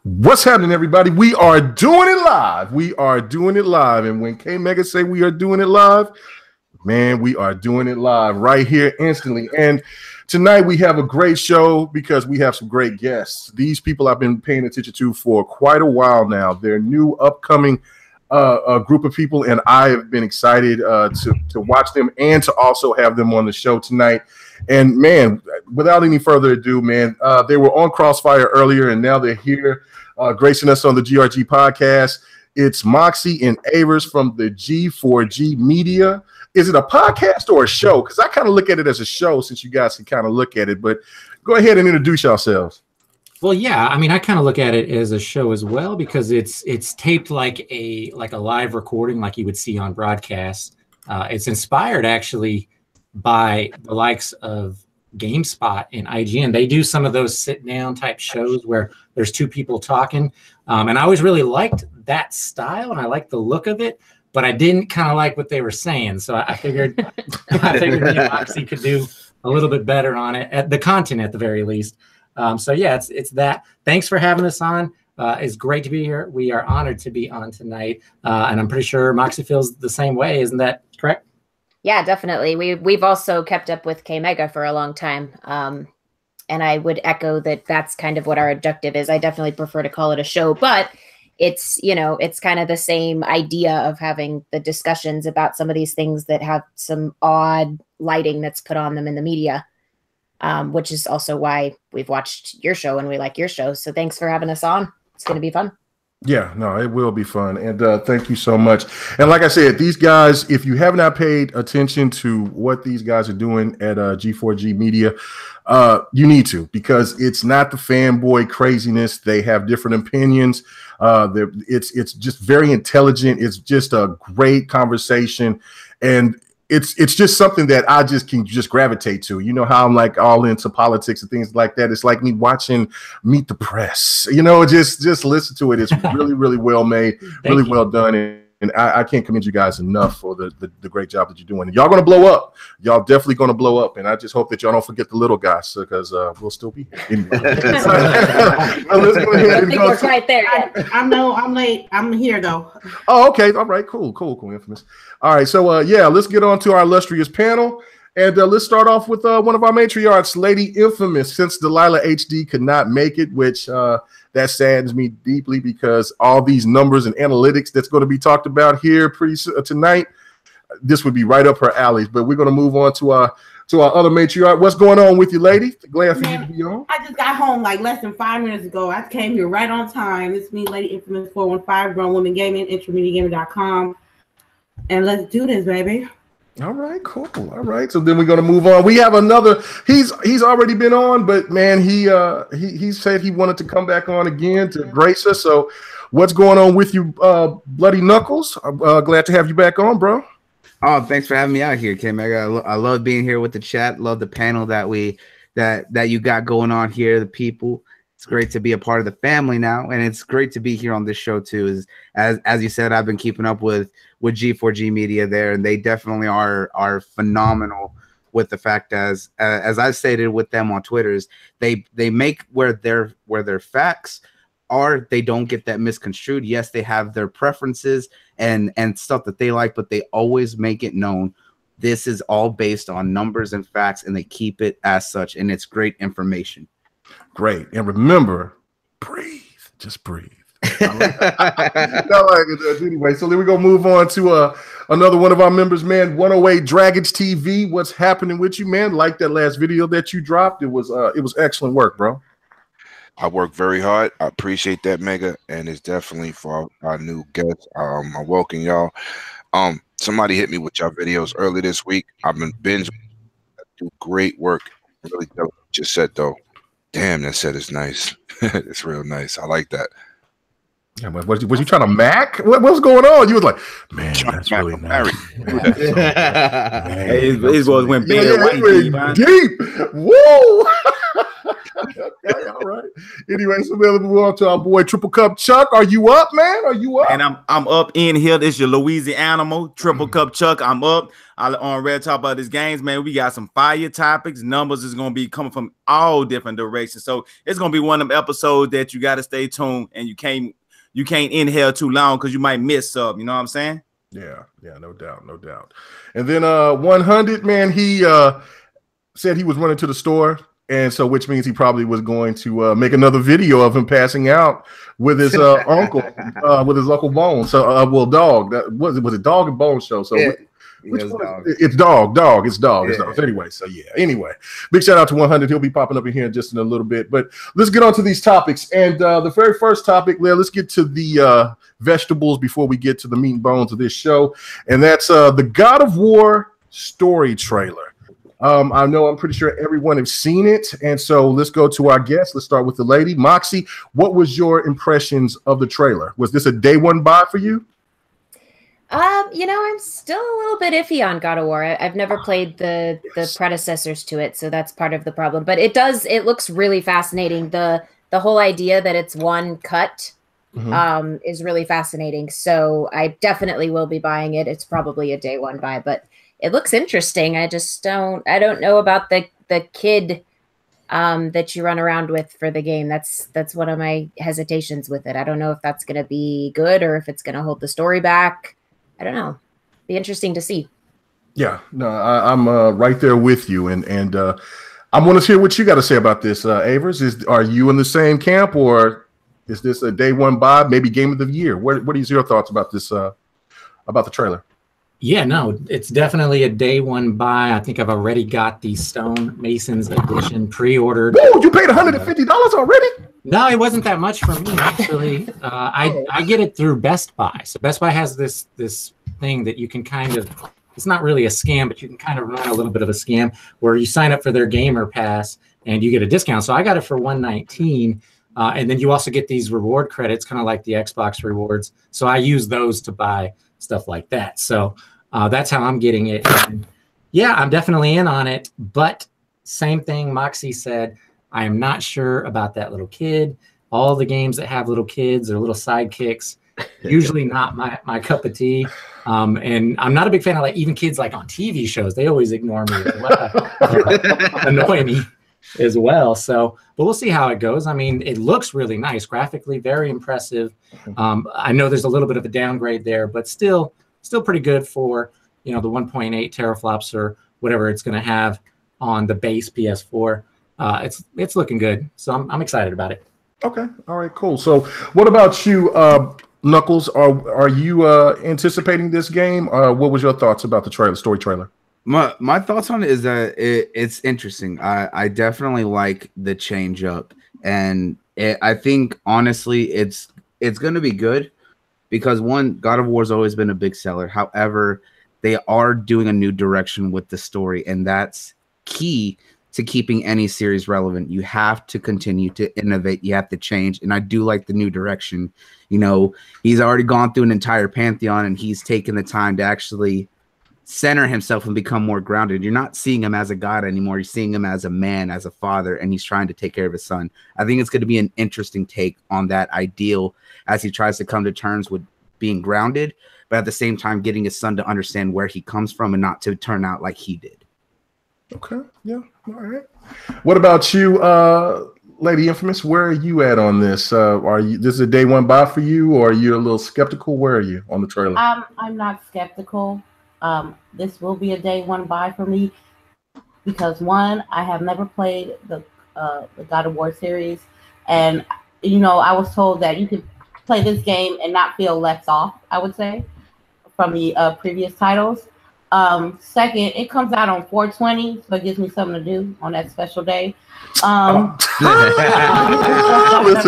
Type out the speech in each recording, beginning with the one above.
What's happening, everybody? We are doing it live. We are doing it live. And when Kmega say we are doing it live, man, we are doing it live right here instantly. And tonight we have a great show because we have some great guests. These people I've been paying attention to for quite a while now. They're new, upcoming group of people, and I have been excited to watch them and to also have them on the show tonight. And man, without any further ado, man, they were on Crossfire earlier, and now they're here gracing us on the GRG podcast. It's Moxie and Avers from the G4G Media. Is it a podcast or a show? Because I kind of look at it as a show, since you guys can kind of look at it. But go ahead and introduce yourselves. Well, yeah, I mean, I kind of look at it as a show as well, because it's taped like a live recording, like you would see on broadcast. It's inspired actually by the likes of GameSpot and IGN. They do some of those sit down type shows where there's two people talking, and I always really liked that style, and I liked the look of it, but I didn't kind of like what they were saying. So I figured me and Moxie could do a little bit better on it, at the content at the very least. So yeah, it's that. Thanks for having us on. It's great to be here. We are honored to be on tonight, and I'm pretty sure Moxie feels the same way. Isn't that correct? Yeah, definitely. We've also kept up with Kmega for a long time, and I would echo that. That's kind of what our objective is. I definitely prefer to call it a show, but it's it's kind of the same idea of having the discussions about some of these things that have some odd lighting that's put on them in the media. Which is also why we've watched your show and we like your show. So thanks for having us on. It's going to be fun. Yeah, no, it will be fun. And thank you so much. And like I said, these guys, if you have not paid attention to what these guys are doing at G4G Media, you need to, because it's not the fanboy craziness. They have different opinions. It's just very intelligent. It's just a great conversation. And it's just something that I just can gravitate to. You know how I'm like all into politics and things like that. It's like me watching Meet the Press. Just listen to it. It's really, really well made, really well done. And I can't commend you guys enough for the great job that you're doing. And y'all going to blow up. Y'all definitely going to blow up. And I just hope that y'all don't forget the little guys, because we'll still be here. Anyway. Let's go ahead and go. Right there. I'm late. I'm here, though. Oh, okay. All right. Cool, Infamous. All right. So, yeah, let's get on to our illustrious panel. And let's start off with one of our matriarchs, Lady Infamous, since Delilah HD could not make it, which that saddens me deeply, because all these numbers and analytics that's going to be talked about here tonight, this would be right up her alley. But we're going to move on to our other matriarch. What's going on with you, lady? Glad for you to be on. I just got home like less than 5 minutes ago. I came here right on time. It's me, Lady Infamous 415, Grown Woman Gaming, IntermediateGamer.com. And let's do this, baby. All right, cool. All right, so then we're gonna move on. We have another. He's already been on, but man, he said he wanted to come back on again to grace us. So, what's going on with you, Bloody Knuckles? I'm glad to have you back on, bro. Oh, thanks for having me out here, Kmega. I love being here with the chat. Love the panel that you got going on here. The people. It's great to be a part of the family now, and it's great to be here on this show too. As you said, I've been keeping up with G4G Media there, and they definitely are phenomenal with the fact, as I've stated with them on Twitter, is they make where their facts are, they don't get that misconstrued. Yes, they have their preferences and stuff that they like, but they always make it known this is all based on numbers and facts, and they keep it as such, and it's great information. Great. And remember, breathe. Just breathe. I like it. Anyway, so then we're going to move on to another one of our members, man, 108 Dragons TV. What's happening with you, man? Like that last video that you dropped. It was excellent work, bro. I work very hard. I appreciate that, Mega, and it's definitely for our new guests. I welcome y'all. Somebody hit me with y'all videos early this week. I've been binging. Do great work. Really just said though. Damn, that set is nice. It's real nice. I like that. Yeah, but was you trying to mac? What's going on? You was like, man, that's really nice. These boys went big. Deep. Whoa. Okay, all right. Anyway, so we'll move on to our boy Triple Cup Chuck. Are you up, man? Are you up? And I'm up in here. This your Louisiana animal, Triple Cup Chuck. I'm up. On Red Talk about these games, man. We got some fire topics. Numbers is gonna be coming from all different directions. So it's gonna be one of them episodes that you gotta stay tuned and you can't inhale too long because you might miss something. You know what I'm saying? Yeah, no doubt. And then 100, man, he said he was running to the store, and so which means he probably was going to make another video of him passing out with his uncle, with his Uncle Bone. So well, dog. That was it Dog and Bone show. So Yeah. which one? It's dog. It's dog. So anyway, anyway, big shout out to 100. He'll be popping up in here just in a little bit. But let's get on to these topics. And the very first topic, let's get to the vegetables before we get to the meat and bones of this show. And that's the God of War story trailer. I'm pretty sure everyone has seen it. And so let's go to our guest. Let's start with the lady. Moxie, what was your impressions of the trailer? Was this a day one buy for you? I'm still a little bit iffy on God of War. I've never played the predecessors to it, so that's part of the problem. But it looks really fascinating. The whole idea that it's one cut is really fascinating. So I definitely will be buying it. It's probably a day one buy, but it looks interesting. I don't know about the kid that you run around with for the game. That's one of my hesitations with it. I don't know if that's going to be good or if it's going to hold the story back. I don't know. Be interesting to see. Yeah, no, I'm right there with you, and I want to hear what you got to say about this, Avers. Are you in the same camp, or is this a day one buy, maybe game of the year? What is your thoughts about this? About the trailer? Yeah, no, it's definitely a day one buy. I think I've already got the Stone Masons edition pre-ordered. Whoa, you paid $150 already? No, it wasn't that much for me, actually. I get it through Best Buy. So Best Buy has this thing that you can kind of, it's not really a scam, but you can kind of run a little bit of a scam where you sign up for their Gamer Pass and you get a discount. So I got it for $119. And then you also get these reward credits, kind of like the Xbox rewards. So I use those to buy stuff like that. So that's how I'm getting it. And yeah, I'm definitely in on it. But same thing Moxie said, I am not sure about that little kid. All the games that have little kids or little sidekicks, usually not my cup of tea. And I'm not a big fan of even kids on TV shows. They always ignore me as well, annoy me as well. So, but we'll see how it goes. I mean, it looks really nice, graphically very impressive. I know there's a little bit of a downgrade there, but still pretty good for the 1.8 teraflops or whatever it's going to have on the base PS4. It's looking good, so I'm excited about it. Okay, all right, cool. So, what about you, Knuckles? Are you anticipating this game? What was your thoughts about the story trailer? My thoughts on it is that it's interesting. I definitely like the change up, and I think honestly, it's going to be good because one, God of War has always been a big seller. However, they are doing a new direction with the story, and that's key to keeping any series relevant. You have to continue to innovate. You have to change. And I do like the new direction. He's already gone through an entire pantheon and he's taken the time to actually center himself and become more grounded. You're not seeing him as a god anymore. You're seeing him as a man, as a father, and he's trying to take care of his son. I think it's going to be an interesting take on that ideal as he tries to come to terms with being grounded, but at the same time getting his son to understand where he comes from and not to turn out like he did. Okay, yeah, all right. What about you, Lady Infamous? Where are you at on this? This is a day one buy for you, or are you a little skeptical? Where are you on the trailer? I'm not skeptical. This will be a day one buy for me because one, I have never played the God of War series, and I was told that you could play this game and not feel left off. I would say from the previous titles. Second, it comes out on 4/20, so it gives me something to do on that special day. Listen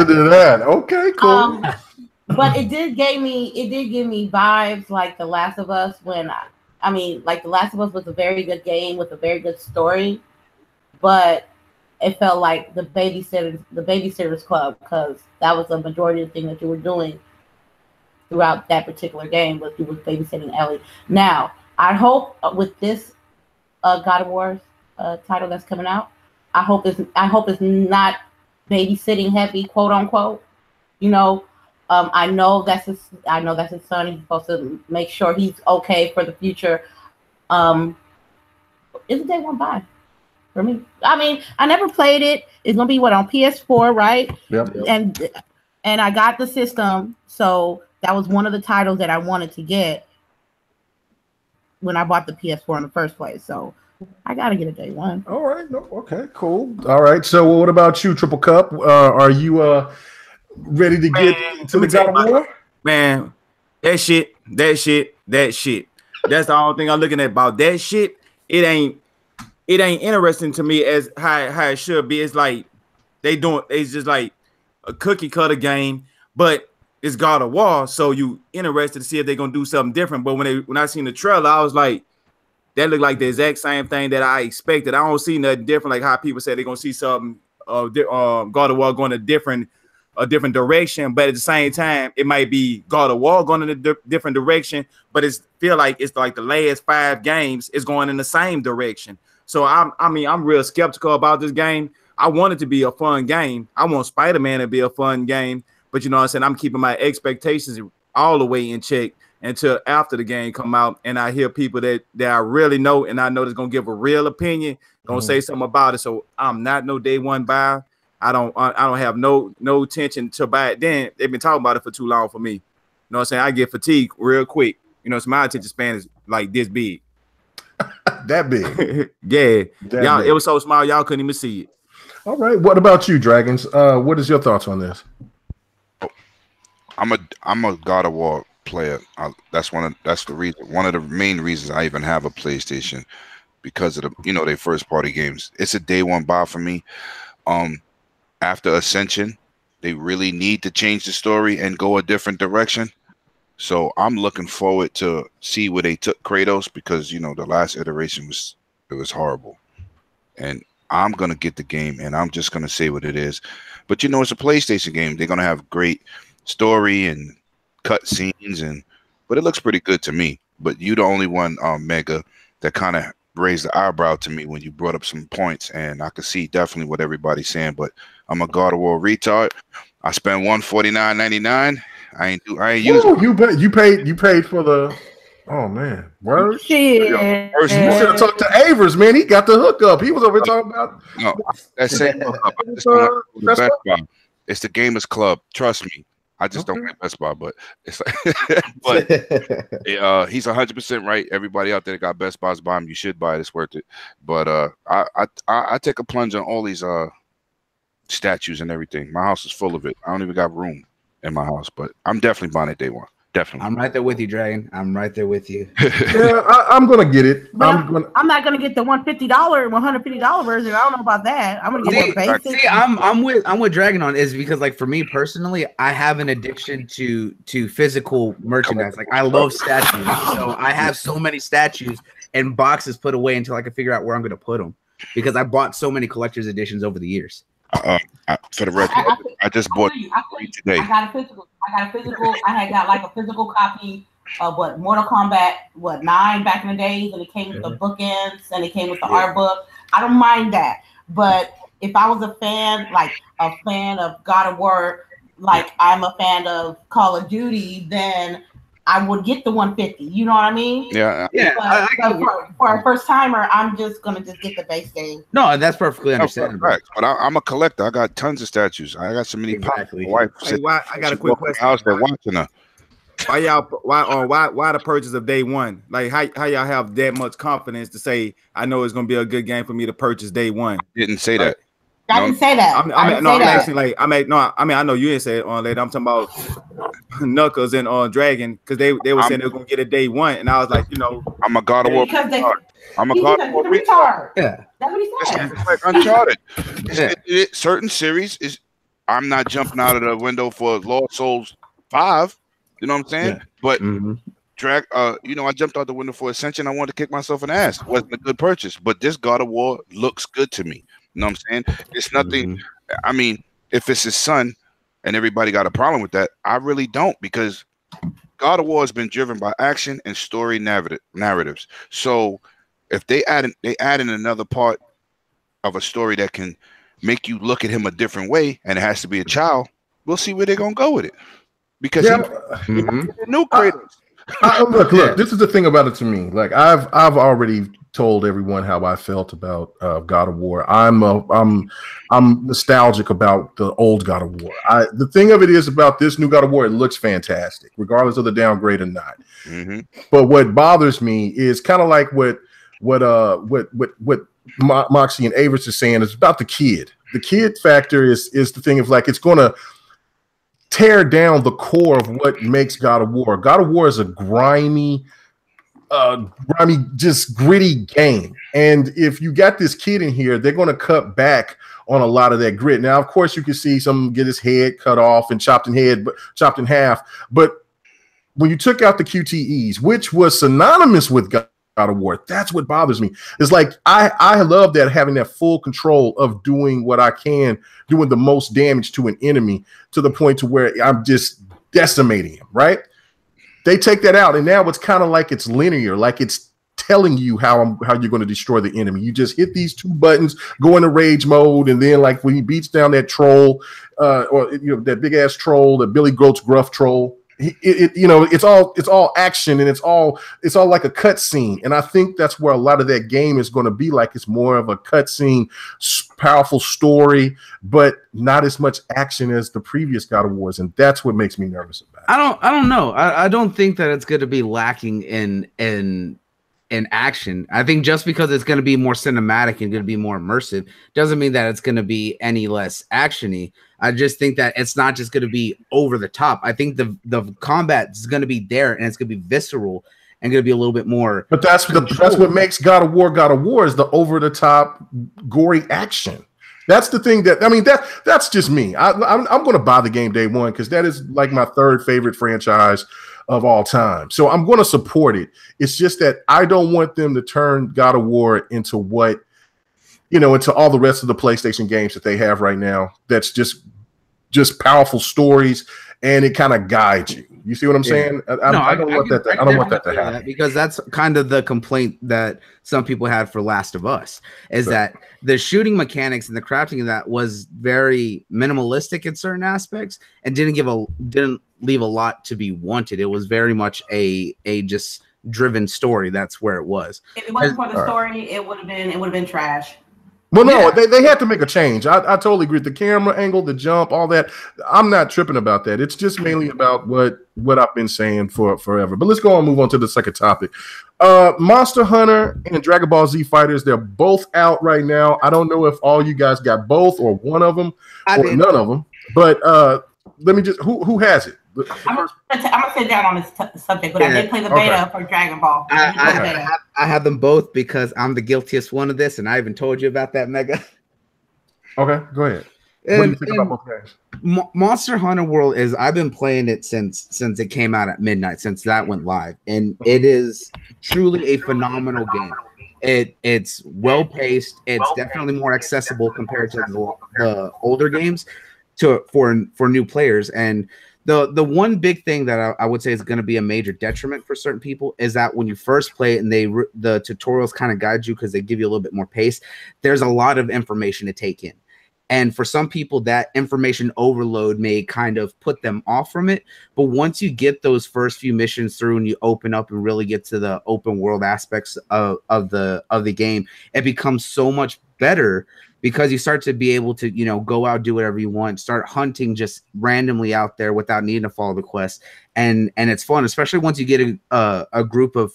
to that. Okay, cool. But it did give me vibes like The Last of Us when The Last of Us was a very good game with a very good story, but it felt like the Babysitter's Club because that was the majority of the thing that you were doing throughout that particular game was you was babysitting Ellie. Now, I hope with this God of War title that's coming out, I hope it's not babysitting heavy, quote unquote. You know, I know that's his son. He's supposed to make sure he's okay for the future. It's a day one buy for me. I mean, I never played it. It's gonna be what, on PS4, right? Yep. And I got the system, so that was one of the titles that I wanted to get when I bought the PS4 in the first place. So I gotta get a day one. All right. No, okay, cool. All right. So what about you, Triple Cup? Are you ready to get to the God of War? Man, that shit. That's the only thing I'm looking at about that shit. It ain't interesting to me as how it should be. It's like it's just like a cookie cutter game, but it's God of War, so you interested to see if they're gonna do something different. But when I seen the trailer, I was like, that looked like the exact same thing that I expected. I don't see nothing different, like how people say they're gonna see something God of War going a different direction, but at the same time, it might be God of War going in a different direction, but it's feel like it's like the last 5 games is going in the same direction. So I'm real skeptical about this game. I want it to be a fun game. I want Spider-Man to be a fun game, but you know what I'm saying? I'm keeping my expectations all the way in check until after the game come out, and I hear people that I really know, and I know that's gonna give a real opinion, gonna say something about it. So I'm not no day one buyer. I don't have no intention to buy it. Then they've been talking about it for too long for me. You know what I'm saying? I get fatigued real quick. You know, so my attention span is like this big. That big. Yeah. That y'all, big. it was so small y'all couldn't even see it. All right. What about you, Dragons? What is your thoughts on this? I'm a God of War player. That's the reason. One of the main reasons I even have a PlayStation, because of the their first party games. It's a day one buy for me. After Ascension, they really need to change the story and go a different direction. So I'm looking forward to see where they took Kratos, because the last iteration was horrible. And I'm gonna get the game, and I'm just gonna say what it is. But it's a PlayStation game. They're gonna have great story and cut scenes, but it looks pretty good to me. But you the only one, Mega, that kind of raised the eyebrow to me when you brought up some points, and I could see definitely what everybody's saying. But I'm a God of War retard. I spent $149.99. I ain't using. You paid for the. Oh man, word. Shit. You should have talked to Avers, man. He got the hookup. He was over here talking about. No, that same hookup. I just don't like the Best Buy. It's the Gamers Club. Trust me. I just don't like Best Buy, but it's like, but he's 100% right. Everybody out there that got Best Buys, buy them. You should buy it. It's worth it. But I take a plunge on all these statues and everything. My house is full of it. I don't even got room in my house, but I'm definitely buying it day one. Definitely. I'm right there with you, Dragon. I'm right there with you. Yeah, I'm gonna get it. I'm not gonna get the $150 version. I don't know about that. I'm gonna get the basic. See, I'm with Dragon on is because, like, for me personally, I have an addiction to physical merchandise. Like, I love statues, so I have so many statues and boxes put away until I can figure out where I'm gonna put them, because I bought so many collector's editions over the years. For the record, I just bought today. I got a physical. I had got like a physical copy of Mortal Kombat 9 back in the days, and it came with the bookends and it came with the art book. I don't mind that, but if I was a fan of God of War, like I'm a fan of Call of Duty, then I would get the 150. You know what I mean? Yeah. But for a first timer, I'm just gonna get the base game. No, that's perfectly understandable. Right. But I'm a collector. I got tons of statues. I got so many. Exactly. My wife I got a quick question. House, they're watching her. Why the purchase of day one? Like, how y'all have that much confidence to say I know it's gonna be a good game for me to purchase day one? Didn't say that. I didn't say that. I know you didn't say it on later. I'm talking about Knuckles and Dragon, because they were saying they were gonna get a day one, and I was like, I'm a God of War. I'm a God of War retard. Yeah, that's what he said. It's like Uncharted. Certain series is. I'm not jumping out of the window for Lost Souls 5. You know what I'm saying? Yeah. But I jumped out the window for Ascension. I wanted to kick myself in the ass. It wasn't a good purchase, but this God of War looks good to me. You know what I'm saying? It's nothing. I mean, if it's his son and everybody got a problem with that, I really don't, because God of War has been driven by action and story narratives. So if they add in another part of a story that can make you look at him a different way, and it has to be a child, we'll see where they're gonna go with it. Because he new Kratos. Look, this is the thing about it to me. Like I've already told everyone how I felt about God of War. I'm nostalgic about the old God of War. The thing of it is about this new God of War, it looks fantastic, regardless of the downgrade or not. But what bothers me is kind of like what Moxie and Avers is saying is about the kid. The kid factor is the thing of like it's gonna tear down the core of what makes God of War. God of War is a grimy, just gritty game. And if you got this kid in here, they're going to cut back on a lot of that grit. Now, of course, you can see someone get his head cut off and chopped in half. But when you took out the QTEs, which was synonymous with God of War, that's what bothers me. It's like I love that, having that full control of doing what I can, doing the most damage to an enemy to the point to where I'm just decimating him, right? They take that out, and now it's kind of like it's linear, like it's telling you how you're going to destroy the enemy. You just hit these 2 buttons, go into rage mode, and then like when he beats down that troll, or that big ass troll, that Billy Goat's gruff troll, it's all action, and it's all like a cut scene. And I think that's where a lot of that game is going to be like. It's more of a cut scene, powerful story, but not as much action as the previous God of Wars, and that's what makes me nervous about it. I don't know. I don't think that it's going to be lacking in action. I think just because it's going to be more cinematic and going to be more immersive doesn't mean that it's going to be any less actiony. I just think that it's not just going to be over the top. I think the combat is going to be there, and it's going to be visceral and going to be a little bit more. But that's what makes God of War is the over the top gory action. That's the thing that's just me. I'm going to buy the game day one because that is like my 3rd favorite franchise of all time. So I'm going to support it. It's just that I don't want them to turn God of War into into all the rest of the PlayStation games that they have right now. That's just powerful stories, and it kind of guides you. You see what I'm saying? I don't want that to happen, because that's kind of the complaint that some people had for Last of Us, is that the shooting mechanics and the crafting of that was very minimalistic in certain aspects, and didn't leave a lot to be wanted. It was very much a just driven story. That's where it was. If it wasn't for the story, it would have been trash. Well, no, they had to make a change. I totally agree. The camera angle, the jump, all that. I'm not tripping about that. It's just mainly about what I've been saying for forever. But let's go on and move on to the second topic. Monster Hunter and Dragon Ball Z Fighters, they're both out right now. I don't know if all you guys got both or one of them or none of them. But let me just, who has it? I'm gonna sit down on this subject, but I did play the beta for Dragon Ball. I have them both because I'm the guiltiest one of this, and I even told you about that, Mega. Okay, go ahead. What do you think about both games? Monster Hunter World I've been playing it since it came out at midnight, since that went live, and it is truly a phenomenal game. It's well paced. It's definitely more accessible compared to the older games for new players. And the one big thing that I would say is going to be a major detriment for certain people is that when you first play it and the tutorials kind of guide you because they give you a little bit more pace, there's a lot of information to take in. And for some people, that information overload may kind of put them off from it. But once you get those first few missions through and you open up and really get to the open world aspects of the game, it becomes so much better, because you start to be able to, go out, do whatever you want, start hunting just randomly out there without needing to follow the quest. And it's fun, especially once you get a group of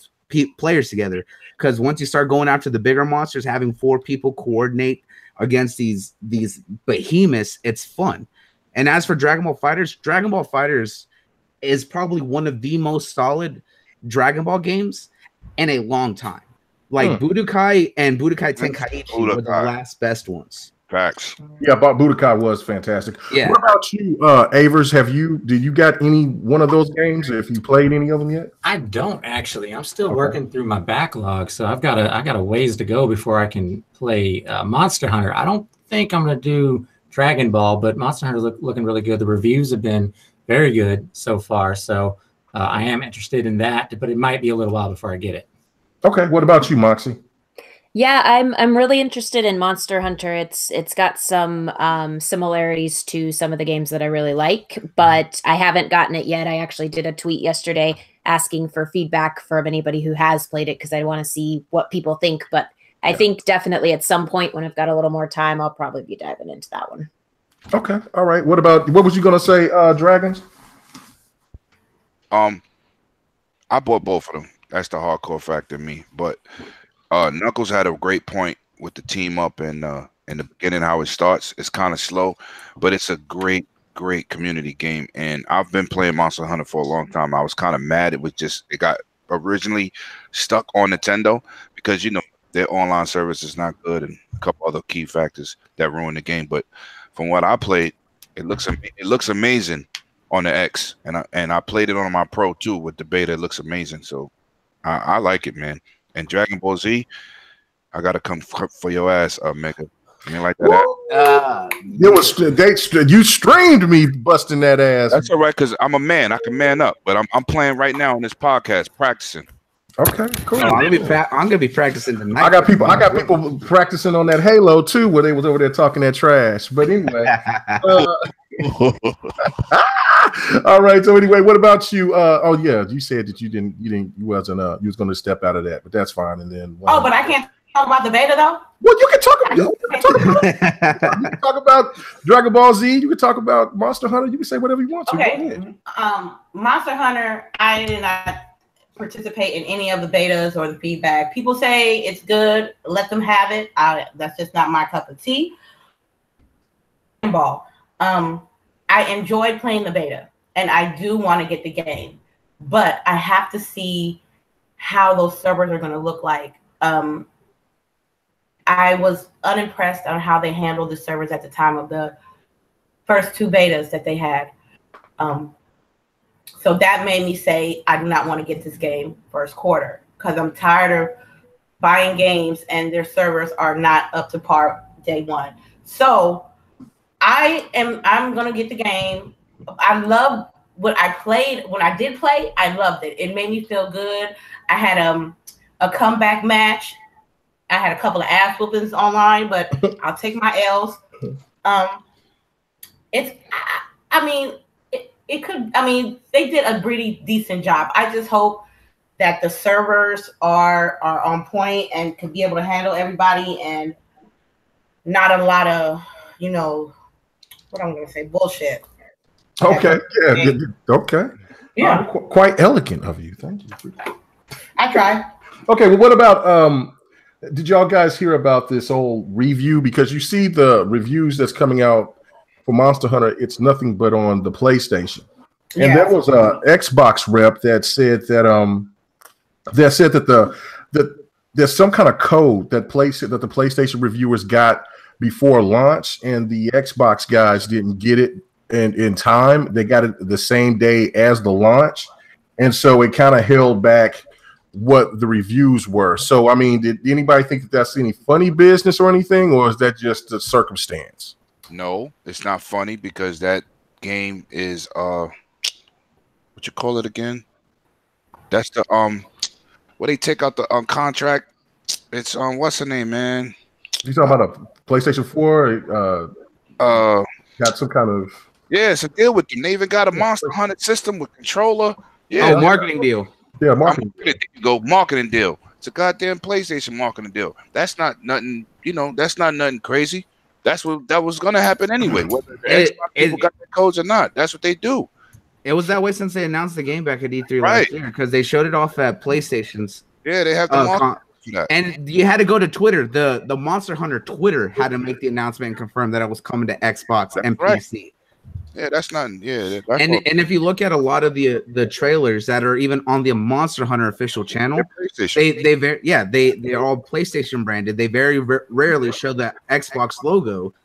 players together. Because once you start going after the bigger monsters, having 4 people coordinate against these behemoths, it's fun. And as for Dragon Ball Fighters is probably one of the most solid Dragon Ball games in a long time. Like Budokai and Budokai Tenkaichi were the last best ones. Facts. Yeah, Budokai was fantastic. Yeah. What about you, Avers? Did you got any one of those games? If you played any of them yet? I don't actually. I'm still working through my backlog, so I got a ways to go before I can play Monster Hunter. I don't think I'm gonna do Dragon Ball, but Monster Hunter looking really good. The reviews have been very good so far, so I am interested in that. But it might be a little while before I get it. Okay. What about you, Moxie? Yeah, I'm really interested in Monster Hunter. It's got some similarities to some of the games that I really like, but I haven't gotten it yet. I actually did a tweet yesterday asking for feedback from anybody who has played it because I want to see what people think. But I think definitely at some point when I've got a little more time, I'll probably be diving into that one. Okay, all right. What was you gonna say, Dragons? I bought both of them. That's the hardcore factor in me. But Knuckles had a great point with the team up and in the beginning how it starts. It's kind of slow, but it's a great community game. And I've been playing Monster Hunter for a long time. I was kind of mad it got originally stuck on Nintendo because their online service is not good and a couple other key factors that ruin the game. But from what I played, it looks amazing on the X, and I played it on my Pro too with the beta. It looks amazing, so I like it, man. And Dragon Ball Z, I gotta come for your ass, Mega. You mean like that? You streamed me busting that ass. That's all right, cause I'm a man. I can man up. But I'm playing right now on this podcast, practicing. Okay, cool. I'm gonna be practicing tonight. I got people practicing on that Halo too, where they was over there talking that trash. But anyway. All right. So anyway, what about you? Oh yeah, you said that you was going to step out of that, but that's fine. And then but I can't talk about the beta though. Well, you can talk about Dragon Ball Z. You can talk about Monster Hunter. You can say whatever you want to. Okay. Monster Hunter, I did not participate in any of the betas or the feedback. People say it's good. Let them have it. That's just not my cup of tea. Ball. I enjoyed playing the beta, and I do want to get the game, but I have to see how those servers are going to look like. I was unimpressed on how they handled the servers at the time of the first two betas that they had. So that made me say I do not want to get this game first quarter because I'm tired of buying games and their servers are not up to par day one. So I'm gonna get the game. I love what I played. When I did play, I loved it. It made me feel good. I had a comeback match. I had a couple of ass whoopings online, but I'll take my L's. They did a pretty decent job. I just hope that the servers are on point and can be able to handle everybody and not a lot of, what I'm going to say, bullshit. Okay. Yeah. Okay. Yeah. Quite elegant of you. Thank you. I try. Okay. Well, what about, did y'all guys hear about this old review? Because you see the reviews that's coming out for Monster Hunter, it's nothing but on the PlayStation. And there was a Xbox rep that said that there's some kind of code that the PlayStation reviewers got before launch, and the Xbox guys didn't get it in time. They got it the same day as the launch, and so it kind of held back what the reviews were. So, I mean, did anybody think that that's any funny business or anything, or is that just a circumstance? No, it's not funny because that game is what you call it again? That's the where they take out the contract. It's what's the name, man? You talking about a PlayStation 4? Got some kind of it's a deal with them. They even got a Monster Hunter system with controller. Yeah, marketing deal. Yeah, marketing. Marketing deal. It's a goddamn PlayStation marketing deal. That's not nothing. That's not nothing crazy. That was gonna happen anyway. Whether people got their codes or not, that's what they do. It was that way since they announced the game back at E3 last year because they showed it off at PlayStation's. Yeah, they have the and you had to go to Twitter. The Monster Hunter Twitter had to make the announcement and confirm that it was coming to Xbox and PC. Yeah, that's nothing. Yeah, and if you look at a lot of the trailers that are even on the Monster Hunter official channel, they're all PlayStation branded. They very rarely show the Xbox logo,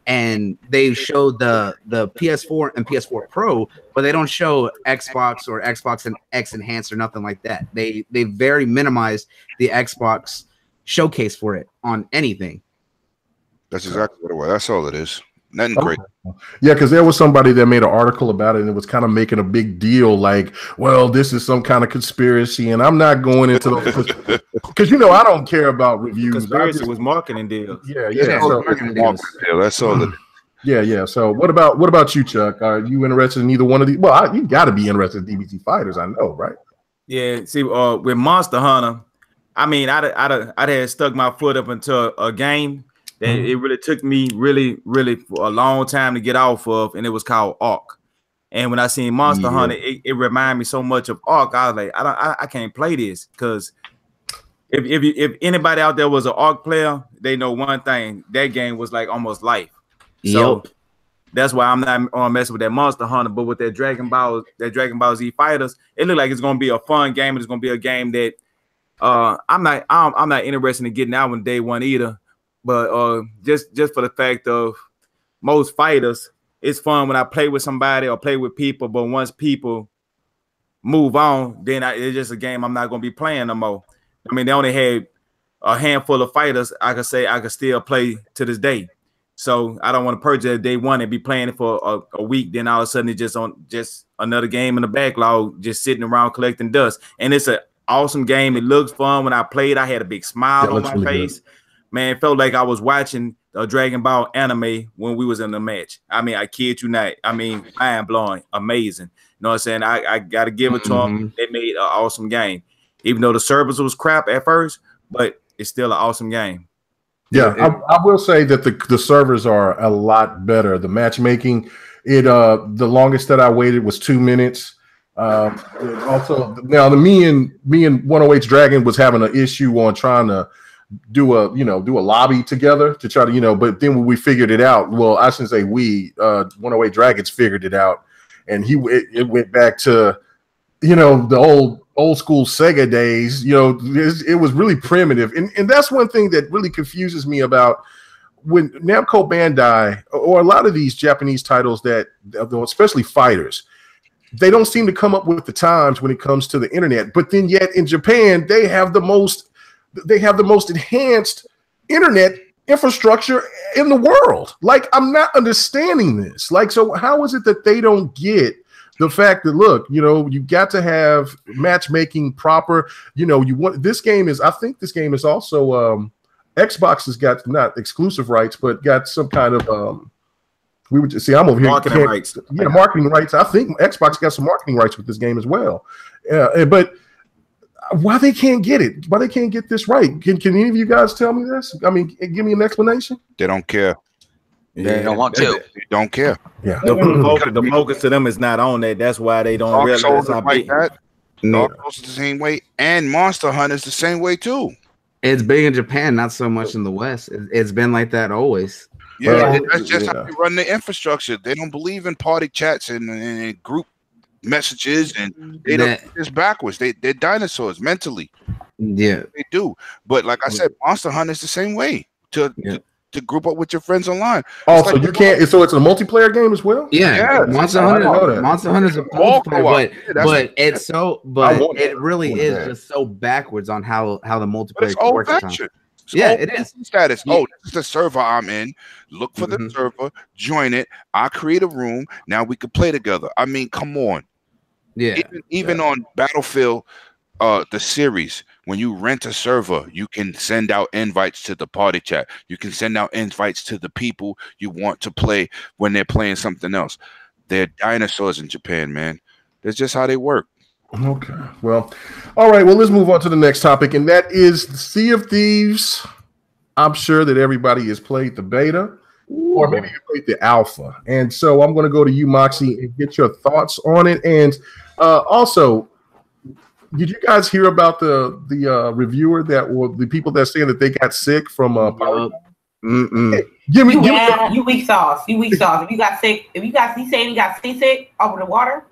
and they show the PS4 and PS4 Pro, but they don't show Xbox or Xbox and X Enhanced or nothing like that. They very minimize the Xbox showcase for it on anything. That's exactly what it was. That's all it is. Nothing great. Yeah, because there was somebody that made an article about it, and it was kind of making a big deal, like, well, this is some kind of conspiracy, and I'm not going into those because I don't care about reviews. Conspiracy was marketing deals. Yeah. So, that's all it is. Yeah. So what about you, Chuck? Are you interested in either one of these? Well, you got to be interested in DBZ Fighters, I know, right? Yeah. See, with Monster Hunter, I mean, I'd had stuck my foot up into a game that it really took me really for a long time to get off of, and it was called Ark. And when I seen Monster Hunter, it reminded me so much of Ark. I was like, I can't play this, because if anybody out there was an Ark player, they know one thing: that game was like almost life. So that's why I'm not messing with that Monster Hunter. But with that Dragon Ball Z Fighters, it looked like it's gonna be a fun game. It's gonna be a game that I'm not interested in getting out on day one either. But just for the fact of most fighters, it's fun when I play with somebody or play with people. But once people move on, then it's just a game I'm not going to be playing no more. I mean, they only had a handful of fighters I could say I could still play to this day. So I don't want to purchase day one and be playing it for a week. Then all of a sudden it's just another game in the backlog, just sitting around collecting dust. And it's an awesome game. It looks fun. When I played, I had a big smile on my face. Good. Man, it felt like I was watching a Dragon Ball anime when we was in the match. I mean, I kid you not. I mean, mind blowing, amazing. You know what I'm saying? I got to give it to them. They made an awesome game, even though the service was crap at first, but it's still an awesome game. Yeah, I will say that the servers are a lot better. The matchmaking, the longest that I waited was 2 minutes. Also, now me and 108's Dragon was having an issue on trying to do a lobby together to try to but then when we figured it out, well, I shouldn't say 108 Dragons figured it out, and it went back to the old school Sega days. It was really primitive, and that's one thing that really confuses me about when Namco Bandai or a lot of these Japanese titles that especially fighters, they don't seem to come up with the times when it comes to the internet, but then yet in Japan they have the most enhanced internet infrastructure in the world. Like, I'm not understanding this. Like, so how is it that they don't get the fact that, look, you got to have matchmaking proper, you want this game is, I think this game is also Xbox has got not exclusive rights, but got some kind of we would see, I'm over here marketing rights. Yeah, marketing rights. I think Xbox got some marketing rights with this game as well. But why they can't get it? Why they can't get this right? Can any of you guys tell me this? I mean, give me an explanation. They don't care. They don't want to. They don't care. Yeah. The focus to them is not on that. That's why they don't realize how big. Dark Souls is the same way, and Monster Hunter is the same way too. It's big in Japan, not so much in the West. It's been like that always. Yeah, that's just how they run the infrastructure. They don't believe in party chats and group messages, and they don't. It's backwards. They're dinosaurs mentally. Yeah, they do. But like I said, Monster Hunter is the same way to group up with your friends online. Oh, so you can't. So it's a multiplayer game as well. Yeah, Monster Hunter's a multiplayer, but it's so. But it really is just so backwards on how the multiplayer works. Yeah, it is status. Oh, this is the server I'm in. Look for the server, join it. I create a room. Now we can play together. I mean, come on. Yeah. Even on Battlefield, the series, when you rent a server, you can send out invites to the party chat. You can send out invites to the people you want to play when they're playing something else. They're dinosaurs in Japan, man. That's just how they work. Okay. Well, all right. Well, let's move on to the next topic, and that is Sea of Thieves. I'm sure that everybody has played the beta, or maybe you played the alpha. And so I'm going to go to you, Moxie, and get your thoughts on it. And also, did you guys hear about the reviewer or the people that saying that they got sick from power? Hey, you weak sauce. You weak sauce. If you got sick, you saying you got seasick over the water.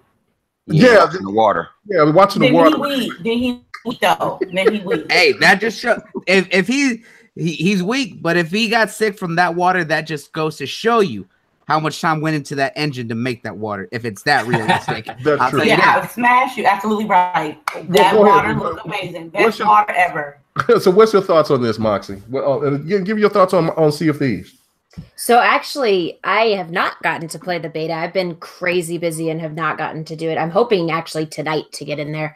Yeah, in the water. Yeah, we're watching the water. Then he weak though. Then he weak. Hey, that just shows if he's weak, but if he got sick from that water, that just goes to show you how much time went into that engine to make that water. If it's that realistic, that's true. Yeah, Smash. You're absolutely right. That water looks amazing. Best water ever. So, what's your thoughts on this, Moxie? Well, give your thoughts on Sea of Thieves. So actually, I have not gotten to play the beta. I've been crazy busy and have not gotten to do it. I'm hoping actually tonight to get in there.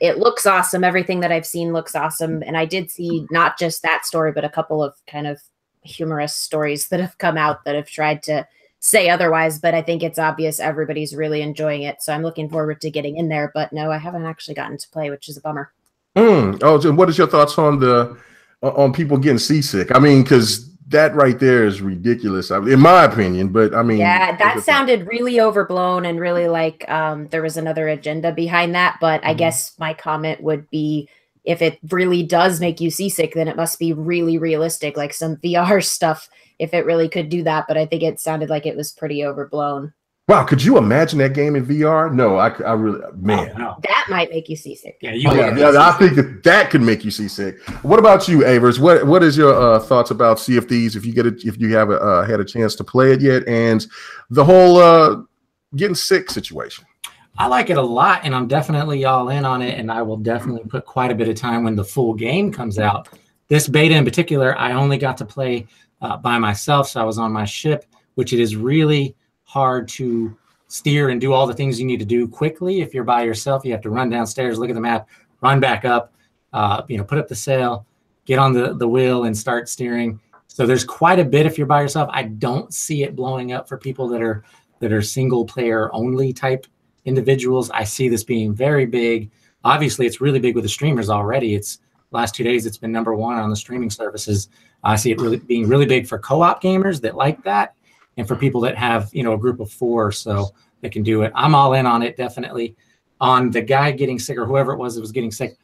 It looks awesome. Everything that I've seen looks awesome. And I did see not just that story, but a couple of kind of humorous stories that have come out that have tried to say otherwise. But I think it's obvious everybody's really enjoying it. So I'm looking forward to getting in there. But no, I haven't actually gotten to play, which is a bummer. Oh, so what is your thoughts on people getting seasick? I mean, because that right there is ridiculous, in my opinion. But I mean, yeah, that sounded really overblown and really like there was another agenda behind that. But I guess my comment would be, if it really does make you seasick, then it must be really realistic, like some VR stuff, if it really could do that. But I think it sounded like it was pretty overblown. Wow, could you imagine that game in VR? No, I really, man. Oh, no. That might make you seasick. Yeah, I think that could make you seasick. What about you, Avers? What is your thoughts about Sea of Thieves? If you have had a chance to play it yet, and the whole getting sick situation? I like it a lot, and I'm definitely all in on it, and I will definitely put quite a bit of time when the full game comes out. This beta in particular, I only got to play by myself, so I was on my ship, which it is really hard to steer and do all the things you need to do quickly. If you're by yourself, you have to run downstairs, look at the map, run back up, put up the sail, get on the wheel and start steering. So there's quite a bit if you're by yourself. I don't see it blowing up for people that are single player only type individuals. I see this being very big. Obviously, it's really big with the streamers already. It's last 2 days, it's been #1 on the streaming services. I see it being really big for co-op gamers that like that, and for people that have, a group of 4 so they can do it. I'm all in on it, definitely. On the guy getting sick, or whoever it was that was getting sick,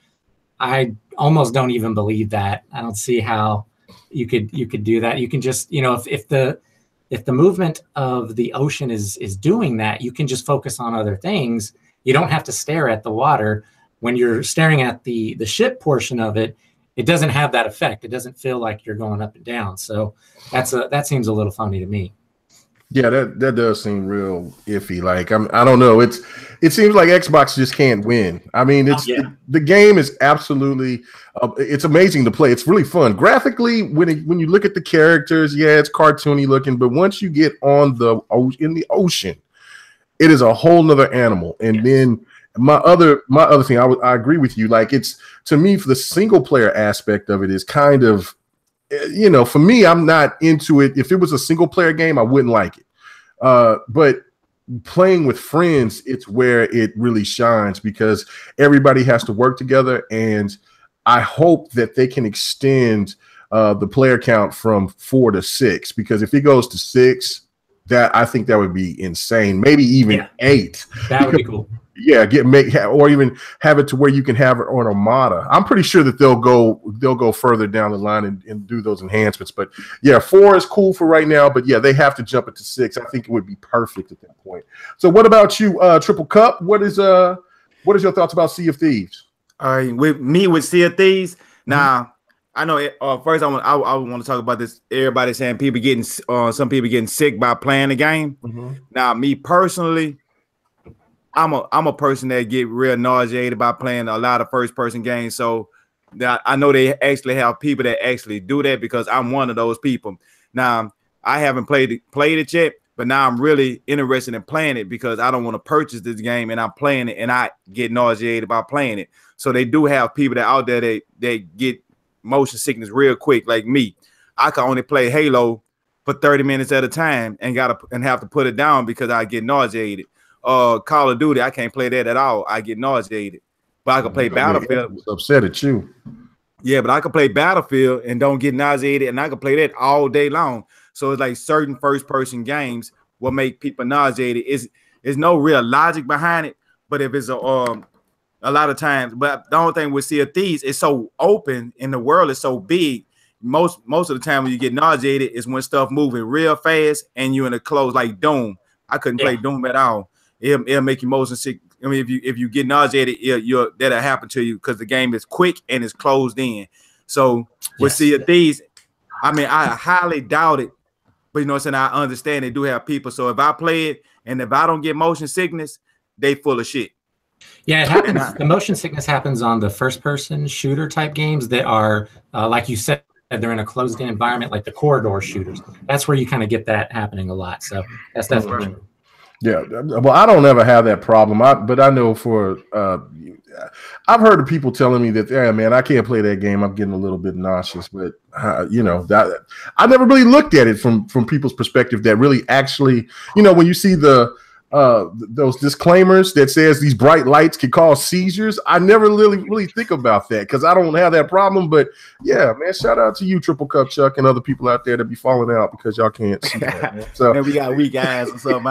I almost don't even believe that. I don't see how you could do that. You can just, if the movement of the ocean is doing that, you can just focus on other things. You don't have to stare at the water. When you're staring at the ship portion of it, it doesn't have that effect. It doesn't feel like you're going up and down. So that seems a little funny to me. Yeah, that does seem real iffy. Like I don't know. It seems like Xbox just can't win. I mean, the game is absolutely it's amazing to play. It's really fun graphically when you look at the characters. Yeah, it's cartoony looking, but once you get in the ocean, it is a whole nother animal. And then my other thing, I agree with you. Like, it's, to me, for the single player aspect of it is kind of, for me, I'm not into it. If it was a single player game, I wouldn't like it. But playing with friends, it's where it really shines, because everybody has to work together. And I hope that they can extend the player count from 4 to 6, because if it goes to 6, I think that would be insane. Maybe even 8. That would be cool. Yeah, or even have it to where you can have it on Armada. I'm pretty sure that they'll go further down the line and do those enhancements. But yeah, 4 is cool for right now. But yeah, they have to jump it to 6. I think it would be perfect at that point. So what about you, Triple Cup? What is your thoughts about Sea of Thieves? All right, with Sea of Thieves. Now, I know. First, I want to talk about this. Everybody saying some people getting sick by playing the game. Now, me personally, I'm a person that get real nauseated by playing a lot of first person games. So that I know they actually have people that actually do that, because I'm one of those people. Now, I haven't played it yet, but now I'm really interested in playing it, because I don't want to purchase this game and I'm playing it and I get nauseated by playing it. So they do have people that out there that get motion sickness real quick, like me. I can only play Halo for 30 minutes at a time and have to put it down because I get nauseated. Call of Duty, I can't play that at all. I get nauseated. But I can play Battlefield. I was upset at you. Yeah, but I can play Battlefield and don't get nauseated, and I can play that all day long. So it's like certain first-person games will make people nauseated. There's no real logic behind it, but if it's a lot of times, but the only thing with Sea of Thieves, it's so open and the world is so big. Most of the time when you get nauseated is when stuff moving real fast and you're in a close, like Doom. I couldn't play Doom at all. It'll make you motion sick. I mean, if you get nauseated, that'll happen to you, because the game is quick and it's closed in. So with Sea of Thieves, I mean, I highly doubt it, but what I'm saying, I understand they do have people. So if I play it and if I don't get motion sickness, they full of shit. Yeah, it happens. The motion sickness happens on the first-person shooter type games that are, like you said, they're in a closed-in environment, like the corridor shooters. That's where you kind of get that happening a lot. So that's definitely true. Yeah, well, I don't ever have that problem. But I know I've heard of people telling me that, yeah, man, I can't play that game. I'm getting a little bit nauseous. But that I never really looked at it from people's perspective. That really actually, when you see those disclaimers that says these bright lights can cause seizures, I never really think about that because I don't have that problem. But yeah, man, shout out to you, Triple Cup Chuck, and other people out there that be falling out because y'all can't see that, man. So and we got weak eyes or something.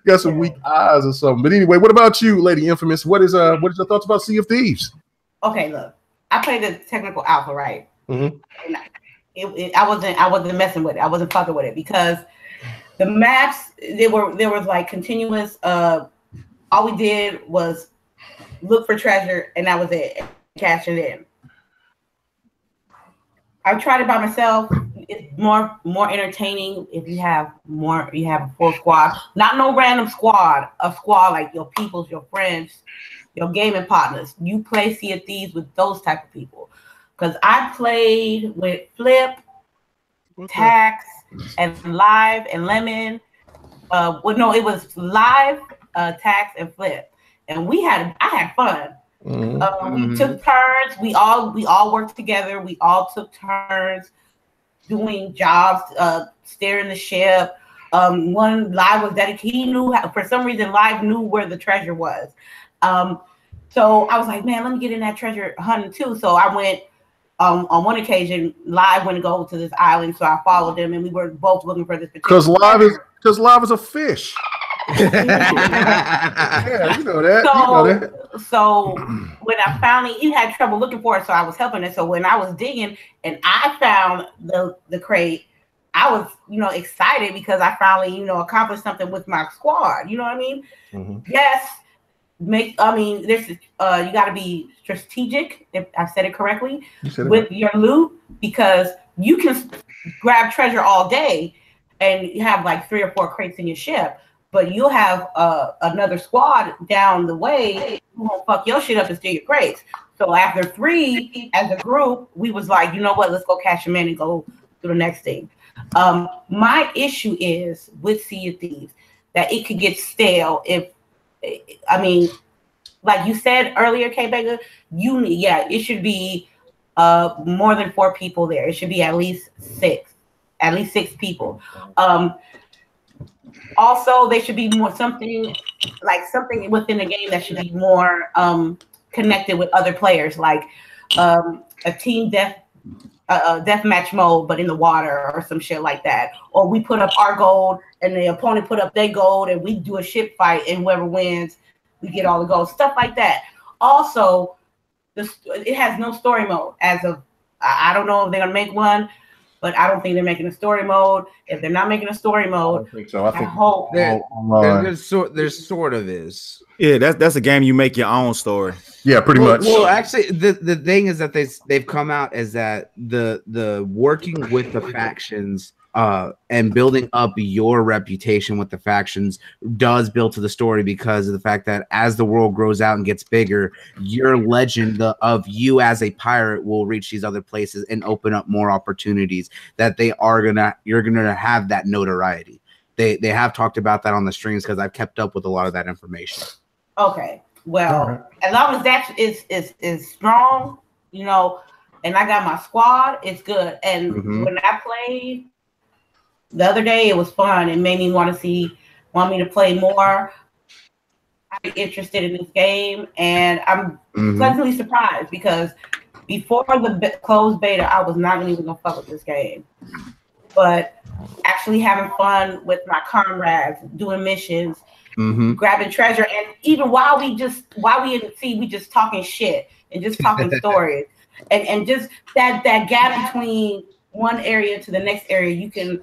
got some weak eyes or something. But anyway, what about you, Lady Infamous? What is your thoughts about Sea of Thieves? Okay, look, I played the technical alpha, right? Mm-hmm. And I wasn't messing with it. I wasn't fucking with it because the maps, there was like continuous. All we did was look for treasure, and that was it. Cash it in. I've tried it by myself. It's more entertaining if you have a full squad, not no random squad. A squad like your peoples, your friends, your gaming partners. You play Sea of Thieves with those type of people. Because I played with Flip, Tax, and Live and Lemon. It was Live, Tax, and Flip, and I had fun. We took turns. We all worked together. We all took turns doing jobs, steering the ship. One Live was dedicated. He knew for some reason Live knew where the treasure was. So I was like, man, let me get in that treasure hunting too. So I went. On one occasion, Live went to go to this island, so I followed him, and we were both looking for this particular. Because Live is a fish. Yeah, you know that. So when I finally, he had trouble looking for it, so I was helping him. So when I was digging and I found the crate, I was excited because I finally accomplished something with my squad. You know what I mean? Mm-hmm. Yes. There's you got to be strategic, if I said it correctly, with your loot, because you can grab treasure all day and you have like 3 or 4 crates in your ship, but you'll have another squad down the way who won't fuck your shit up and steal your crates. So after 3, as a group, we was like, you know what, let's go cash them in and go to the next thing. My issue is with Sea of Thieves that it could get stale if. Like you said earlier, Kmega, it should be more than 4 people there. It should be at least 6 people. Also, there should be something within the game that should be more connected with other players, like a team deathmatch mode, but in the water or some shit like that. Or we put up our gold and the opponent put up their gold and we do a ship fight and whoever wins, we get all the gold. Stuff like that. Also, it has no story mode as of, I don't know if they're going to make one, but I don't think they're making a story mode. If they're not making a story mode, I think so. I hope There's sort of is. Yeah, that's a game you make your own story. Yeah, pretty much. Well, actually, the thing is that they've come out is that the working with the factions and building up your reputation with the factions does build to the story because of the fact that as the world grows out and gets bigger, your legend of you as a pirate will reach these other places and open up more opportunities that you're gonna have that notoriety. They have talked about that on the streams because I've kept up with a lot of that information. Okay. Well, as long as that is strong, and I got my squad, it's good. And when I played the other day, it was fun. It made me want me to play more. I'm interested in this game, and I'm pleasantly surprised because before the closed beta, I was not even gonna fuck with this game. But actually having fun with my comrades, doing missions, grabbing treasure, and even while we in the sea, we just talking shit and just talking stories, and just that gap between one area to the next area, you can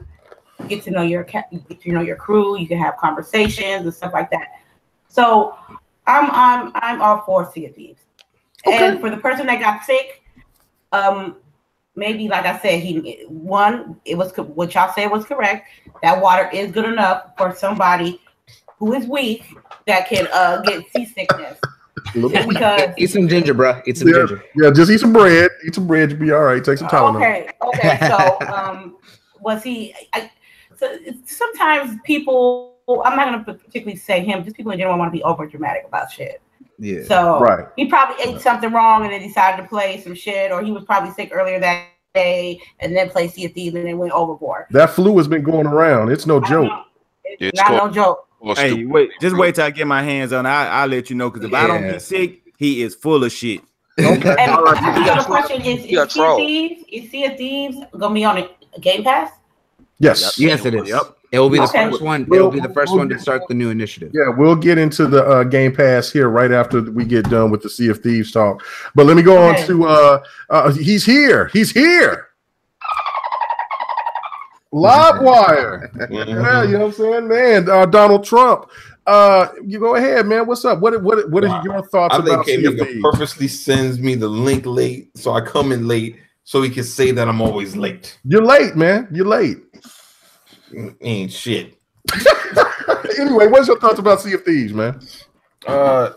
get to know your crew, you can have conversations and stuff like that. So I'm all for Sea of Thieves. Okay. And for the person that got sick, maybe like I said, it was what y'all said was correct. That water is good enough for somebody who is weak that can get seasickness. Because eat some ginger, bro. Eat some ginger. Yeah, just eat some bread. Eat some bread. You'll be all right. Take some Tylenol. Okay. So, was he? Sometimes people. I'm not going to particularly say him. Just people in general want to be over dramatic about shit. Yeah. So he probably ate something wrong and then decided to play some shit, or he was probably sick earlier that day and then played Sea of Thieves and then went overboard. That flu has been going around. It's no joke. It's not no joke. Hey, wait till I get my hands on it. I'll let you know, because if I don't get sick, he is full of shit. Okay. And the question is Sea of Thieves gonna be on a Game Pass? Yes. Yes, it is. Yep. It will be the first one. It will be the first one to start the new initiative. Yeah, we'll get into the Game Pass here right after we get done with the Sea of Thieves talk. But let me go on to he's here. He's here. LiveWire. Yeah, you know what I'm saying, man. Donald Trump. You go ahead, man. What's up? What are your thoughts about Sea of Thieves? Purposely sends me the link late, so I come in late so he can say that I'm always late. You're late, man. You're late. Ain't shit. Anyway, what's your thoughts about Sea of Thieves, man? Yeah,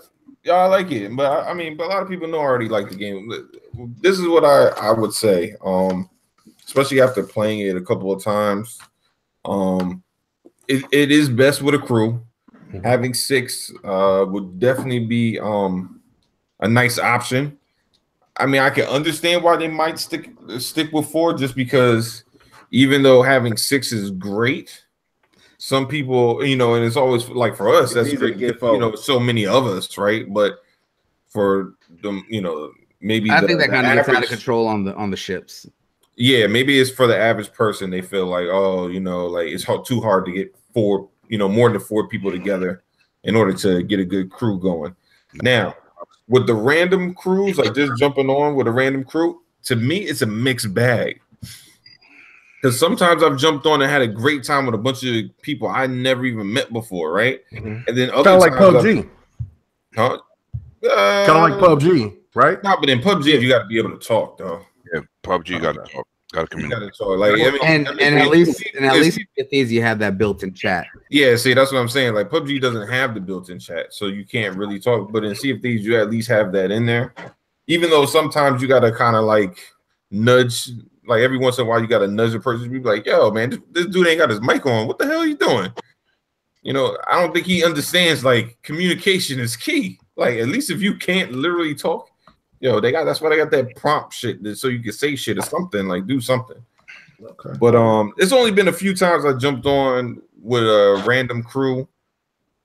I like it, but a lot of people know I already like the game. This is what I would say, especially after playing it a couple of times. It is best with a crew. Having 6 would definitely be a nice option. I mean, I can understand why they might stick with 4, just because even though having 6 is great, some people, and it's always like for us, that's great, so many of us, right? But for them, maybe I think that kind of gets out of control on the ships. Yeah, maybe it's for the average person. They feel like, like it's too hard to get 4, more than 4 people together in order to get a good crew going. Now, with the random crews, like just jumping on with a random crew, to me, it's a mixed bag. Because sometimes I've jumped on and had a great time with a bunch of people I never even met before, right? And then other kind of like PUBG. Kind of like PUBG, right? No, but in PUBG, you got to be able to talk, though. Yeah, PUBG, you got to talk. Got to communicate. And at least with these, you have that built-in chat. Yeah, see, that's what I'm saying. Like PUBG doesn't have the built-in chat, so you can't really talk. But in Sea of Thieves, you at least have that in there. Even though sometimes you got to kind of like nudge. Like every once in a while, you got to nudge a person to be like, yo, man, this dude ain't got his mic on. What the hell are you doing? I don't think he understands, like, communication is key. Like, at least if you can't literally talk, that's why they got that prompt shit, so you can say shit or something, like do something. Okay. But it's only been a few times I jumped on with a random crew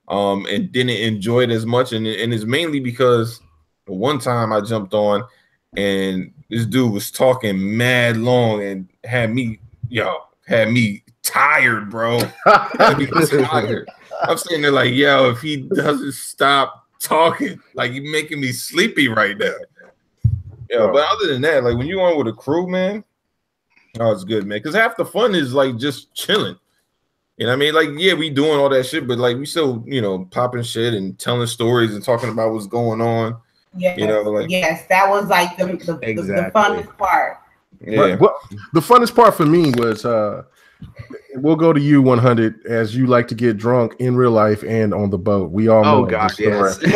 and didn't enjoy it as much. And it's mainly because the one time I jumped on and this dude was talking mad long and had me tired, bro. Had me tired. I'm sitting there like, yo, if he doesn't stop talking, like he's making me sleepy right now. Yeah, but other than that, like when you on with a crew, man, it's good, man. Because half the fun is like just chilling. You know what I mean? Like, yeah, we doing all that shit, but like we still, popping shit and telling stories and talking about what's going on. Yeah, yes, that was like the funnest part. Yeah, well, the funnest part for me was we'll go to you 100 as you like to get drunk in real life and on the boat. We all know. Oh gosh, yes. So,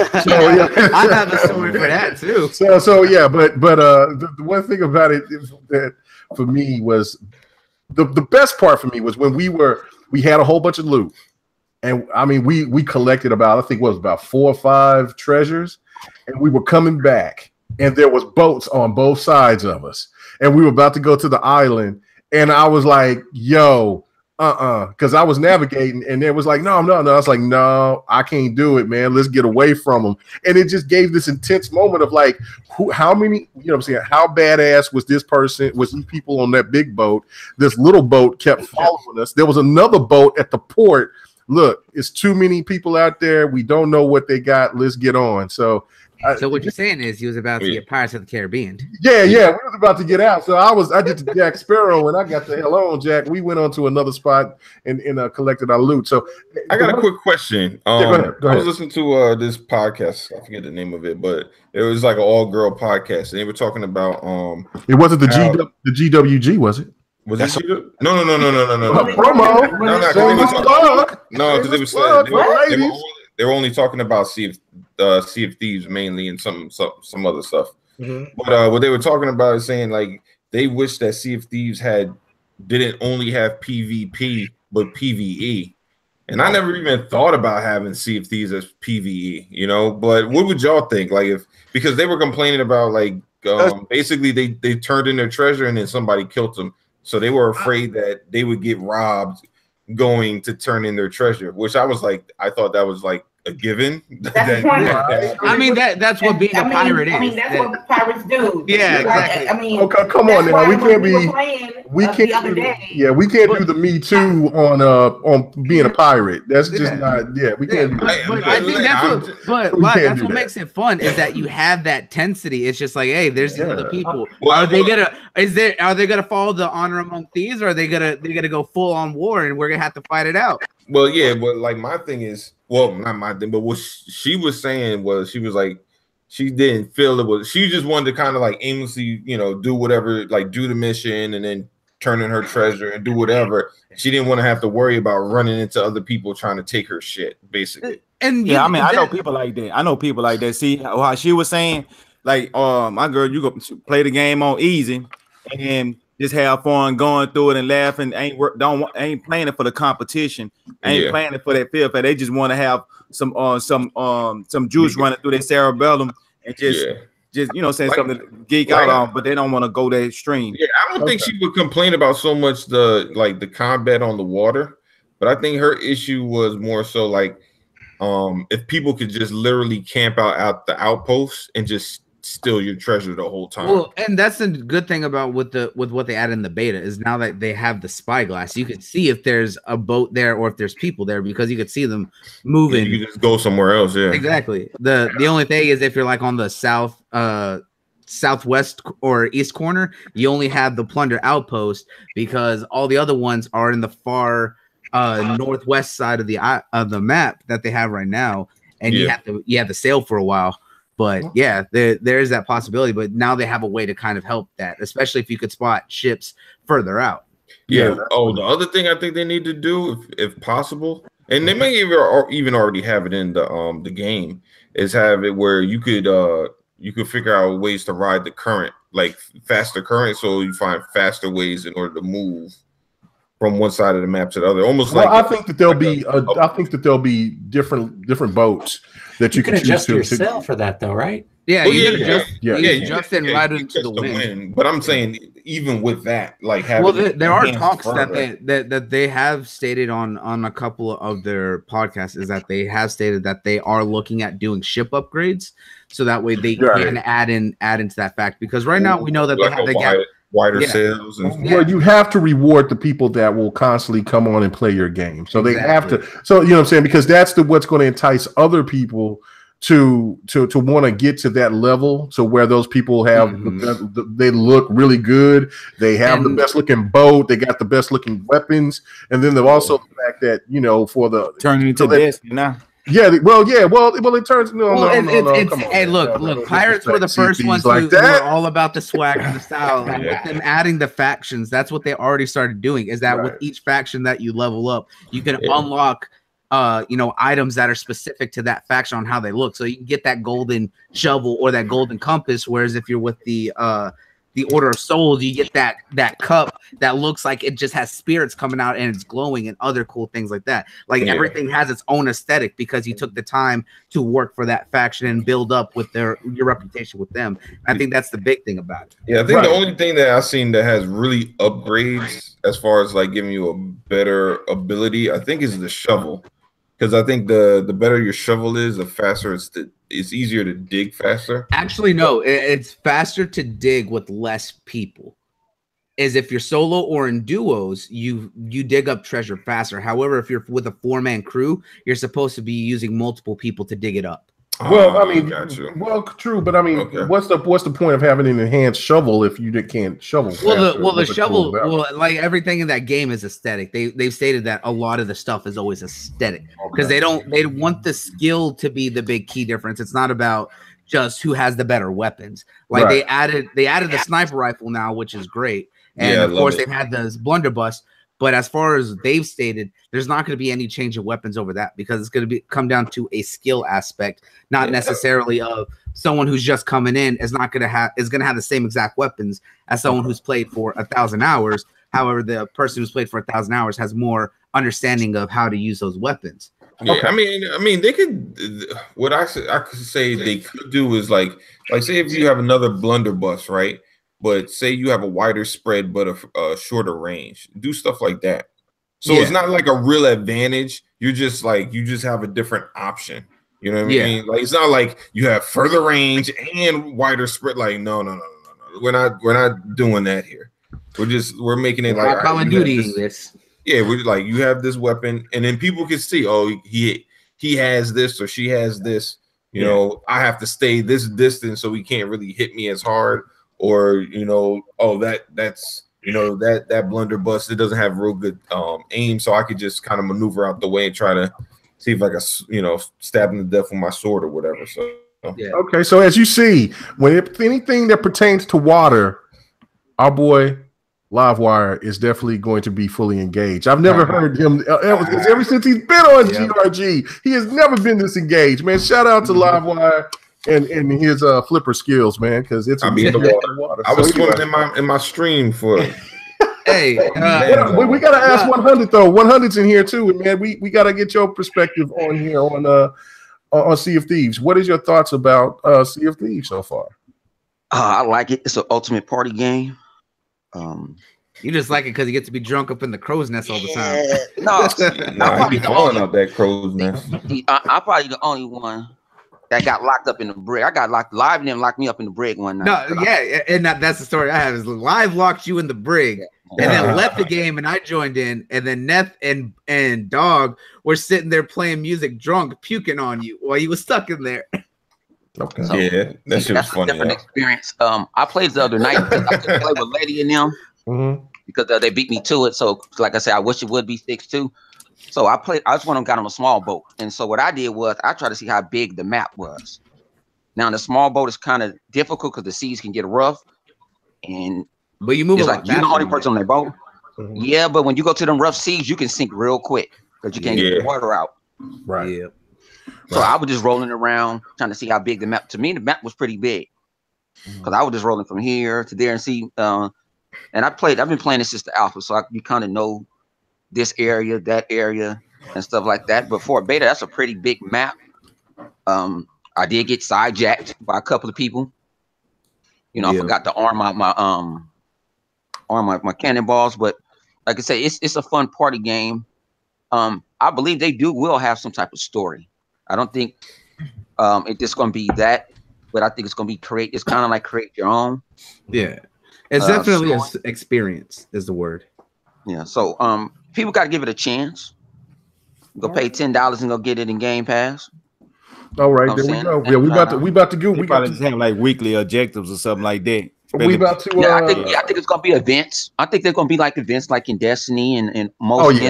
yeah. I have a story for that too. So yeah, but the one thing about it is that for me was the best part for me was when we had a whole bunch of loot, and I mean we collected about, I think it was about 4 or 5 treasures, and we were coming back, and there was boats on both sides of us, and we were about to go to the island. And I was like, yo, because I was navigating, and it was like, no. I was like, no, I can't do it, man. Let's get away from them. And it just gave this intense moment of like, how many, you know what I'm saying? How badass was this person, was these people on that big boat? This little boat kept following us. There was another boat at the port. Look, it's too many people out there. We don't know what they got. Let's get on. So what you're saying is he was about to get Pirates of the Caribbean. Yeah, we was about to get out. So I did the Jack Sparrow, and I got the hell on, Jack. We went on to another spot and collected our loot. So I got a quick question. Go ahead. I was listening to this podcast. I forget the name of it, but it was like an all-girl podcast, and they were talking about it wasn't the GWG, was it? Was it? No. Promo. No, because they were only talking about Sea of Thieves mainly, and some other stuff. But what they were talking about is saying like they wish that Sea of Thieves didn't only have PvP but PvE. And I never even thought about having Sea of Thieves as PvE, you know. But what would y'all think? Like, because they were complaining about like basically they turned in their treasure and then somebody killed them, so they were afraid that they would get robbed going to turn in their treasure. Which I thought that was like a given. I mean that's what being a pirate is. I mean that's what pirates do. Yeah, exactly. I mean, okay, come on now. We can't be. We can't. We can't do the Me Too on being a pirate. That's just not. Yeah, we can't. But I think that's what makes it fun is that you have that tensity. It's just like, hey, there's these other people. Are they gonna follow the honor among thieves, or are they gonna go full on war and we're gonna have to fight it out? Well, yeah, but like my thing is. Well, not my thing, but what she was saying was she was like she didn't feel it was she just wanted to kind of like aimlessly, you know, do whatever, like do the mission and then turn in her treasure and do whatever. She didn't want to have to worry about running into other people trying to take her shit, basically. And yeah, I mean, I know people like that. See how she was saying, like, my girl, you go play the game on easy and just have fun going through it and laughing. Ain't playing it for the competition. Ain't playing it for that feel. They just want to have some juice running through their cerebellum and just you know saying something to geek out on, but they don't want to go that extreme. Yeah, I don't think she would complain about so much the combat on the water, but I think her issue was more so like if people could just literally camp out the outposts and just steal your treasure the whole time. Well, and that's the good thing about with what they add in the beta is now that they have the spyglass, you can see if there's a boat there or if there's people there because you could see them moving. You can just go somewhere else. Yeah, exactly. The only thing is if you're like on the southwest or east corner, you only have the plunder outpost because all the other ones are in the far northwest side of the map that they have right now, and you have to sail for a while. But yeah, there is that possibility. But now they have a way to kind of help that, especially if you could spot ships further out. Yeah. Oh, the other thing I think they need to do, if possible, and they may even already have it in the game, is have it where you could figure out ways to ride the current, like faster current, so you find faster ways in order to move from one side of the map to the other. Almost like I think that there'll be different boats that you can adjust yourself for that, though, right? Yeah, you can adjust and ride into the wind. But I'm saying, even with that, like having there are talks that they have stated on a couple of their podcasts is that they have stated that they are looking at doing ship upgrades, so that way they can add into that fact. Because right now we know that they have the gap. Wider sales, and well, you have to reward the people that will constantly come on and play your game. So they have to. So you know what I'm saying, because that's what's going to entice other people to want to get to that level. So where those people have they look really good, they have the best looking boat, they got the best looking weapons, and then there's also the fact that for the turning into this, Yeah, well, it turns. Hey, look, pirates were the first ones who were all about the swag and the style. And with them adding the factions, that's what they already started doing. Is that with each faction that you level up, you can unlock, items that are specific to that faction on how they look. So you can get that golden shovel or that golden compass. Whereas if you're with the Order of Souls, you get that cup that looks like it just has spirits coming out and it's glowing and other cool things like that. Like everything has its own aesthetic because you took the time to work for that faction and build up with your reputation with them. I think that's the big thing about it. Yeah, I think the only thing that I've seen that has really upgrades as far as like giving you a better ability, I think, is the shovel. Because I think the better your shovel is, the faster it's easier to dig faster. Actually, no, it's faster to dig with less people. Is if you're solo or in duos, you dig up treasure faster. However, if you're with a 4-man crew, you're supposed to be using multiple people to dig it up. Well, I mean, true, but I mean, what's the point of having an enhanced shovel if you can't shovel? The shovel, like everything in that game is aesthetic. They've stated that a lot of the stuff is always aesthetic because they want the skill to be the big key difference. It's not about just who has the better weapons. Like they added the sniper rifle now, which is great, and of course they've had the blunderbuss. But as far as they've stated, there's not going to be any change of weapons over that because it's going to come down to a skill aspect, not necessarily of someone who's just coming in is going to have the same exact weapons as someone who's played for 1,000 hours. However, the person who's played for 1,000 hours has more understanding of how to use those weapons. Yeah, I mean, they could. What I could say they could do is like say if you have another blunderbuss, right? But say you have a wider spread but a shorter range, do stuff like that. So it's not like a real advantage. You're just like you just have a different option. You know what I mean? Like it's not like you have further range and wider spread. Like no. We're not doing that here. We're making it like Call of Duty this. Yeah, we're like you have this weapon, and then people can see, oh, he has this or she has this. You know, I have to stay this distance so he can't really hit me as hard. Or oh that's that blunderbuss, it doesn't have real good aim, so I could just kind of maneuver out the way and try to see if I can stab him to death with my sword or whatever. So okay, so as you see, anything that pertains to water, our boy Livewire is definitely going to be fully engaged. I've never heard him ever since he's been on GRG. He has never been this engaged, man. Shout out to Livewire. And his flipper skills, man, because it's the water. I was swimming in my stream for. Hey, we gotta ask 100 though. 100's in here too, and man, we gotta get your perspective on here on Sea of Thieves. What is your thoughts about Sea of Thieves so far? I like it. It's an ultimate party game. You just like it because you get to be drunk up in the crow's nest all the time. No, I be falling up that crow's nest. I'm probably the only one that got locked up in the brig. I got locked live, and then locked me up in the brig one night. And that's the story I have. Is Live locked you in the brig, and then left the game, and I joined in, and then Neff and Dog were sitting there playing music, drunk, puking on you while you was stuck in there. Okay. So, yeah, that shit was funny. Different experience. I played the other night. I couldn't play with Lady and them because they beat me to it. So, like I said, I wish it would be 6-2. So I just went and got on a small boat. And so what I did was I tried to see how big the map was. Now the small boat is kind of difficult because the seas can get rough. But you move like you're the only person on that boat. Yeah, but when you go to them rough seas, you can sink real quick because you can't get the water out. Right. Yeah. So I was just rolling around trying to see how big the map. To me, the map was pretty big because I was just rolling from here to there and see. And I've been playing this since the alpha, so you kind of know this area, that area, and stuff like that. But for a beta, that's a pretty big map. I did get sidejacked by a couple of people. I forgot to arm my cannonballs. But like I say, it's a fun party game. I believe they will have some type of story. I don't think it's just going to be that, but I think it's going to be it's kind of like create your own. Yeah, it's definitely an experience is the word. Yeah, so people got to give it a chance. Go pay $10 and go get it in Game Pass. All right, there we go. Yeah, we about to go. We got to have like weekly objectives or something like that. We about to. I think it's gonna be events. I think they're gonna be like events, like in Destiny and most.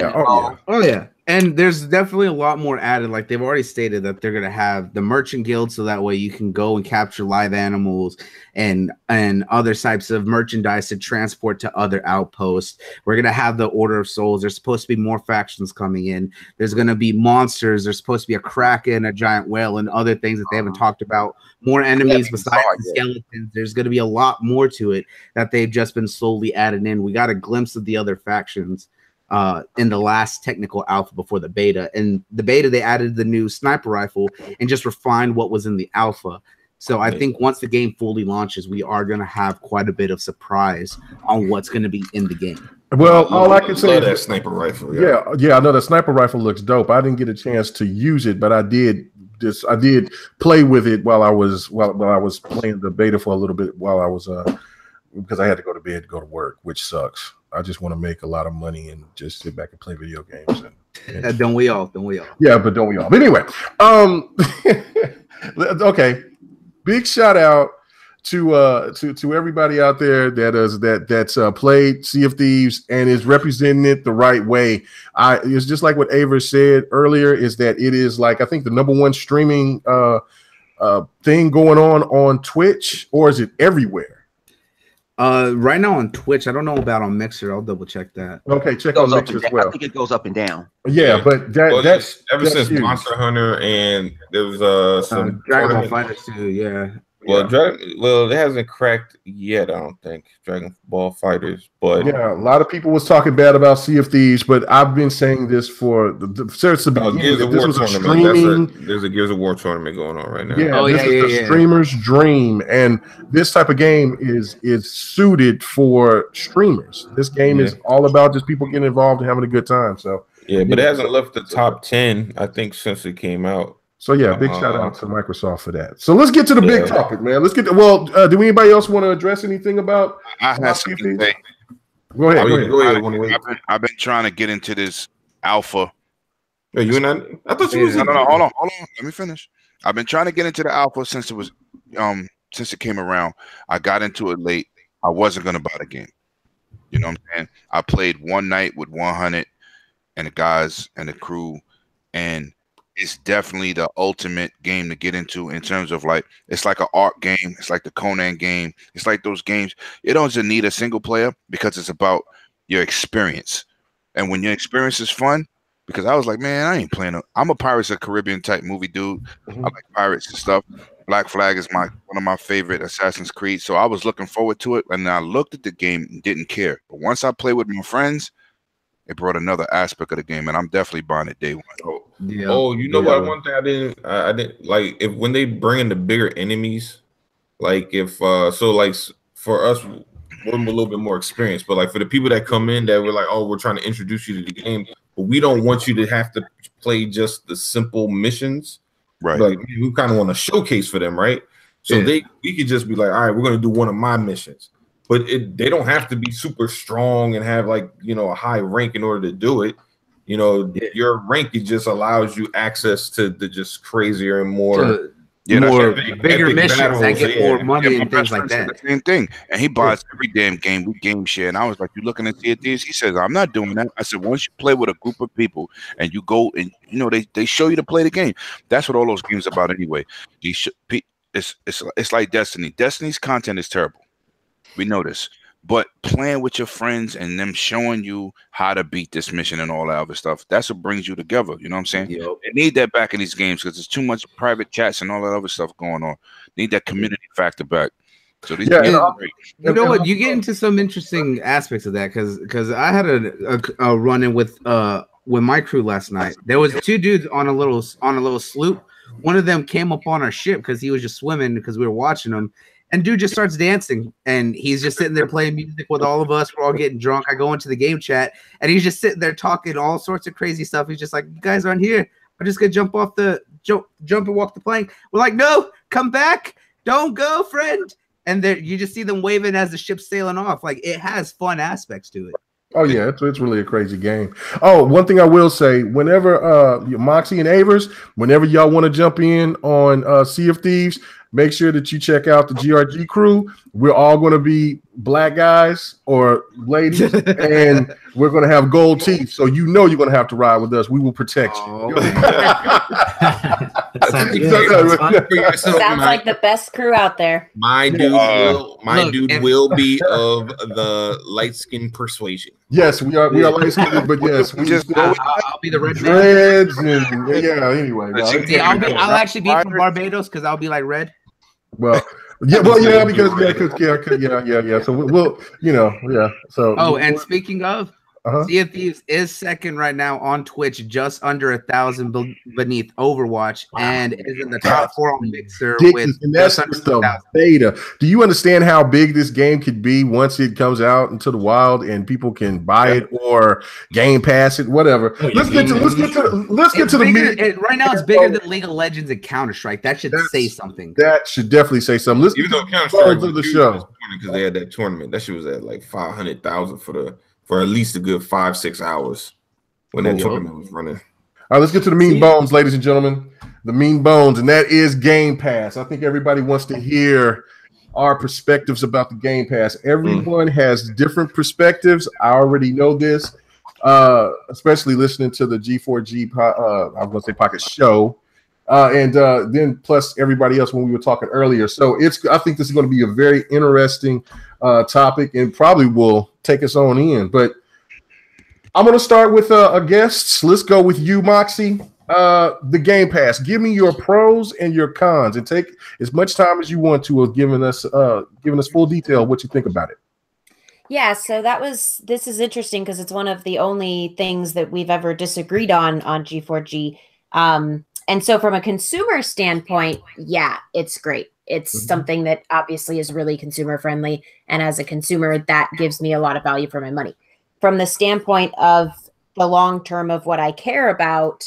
Oh yeah. And there's definitely a lot more added. Like they've already stated that they're gonna have the merchant guild, so that way you can go and capture live animals and other types of merchandise to transport to other outposts. We're gonna have the Order of Souls. There's supposed to be more factions coming in. There's gonna be monsters. There's supposed to be a kraken, a giant whale, and other things that they haven't talked about. More enemies besides the skeletons. There's gonna be a lot more to it that they've just been slowly added in. We got a glimpse of the other factions in the last technical alpha before the beta. And the beta, they added the new sniper rifle and just refined what was in the alpha. So I think once the game fully launches, we are going to have quite a bit of surprise on what's going to be in the game. Well, all I can say is that sniper rifle. Yeah, I know the sniper rifle looks dope. I didn't get a chance to use it, but I did play with it while I was playing the beta for a little bit while I was because I had to go to bed, go to work, which sucks. I just want to make a lot of money and just sit back and play video games. And don't we all? Yeah, but don't we all? But anyway, okay. Big shout out to everybody out there that's played Sea of Thieves and is representing it the right way. It's just like what Aver said earlier, is that it is like I think the #1 streaming thing going on Twitch, or is it everywhere? Right now on Twitch, I don't know about on Mixer. I'll double check that. Okay, check It goes on up Mixer and as down. well. I think it goes up and down. Yeah, but that's ever that's since huge. Monster Hunter and there was some Dragon Ball tournament. Fighters too. Yeah. Well, it hasn't cracked yet. I don't think Dragon Ball Fighters, but Yeah, a lot of people was talking bad about Sea of Thieves, but I've been saying this for since the beginning. Gears of This War was a tournament. streaming. There's a Gears of War tournament going on right now. Yeah, Oh, this is the streamer's dream, and this type of game is suited for streamers. This game is all about just people getting involved and having a good time. So yeah, but it hasn't left the top 10, I think, since it came out. So yeah, big shout out to Microsoft for that. So let's get to the big topic, man. Let's get to, do anybody else want to address anything about? I have something to say. Go ahead. I've been trying to get into this alpha. I thought you was hold on. Let me finish. I've been trying to get into the alpha since it came around. I got into it late. I wasn't gonna buy the game. You know what I'm saying? I played one night with 100 and the guys and the crew, and it's definitely the ultimate game to get into in terms of like, it's like an art game. It's like the Conan game. It's like those games. It doesn't need a single player because it's about your experience. And when your experience is fun, because I was like, man, I ain't playing. I'm a Pirates of the Caribbean type movie dude. I like pirates and stuff. Black Flag is one of my favorite Assassin's Creed. So I was looking forward to it. And I looked at the game and didn't care. But once I played with my friends, it brought another aspect of the game, and I'm definitely buying it day one. You know what? One thing I didn't like, if when they bring in the bigger enemies, like if for us, we're a little bit more experienced, but like for the people that come in that we're like, oh, we're trying to introduce you to the game, but we don't want you to have to play just the simple missions, right? Like we kind of want to showcase for them, right? So we could just be like, all right, we're gonna do one of my missions. But they don't have to be super strong and have like, a high rank in order to do it. Your rank, it just allows you access to the just crazier and more bigger missions that get more money and things like that. The same thing. And he buys every damn game with game share. And I was like, you looking at these? He says, I'm not doing that. I said, once you play with a group of people and you go and they show you to play the game. That's what all those games are about anyway. It's like Destiny. Destiny's content is terrible. We know this, but playing with your friends and them showing you how to beat this mission and all that other stuff, that's what brings you together. You know what I'm saying? Yep. They need that back in these games because there's too much private chats and all that other stuff going on. Need that community factor back. So these games are great. You know what? You get into some interesting aspects of that because I had a run-in with my crew last night. There was two dudes on a little sloop. One of them came up on our ship because he was just swimming because we were watching him. And dude just starts dancing, and he's just sitting there playing music with all of us. We're all getting drunk. I go into the game chat, and he's just sitting there talking all sorts of crazy stuff. He's just like, "You guys aren't here. I'm just gonna jump and walk the plank." We're like, "No, come back! Don't go, friend!" And there, you just see them waving as the ship's sailing off. Like it has fun aspects to it. Oh yeah, it's really a crazy game. Oh, one thing I will say: whenever Moxie and Avers, whenever y'all want to jump in on Sea of Thieves, make sure that you check out the GRG crew. We're all going to be black guys or ladies, and we're going to have gold teeth. So you're going to have to ride with us. We will protect you. Sounds like the best crew out there. My dude will be of the light skin persuasion. Yes, we are light skinned, but yes, I'll be the red dreads and anyway. I'll actually be from Barbados because I'll be like red. Well, because So we'll. So and speaking of, Sea of Thieves is second right now on Twitch, just under 1,000 beneath Overwatch, and is in the top 4 on Mixer with that's the beta. Do you understand how big this game could be once it comes out into the wild and people can buy it or Game Pass it, whatever? Let's get to the meat. Right now, it's bigger than League of Legends and Counter-Strike. That should say something. That should definitely say something. Let's even though Counter-Strike was the show because they had that tournament. That shit was at like 500,000 for at least a good 5-6 hours when that tournament was running. All right, let's get to the meat and bones, ladies and gentlemen. The meat and bones, and that is Game Pass. I think everybody wants to hear our perspectives about the Game Pass. Everyone has different perspectives. I already know this, especially listening to the G4G, I was going to say Pocket Show. and then plus everybody else when we were talking earlier. So I think this is going to be a very interesting topic and probably will take us on in. But I'm going to start with a guest. Let's go with you, Moxie. The Game Pass. Give me your pros and your cons, and take as much time as you want to of giving us full detail what you think about it. Yeah, so this is interesting because it's one of the only things that we've ever disagreed on G4G. And so from a consumer standpoint, yeah, it's great. It's something that obviously is really consumer friendly. And as a consumer, that gives me a lot of value for my money. From the standpoint of the long term of what I care about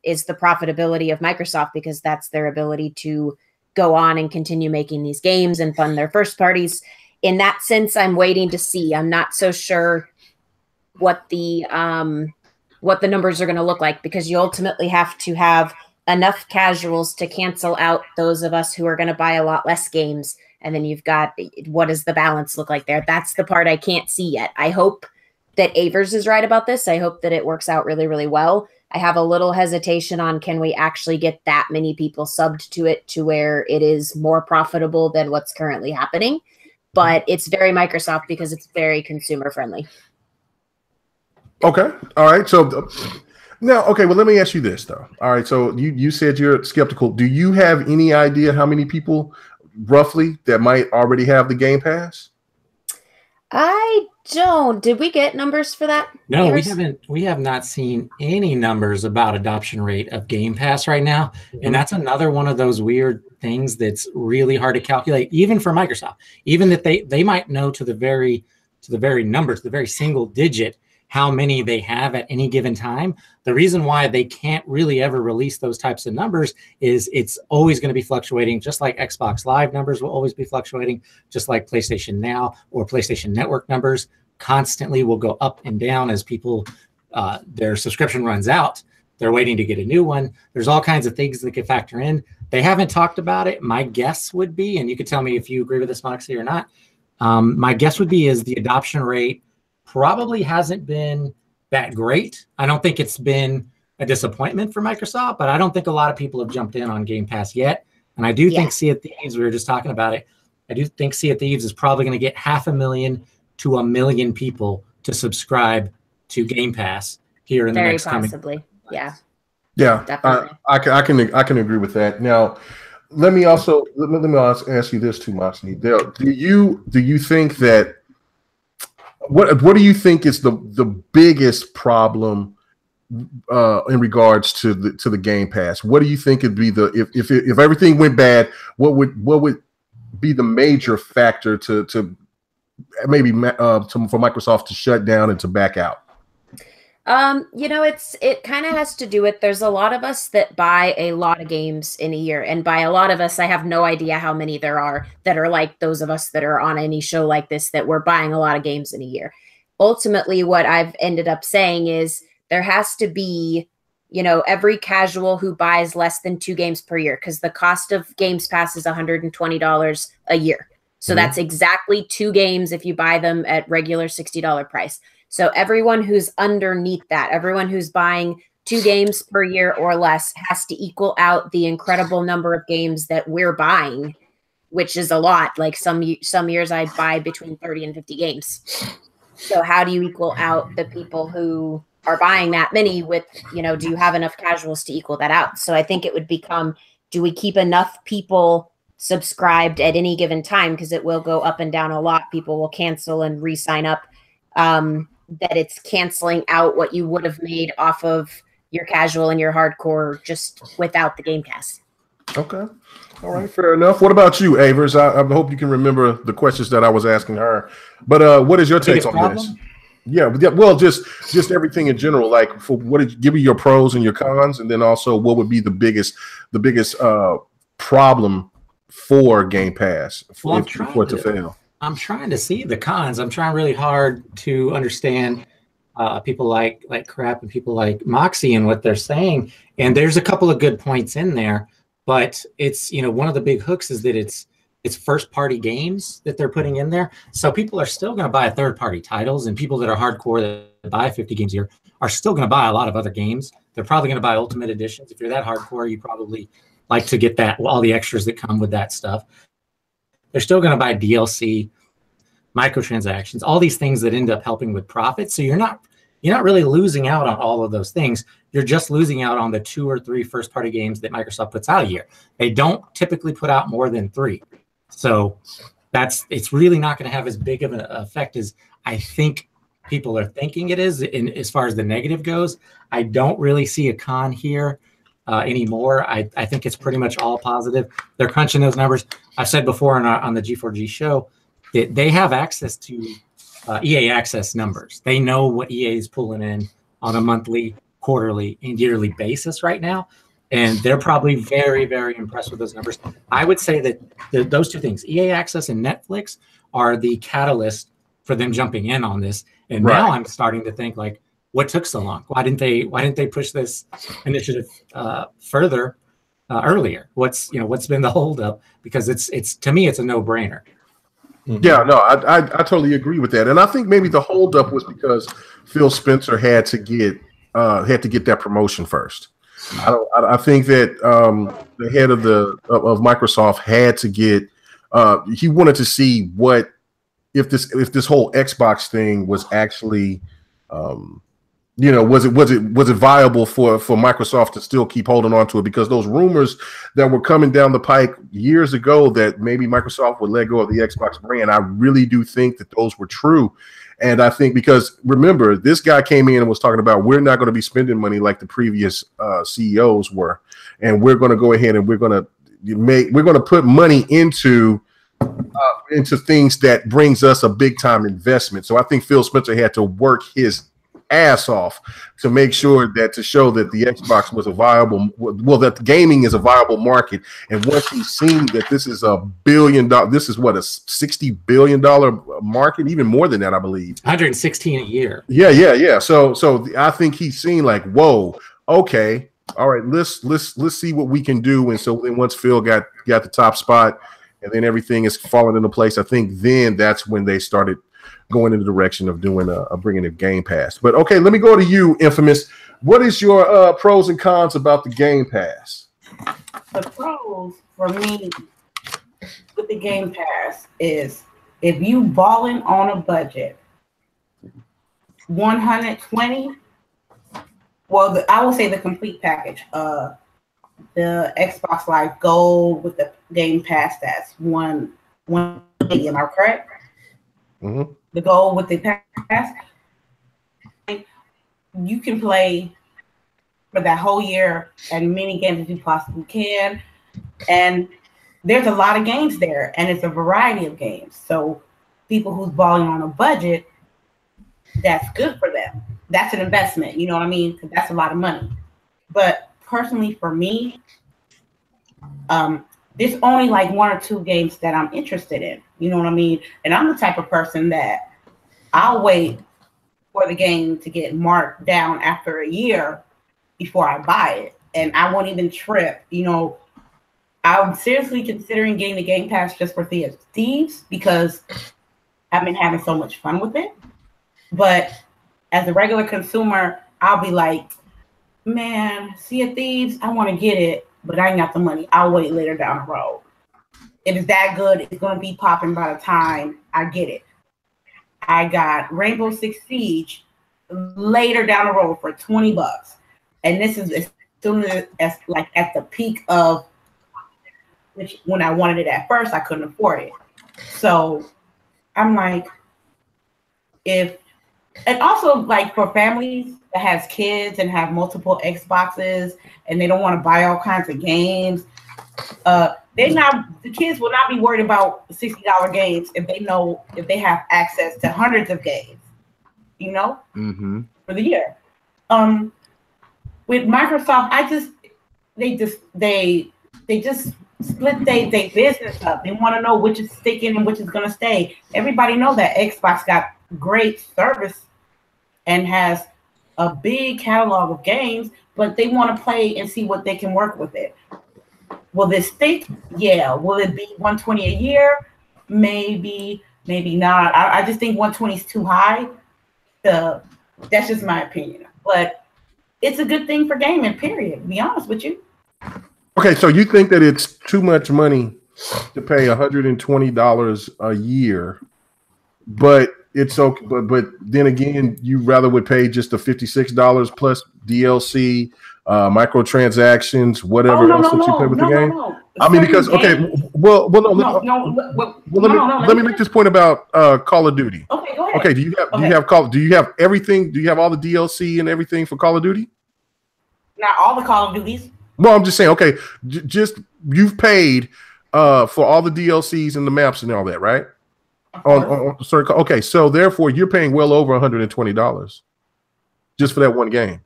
is the profitability of Microsoft, because that's their ability to go on and continue making these games and fund their first parties. In that sense, I'm waiting to see. I'm not so sure what the numbers are going to look like, because you ultimately have to have enough casuals to cancel out those of us who are going to buy a lot less games. And then you've got, what does the balance look like there? That's the part I can't see yet. I hope that Avers is right about this. I hope that it works out really, really well. I have a little hesitation on, can we actually get that many people subbed to it to where it is more profitable than what's currently happening? But it's very Microsoft because it's very consumer friendly. Okay. All right. So now, okay, well, let me ask you this, though. All right. So you said you're skeptical. Do you have any idea how many people roughly that might already have the Game Pass? I don't. Did we get numbers for that? No, we haven't. We have not seen any numbers about adoption rate of Game Pass right now. And that's another one of those weird things that's really hard to calculate, even for Microsoft. Even that they might know to the very number, to the very single digit, how many they have at any given time. The reason why they can't really ever release those types of numbers is it's always going to be fluctuating, just like Xbox Live numbers will always be fluctuating, just like PlayStation Now or PlayStation Network numbers constantly will go up and down as people, their subscription runs out. They're waiting to get a new one. There's all kinds of things that could factor in. They haven't talked about it. My guess would be, and you could tell me if you agree with this, Moxie, or not, my guess would be is the adoption rate probably hasn't been that great. I don't think it's been a disappointment for Microsoft, but I don't think a lot of people have jumped in on Game Pass yet. And I do think Sea of Thieves, we were just talking about it, I do think Sea of Thieves is probably going to get 500,000 to 1 million people to subscribe to Game Pass here in the next coming. Yeah. Yeah, definitely. I can agree with that. Now, let me ask you this too, Moxie. Do you think that what do you think is the biggest problem in regards to the Game Pass? What do you think would be if everything went bad? What would be the major factor to maybe for Microsoft to shut down and to back out? It kind of has to do with, there's a lot of us that buy a lot of games in a year. And by a lot of us, I have no idea how many there are that are like those of us that are on any show like this, that we're buying a lot of games in a year. Ultimately, what I've ended up saying is there has to be, every casual who buys less than 2 games per year, because the cost of Games Pass is $120 a year. So that's exactly 2 games if you buy them at regular $60 price. So everyone who's underneath that, everyone who's buying 2 games per year or less, has to equal out the incredible number of games that we're buying, which is a lot. Like some years I buy between 30 and 50 games. So how do you equal out the people who are buying that many with, do you have enough casuals to equal that out? So I think it would become, do we keep enough people subscribed at any given time? Because it will go up and down a lot. People will cancel and re-sign up. That it's canceling out what you would have made off of your casual and your hardcore just without the Game Pass. Okay. All right. Fair enough. What about you, Avers? I hope you can remember the questions that I was asking her. But what is your take on this? Yeah. Well, just everything in general. Like, give me your pros and your cons, and then also what would be the biggest problem for Game Pass for it to fail? I'm trying to see the cons. I'm trying really hard to understand people like Crap and people like Moxie and what they're saying. And there's a couple of good points in there, but it's, one of the big hooks is that it's first party games that they're putting in there. So people are still going to buy third party titles, and people that are hardcore that buy 50 games a year are still going to buy a lot of other games They're probably going to buy Ultimate Editions. If you're that hardcore, you probably like to get that, all the extras that come with that stuff. They're still going to buy DLC, microtransactions, all these things that end up helping with profits. So you're not really losing out on all of those things. You're just losing out on the 2 or 3 first-party games that Microsoft puts out a year. They don't typically put out more than 3. So it's really not going to have as big of an effect as I think people are thinking it is. In as far as the negative goes, I don't really see a con here anymore. I think it's pretty much all positive. They're crunching those numbers. I've said before on the G4G show that they have access to EA Access numbers. They know what EA is pulling in on a monthly, quarterly, and yearly basis right now. And they're probably very, very impressed with those numbers. I would say that those 2 things, EA Access and Netflix, are the catalyst for them jumping in on this. And now I'm starting to think, like, what took so long? Why didn't they push this initiative further earlier? What's been the holdup? Because it's to me, it's a no-brainer. Yeah, no, I totally agree with that. And I think maybe the holdup was because Phil Spencer had to get that promotion first. I think that the head of Microsoft had to get. He wanted to see what if this whole Xbox thing was actually, was it viable for Microsoft to still keep holding on to it, because those rumors that were coming down the pike years ago that maybe Microsoft would let go of the Xbox brand, I really do think that those were true. And I think, because remember, this guy came in and was talking about, we're not going to be spending money like the previous CEOs were, and we're going to go ahead and we're going to put money into things that brings us a big time investment. So I think Phil Spencer had to work his ass off to make sure that, to show that the Xbox was a viable, that gaming is a viable market. And once he's seen that this is $1 billion, this is what, a $60 billion market, even more than that, I believe. 116 a year. Yeah. So I think he's seen, like, whoa, okay, all right, let's see what we can do. And so then once Phil got the top spot, and then everything is falling into place, I think then that's when they started going in the direction of doing bringing a Game Pass. But okay, let me go to you, Infamous. What is your pros and cons about the Game Pass? The pros for me with the Game Pass is, if you balling on a budget, 120. Well, I will say the complete package. The Xbox Live Gold with the Game Pass, that's 180. Am I correct? Mm-hmm. The Gold with the pass, you can play for that whole year as many games as you possibly can, and there's a lot of games there, and it's a variety of games. So people who's balling on a budget, that's good for them. That's an investment, you know what I mean? Because that's a lot of money. But personally, for me, there's only like 1 or 2 games that I'm interested in. You know what I mean? And I'm the type of person that I'll wait for the game to get marked down after a year before I buy it. And I won't even trip. You know, I'm seriously considering getting the Game Pass just for Thieves, because I've been having so much fun with it. But as a regular consumer, I'll be like, man, Sea of Thieves, I want to get it, but I ain't got the money. I'll wait later down the road. If it's that good, it's going to be popping by the time I get it. I got Rainbow Six Siege later down the road for $20. And this is as soon as like at the peak of, which when I wanted it at first, I couldn't afford it. So I'm like, and also like for families that has kids and have multiple Xboxes and they don't want to buy all kinds of games, the kids will not be worried about $60 games if they have access to hundreds of games, you know, for the year. With Microsoft, they just split their business up. They want to know which is sticking and which is going to stay. Everybody know that Xbox got great service and has a big catalog of games, but they want to play and see what they can work with it. Will this stick? Yeah. Will it be 120 a year? Maybe, maybe not. I just think 120 is too high. That's just my opinion. But it's a good thing for gaming, period. To be honest with you. Okay, so you think that it's too much money to pay $120 a year, but it's okay. But then again, you rather would pay just the $56 plus DLC, microtransactions, whatever else that you pay with the game. No. I mean, because let me make this point about Call of Duty. Okay, go ahead. Okay, do you have everything? Do you have all the DLC and everything for Call of Duty? Not all the Call of Duties. Well, I'm just saying. Okay, just you've paid for all the DLCs and the maps and all that, right? Okay, so therefore you're paying well over $120 just for that one game.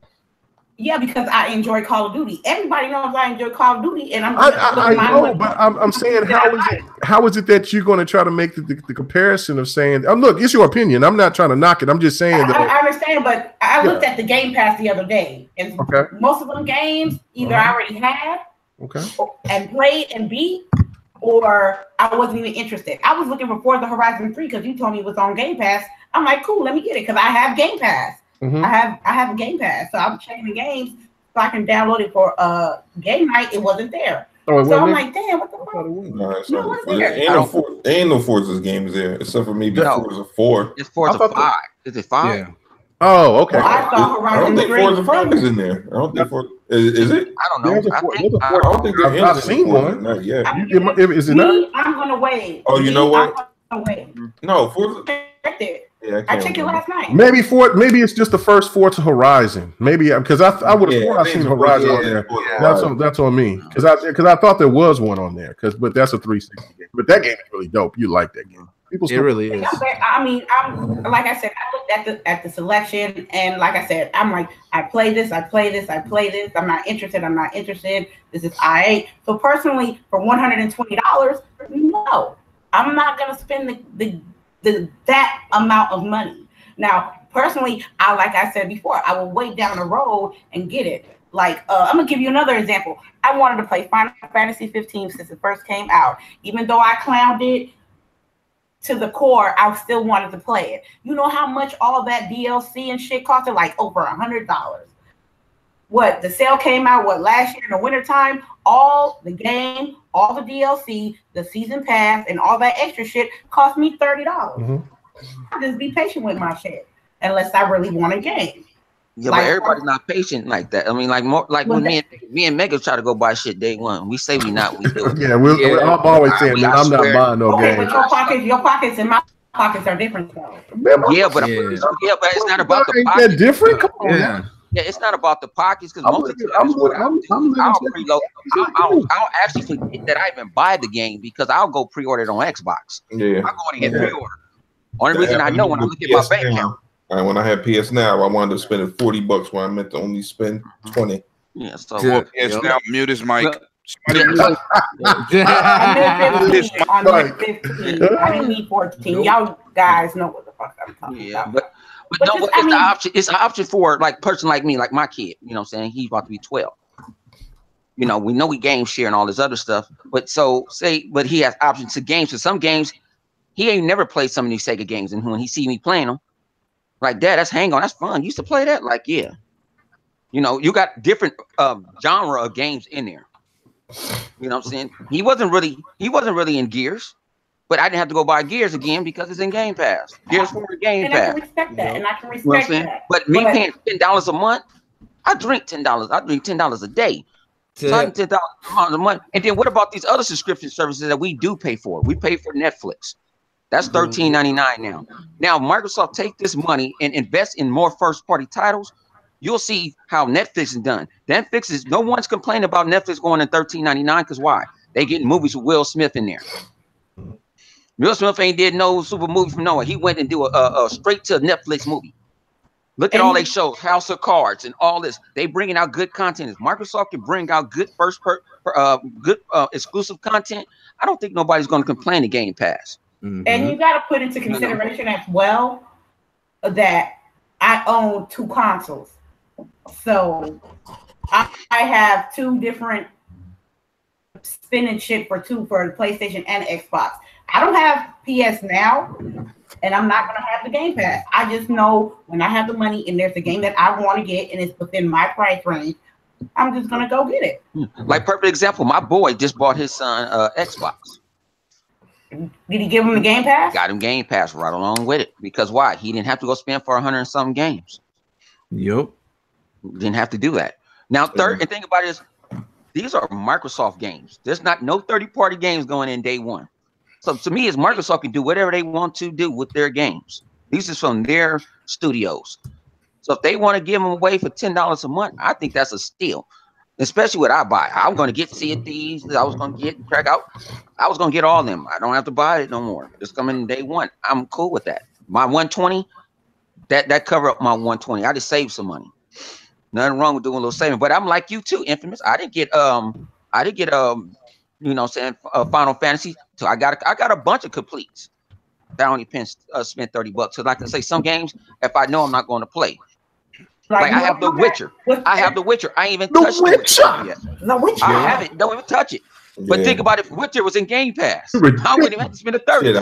Yeah, because I enjoy Call of Duty. Everybody knows I enjoy Call of Duty, and I know, but I'm saying how is it that you're going to try to make the comparison of saying, look, it's your opinion. I'm not trying to knock it. I'm just saying that I understand, but I looked at the Game Pass the other day, and most of them games either I already had and played and beat, or I wasn't even interested. I was looking for Forza Horizon 3 because you told me it was on Game Pass. I'm like, cool, let me get it because I have Game Pass. I have a Game Pass, so I'm checking the games so I can download it for game night. It wasn't there, so I'm like, damn, what the fuck? There ain't no Forza games there except for maybe Forza 4. It's Forza 5. Is it 5? Yeah. Oh, okay. Well, I thought I don't think Forza 5 is in there. I don't think Forza is it? I don't know. I don't think I've seen one. Not yet. Is it not? I'm gonna wait. Oh, you know what? I'm gonna wait. No, Forza. Right there. Yeah, I checked it last night. Maybe it's just the first Forza Horizon. Maybe because I would have thought I seen Horizon on there. That's on me because I thought there was one on there but that's a 360 game. But that game is really dope. You like that game? It really is. I mean, I'm like I said, I looked at the selection, and like I said, I'm like, I play this. I'm not interested. This is I. So personally, for $120, no, I'm not gonna spend that amount of money. Now, personally, like I said before, I will wait down the road and get it. Like, I'm gonna give you another example. I wanted to play Final Fantasy 15 since it first came out. Even though I clowned it to the core, I still wanted to play it. You know how much all that DLC and shit costed? Like over $100. What, the sale came out last year in the wintertime? All the game, all the DLC, the season pass, and all that extra shit cost me $30. I just be patient with my shit unless I really want a game. Yeah, but everybody's not patient like that. I mean, like when me and Mega try to go buy shit day one, we say we not, we do. I'm always saying, man, I'm not buying no games. But your pockets and my pockets are different though. Yeah, but it's not about the pockets. Ain't that different? Come on. Yeah, it's not about the pockets because most of the time I'll preload. I'll actually forget that I even buy the game because I'll go pre-order it on Xbox. Yeah, I'm going to get pre-order. Only reason I know when I look at my bank account. When I had PS Now, I wanted to spend $40 when I meant to only spend 20. Yeah, so PS Now, mute his mic. I didn't need 14. Y'all guys know what the fuck I'm talking about. But no, it's the option. It's an option for like person like me, like my kid. You know what I'm saying? He's about to be 12. You know, we know we game share and all this other stuff. But but he has options to games. So some games, he ain't never played some of these Sega games. And when he see me playing them, like, Dad, that's Hang On. That's fun. You used to play that? Like, yeah. You know, you got different genre of games in there. You know what I'm saying? He wasn't really in Gears, but I didn't have to go buy Gears again because it's in Game Pass. Gears 4 Game Pass. I can respect that. And I can respect that. But me paying $10 a month, I drink $10. I drink $10 a day. So I $10 a month. And then what about these other subscription services that we do pay for? We pay for Netflix. That's $13.99 now. Now, Microsoft take this money and invest in more first-party titles. You'll see how Netflix is done. Netflix is no one's complaining about Netflix going to $13.99 because why? They getting movies with Will Smith in there. Will Smith ain't did no super movie from nowhere. He went and do a straight to Netflix movie. Look at all they shows, House of Cards, and all this. They bringing out good content. If Microsoft can bring out good exclusive content, I don't think nobody's going to complain to Game Pass. And you got to put into consideration as well that I own 2 consoles. So I have 2 different spinning shit for the PlayStation and Xbox. I don't have PS Now, and I'm not going to have the Game Pass. I just know when I have the money and there's a game that I want to get and it's within my price range, I'm just going to go get it. Like perfect example, my boy just bought his son Xbox. Did he give him the Game Pass? Got him Game Pass right along with it. Because why? He didn't have to go spend for 100 and some games. Yep. Didn't have to do that. Now, third, and think about it is, these are Microsoft games. There's not no 30-party games going in day one. So to me, is Microsoft can do whatever they want to do with their games. These is from their studios. So if they want to give them away for $10 a month, I think that's a steal. Especially what I buy. I'm going to get Sea of Thieves. I was going to get Crack Out. I was going to get all of them. I don't have to buy it no more. It's coming day one. I'm cool with that. My 120, that cover up my 120. I just saved some money. Nothing wrong with doing a little saving. But I'm like you too, Infamous. I didn't get you know, saying Final Fantasy. So I got a bunch of completes that I only spent $30. So like I say, some games, if I know I'm not going to play. Like I have The Witcher. I have The Witcher. I ain't even touched The Witcher yet. The Witcher. I haven't. Don't even touch it. But think about it. Witcher was in Game Pass. I wouldn't even have to spend a $30.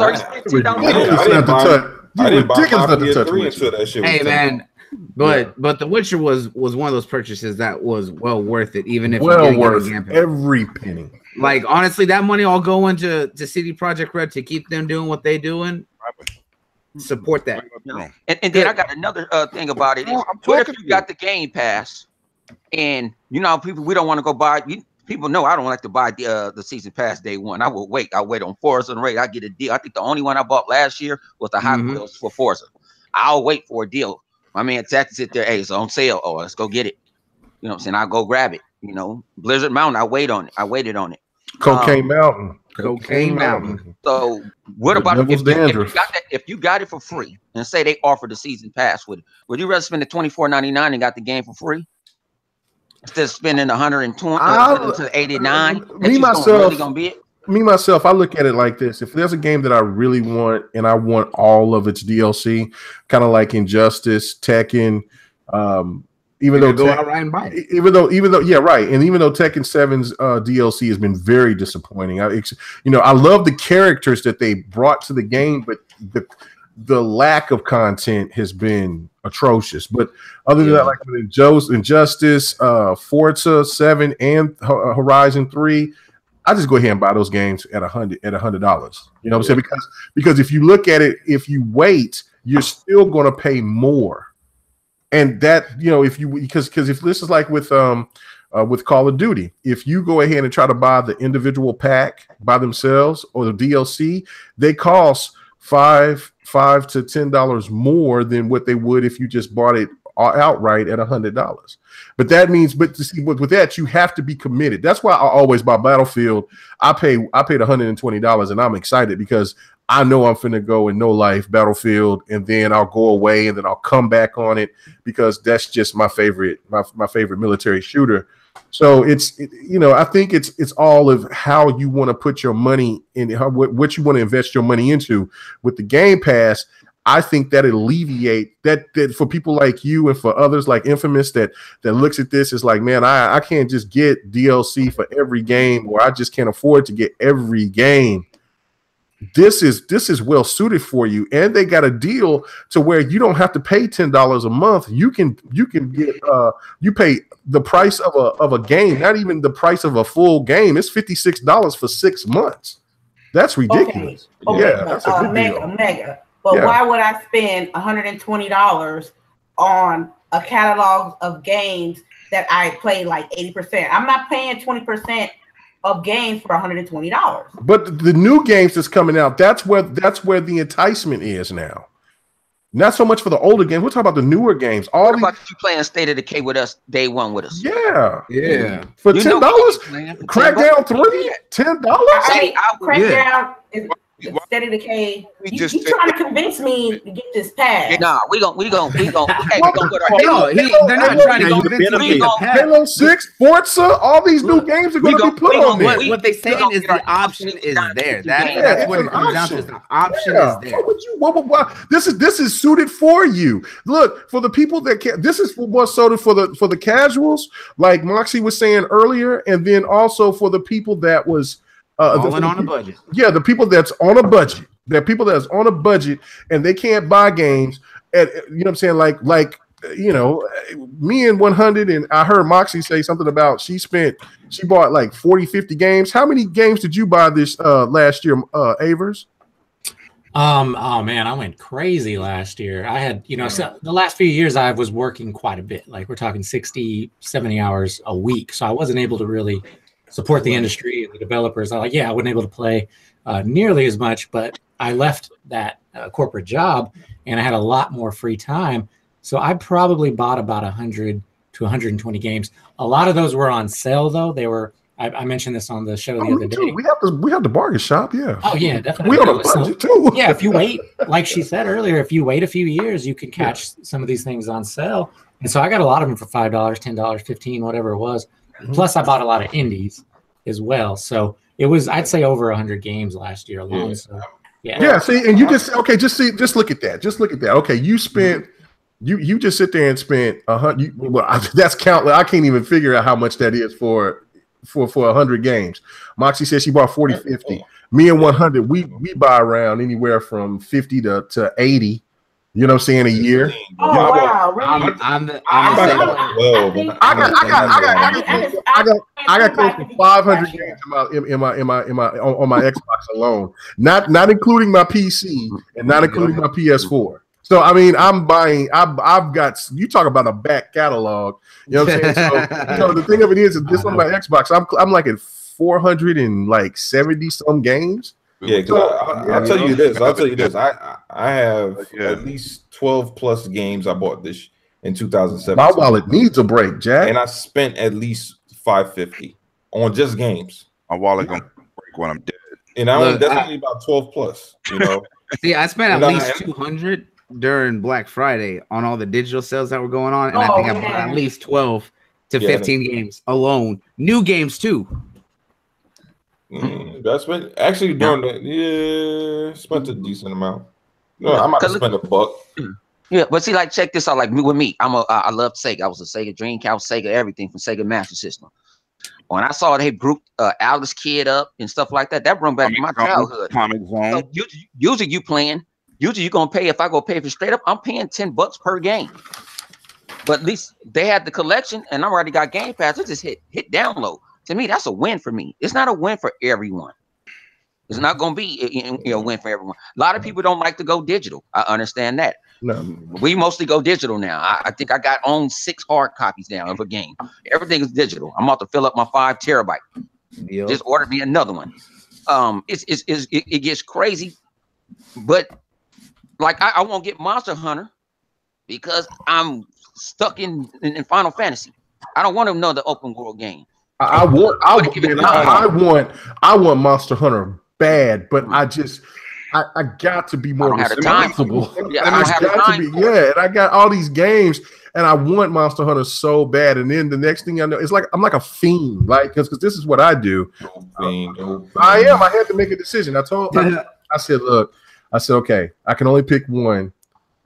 I didn't buy Mafia 3 until that shit was Hey man, but The Witcher was one of those purchases that was well worth it, even if well worth every penny. Like honestly, that money all going to CD Projekt Red to keep them doing what they doing. Support that. And then I got another thing about it. What if you got the Game Pass, and you know people we don't want to go buy. People know I don't like to buy the season pass day one. I will wait. I wait on Forza and Raid. I get a deal. I think the only one I bought last year was the Hot Wheels for Forza. I'll wait for a deal. My man Tax sit there. Hey, it's on sale. Oh, let's go get it. You know what I'm saying? I'll go grab it. You know, Blizzard Mountain. I waited on it. Cocaine Mountain. Cocaine Mountain. So what about if you got it for free and say they offered the season pass with it? Would you rather spend the $24.99 and got the game for free instead of spending 120 to 89? Me myself, I look at it like this: if there's a game that I really want and I want all of its DLC, kind of like Injustice, Tekken, even though Tekken 7's DLC has been very disappointing. I love the characters that they brought to the game, but the lack of content has been atrocious. But other than that, like with Injustice, Forza 7, and Horizon 3, I just go ahead and buy those games at $100. You know what I'm saying? Because if you look at it, if you wait, you're still going to pay more. And that, you know, because if this is like with Call of Duty, if you go ahead and try to buy the individual pack by themselves or the DLC, they cost $5 to $10 more than what they would if you just bought it outright at $100. But that means, with that, you have to be committed. That's why I always buy Battlefield. I paid $120 and I'm excited because I know I'm finna go in No Life Battlefield, and then I'll go away, and then I'll come back on it because that's just my favorite military shooter. So I think it's all of how you want to put your money in, what you want to invest your money into. With the Game Pass, I think that alleviate that for people like you and for others like Infamous that looks at this is like, man, I can't just get DLC for every game, or I just can't afford to get every game. This is well suited for you, and they got a deal to where you don't have to pay $10 a month. You can get you pay the price of a game, not even the price of a full game. It's $56 for 6 months. That's ridiculous. Okay. Yeah, that's a good deal. Mega. But why would I spend $120 on a catalog of games that I play like 80%? I'm not paying 20% of games for $120. But the new games that's coming out, that's where the enticement is now. Not so much for the older games. We're talking about the newer games. What about you playing State of Decay with us day one with us? Yeah. For $10, Crackdown 3, $10. Crackdown is State of Decay. You trying to convince me to get this pass? Nah, we gonna put our they're not trying to convince me. Halo 6, Forza, all these new games are going to be put on there. What they saying is the option is there. That's what it comes down to. The option is there. This is suited for you. Look, for the people that can, this is what's suited for the casuals, like Moxie was saying earlier, and then also for the people that was on a budget. Yeah, the people that's on a budget. There are people that's on a budget and they can't buy games. And you know what I'm saying? Like you know, me and 100, and I heard Moxie say something about she bought like 40, 50 games. How many games did you buy this last year, Avers? Oh man, I went crazy last year. I had, you know, so the last few years I was working quite a bit. Like we're talking 60, 70 hours a week. So I wasn't able to really support the industry and the developers. I wasn't able to play nearly as much, but I left that corporate job and I had a lot more free time. So I probably bought about 100 to 120 games. A lot of those were on sale though. They were, I mentioned this on the show the other day. We have the bargain shop, yeah. Oh yeah, definitely. We on a budget too. Yeah, if you wait, like she said earlier, if you wait a few years, you can catch some of these things on sale. And so I got a lot of them for $5, $10, $15, whatever it was. Plus I bought a lot of indies as well. So it was, I'd say, over 100 games last year alone. Yeah. So yeah. See, and you just look at that. Just look at that. Okay, you spent you just sit there and spent 100. Well, that's countless. I can't even figure out how much that is for 100 games. Moxie says she bought 40, 50. Me and 100, we buy around anywhere from 50 to 80. You know what I'm saying? A year. Oh wow! Really? I got close to 500 games on my Xbox alone, not including my PC and not including my PS4. So I mean, I'm buying. I've got. You talk about a back catalog. You know what I'm saying? So the thing of it is this on my Xbox. I'm like at 470 some games. Yeah, because I'll tell you this. I have at least 12 plus games I bought this in 2007. My wallet needs a break, Jack. And I spent at least $550 on just games. My wallet gonna break when I'm dead. And that's only about 12 plus. You know. See, I spent at least 200 during Black Friday on all the digital sales that were going on, and I think I bought at least 12 to 15 games alone. New games too. That's been actually during spent a decent amount. No, I might have spent $1. Yeah, but see, like, check this out. Like with me, I love Sega. I was a Sega Dreamcast, Sega everything from Sega Master System. When I saw they grouped Alice Kid up and stuff like that, that brought back my childhood. So usually you gonna pay. If I go pay for straight up, I'm paying $10 per game. But at least they had the collection, and I already got Game Pass. It just hit download. To me, that's a win for me. It's not a win for everyone. It's not going to be a win for everyone. A lot of people don't like to go digital. I understand that. No. We mostly go digital now. I think I got 6 hard copies now of a game. Everything is digital. I'm about to fill up my 5 terabyte. Yep. Just order me another one. It gets crazy, but like I won't get Monster Hunter because I'm stuck in Final Fantasy. I don't want another open world game. I want Monster Hunter bad, but I got to be more responsible. And I got all these games, and I want Monster Hunter so bad. And then the next thing I know, it's like I'm like a fiend, like because this is what I do. I had to make a decision. I said, look, okay, I can only pick one,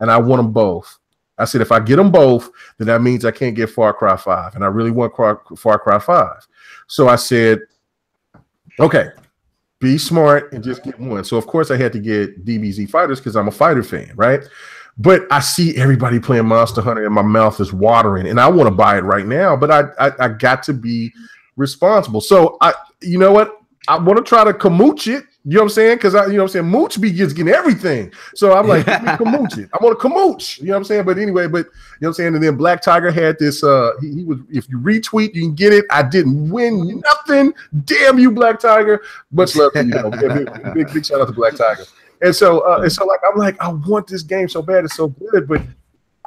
and I want them both. I said, if I get them both, then that means I can't get Far Cry 5. And I really want Far Cry 5. So I said, okay, be smart and just get one. So, of course, I had to get DBZ Fighters because I'm a fighter fan, right? But I see everybody playing Monster Hunter and my mouth is watering. And I want to buy it right now, but I got to be responsible. So, you know what? I want to try to Kamooch it. You know what I'm saying? Because Mooch be just getting everything. So I'm like, let me Kamooch it. I want to Kamooch. You know what I'm saying? But anyway, you know what I'm saying? And then Black Tiger had this, he was, if you retweet, you can get it. I didn't win nothing. Damn you, Black Tiger. Much love to you. Big shout out to Black Tiger. And so I'm like, I want this game so bad. It's so good, but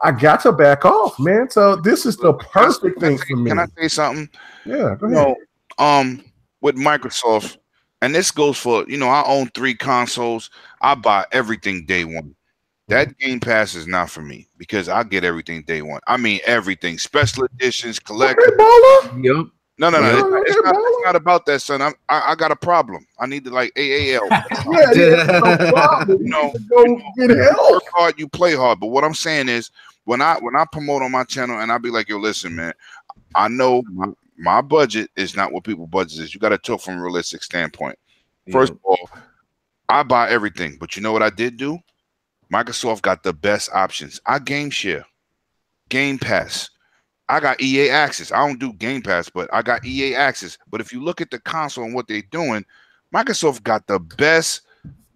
I got to back off, man. So this is the perfect thing for me. Can I say something? Yeah, go ahead. With Microsoft, and this goes for, I own 3 consoles. I buy everything day one. That Game Pass is not for me because I get everything day one. I mean, everything, special editions, collectibles. Yep. No. It's not about that, son. I got a problem. I need to like AAL. No problem. Get help. Work hard, you play hard. But what I'm saying is, when I promote on my channel and I be like, yo, listen, man, I know my budget is not what people's budget is. You got to talk from a realistic standpoint. First of all, I buy everything, but you know what I did do? Microsoft got the best options. I game share, Game Pass. I got EA Access. I don't do Game Pass, but I got EA Access. But if you look at the console and what they're doing, Microsoft got the best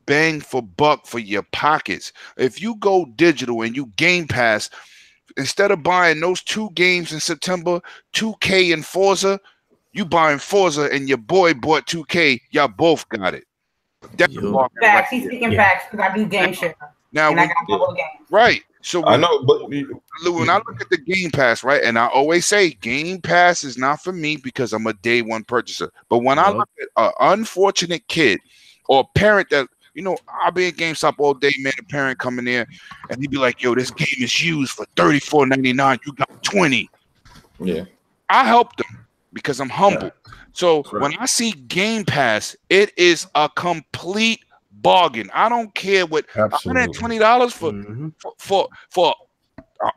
bang for buck for your pockets. If you go digital and you Game Pass, instead of buying those 2 games in September, 2K and Forza, you buying Forza and your boy bought 2K. Y'all both got it. That's facts. He's speaking facts because I do game share. Now, and I got mobile games. Right. So I know, but when I look at the Game Pass, right, and I always say Game Pass is not for me because I'm a day one purchaser. But when I look at an unfortunate kid or parent that, you know, I'll be at GameStop all day, man, a parent coming there and he'd be like, yo, this game is used for $34.99. You got 20. Yeah. I help them because I'm humble. So when I see Game Pass, it is a complete bargain. I don't care what $120 for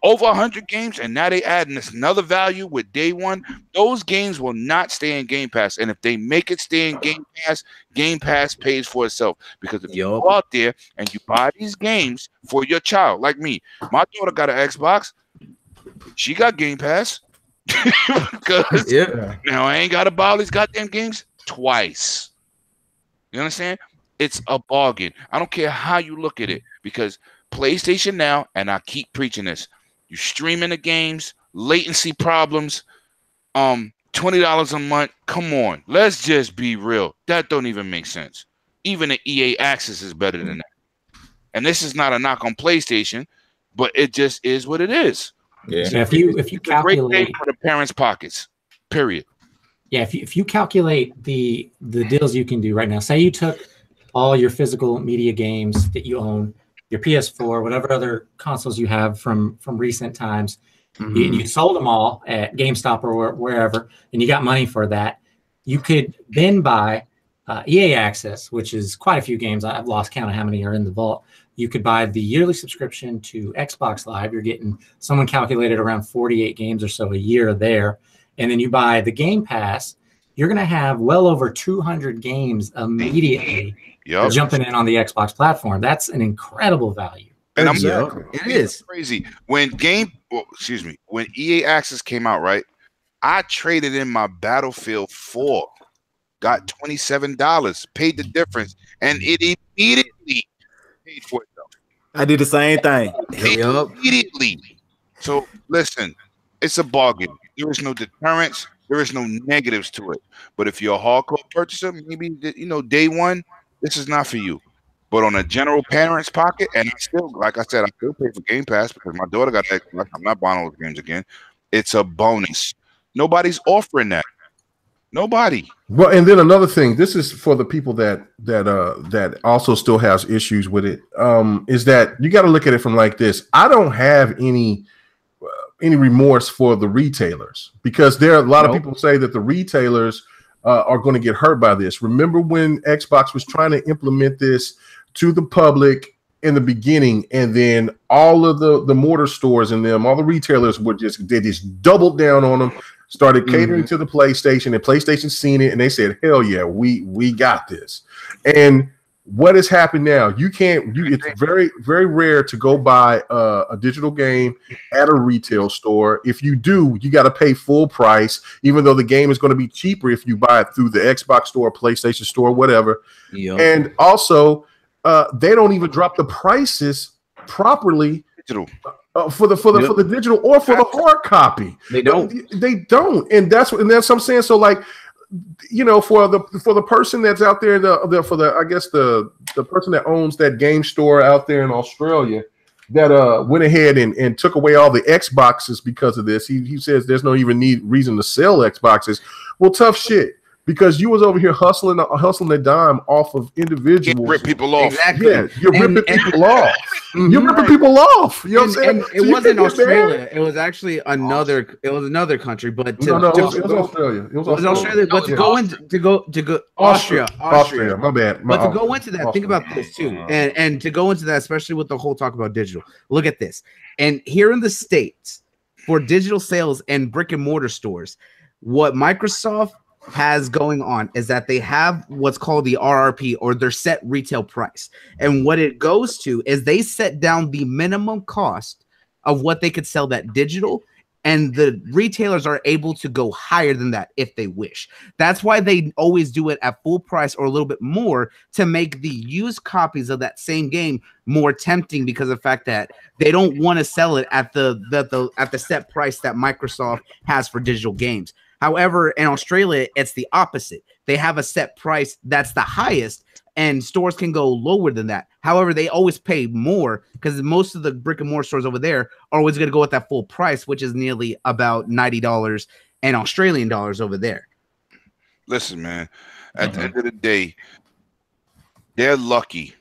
over 100 games, and now they adding this another value with day one. Those games will not stay in Game Pass, and if they make it stay in Game Pass pays for itself. Because if you go out there and you buy these games for your child, like me, my daughter got an Xbox, she got Game Pass. Because now I ain't got to buy all these goddamn games twice. You understand? It's a bargain. I don't care how you look at it, because PlayStation Now, and I keep preaching this, you streaming the games, latency problems, $20 a month. Come on, let's just be real. That don't even make sense. Even the EA Access is better than that. And this is not a knock on PlayStation, but it just is what it is. Yeah. So if you calculate for the parents' pockets, period. Yeah, if you calculate the deals you can do right now, say you took all your physical media games that you own, your PS4, whatever other consoles you have from recent times, you sold them all at GameStop or wherever, and you got money for that. You could then buy EA Access, which is quite a few games. I've lost count of how many are in the vault. You could buy the yearly subscription to Xbox Live. You're getting, someone calculated, around 48 games or so a year there. And then you buy the Game Pass. You're going to have well over 200 games immediately jumping in on the Xbox platform. That's an incredible value. And it is crazy. When when EA Access came out, right, I traded in my Battlefield 4, got $27, paid the difference, and it immediately paid for itself. I did the same thing. Immediately. So listen, it's a bargain. There is no deterrence. There is no negatives to it. But if you're a hardcore purchaser, maybe, you know, day one, this is not for you. But on a general parent's pocket, and I still, like I said, I still pay for Game Pass because my daughter got Xbox. I'm not buying all those games again. It's a bonus. Nobody's offering that. Nobody. Well, and then another thing, this is for the people that also still has issues with it, is that you got to look at it from like this. I don't have any remorse for the retailers, because there are a lot of people say that the retailers are going to get hurt by this. Remember when Xbox was trying to implement this to the public in the beginning, and then all of the mortar stores and all the retailers they just doubled down on them, started catering to the PlayStation, and PlayStation seen it and they said, hell yeah, we got this. And what has happened now? It's very, very rare to go buy a digital game at a retail store. If you do, you got to pay full price, even though the game is going to be cheaper if you buy it through the Xbox store, PlayStation store, whatever. And also, they don't even drop the prices properly for the digital or for the hard copy. They don't, and that's what I'm saying. So, like, you know, for the person that's out there, I guess the person that owns that game store out there in Australia that went ahead and took away all the Xboxes because of this. He says there's no even reason to sell Xboxes. Well, tough shit, because you was over here hustling a dime off of individuals. Rip people off. Exactly. Yeah, you're ripping people off. You're ripping people off. You know what I'm saying? And it wasn't Australia. It was actually another country. But it was Australia. It was Australia. But to go Austria. My bad. But to go into that, think about this too, and to go into that, especially with the whole talk about digital. Look at this. And here in the States, for digital sales and brick and mortar stores, what Microsoft has going on is that they have what's called the RRP, or their set retail price. And what it goes to is they set down the minimum cost of what they could sell that digital, and the retailers are able to go higher than that if they wish. That's why they always do it at full price or a little bit more, to make the used copies of that same game more tempting, because of the fact that they don't want to sell it at the set price that Microsoft has for digital games. However, in Australia, it's the opposite. They have a set price that's the highest, and stores can go lower than that. However, they always pay more, because most of the brick and mortar stores over there are always going to go at that full price, which is nearly about $90 and Australian dollars over there. Listen, man, at the end of the day, they're lucky.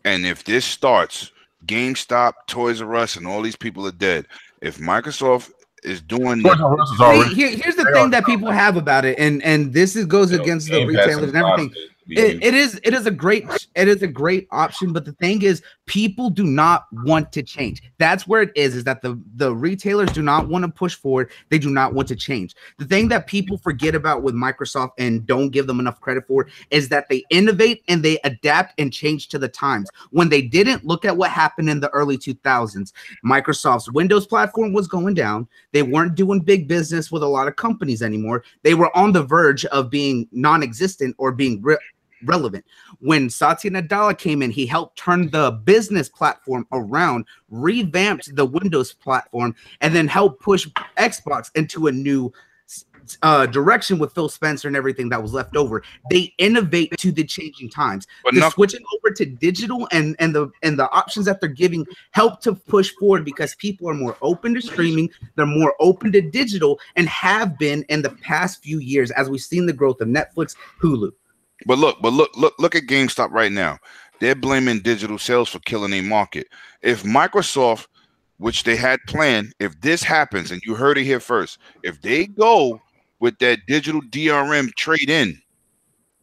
And if this starts, GameStop, Toys R Us, and all these people are dead. If Microsoft is doing here's the thing that people have about it, and this goes against the retailers and everything. It is a great option, but the thing is, people do not want to change. That's where it is that the retailers do not want to push forward. They do not want to change. The thing that people forget about with Microsoft and don't give them enough credit for is that they innovate and they adapt and change to the times. When they didn't, look at what happened in the early 2000s. Microsoft's Windows platform was going down. They weren't doing big business with a lot of companies anymore. They were on the verge of being non-existent or being relevant. When Satya Nadella came in, he helped turn the business platform around, revamped the Windows platform, and then helped push Xbox into a new direction with Phil Spencer and everything that was left over. They innovate to the changing times. Switching over to digital and the options that they're giving help to push forward, because people are more open to streaming, they're more open to digital, and have been in the past few years as we've seen the growth of Netflix, Hulu. But look at GameStop right now. They're blaming digital sales for killing a market. If Microsoft, which they had planned, if this happens, and you heard it here first, if they go with that digital DRM trade-in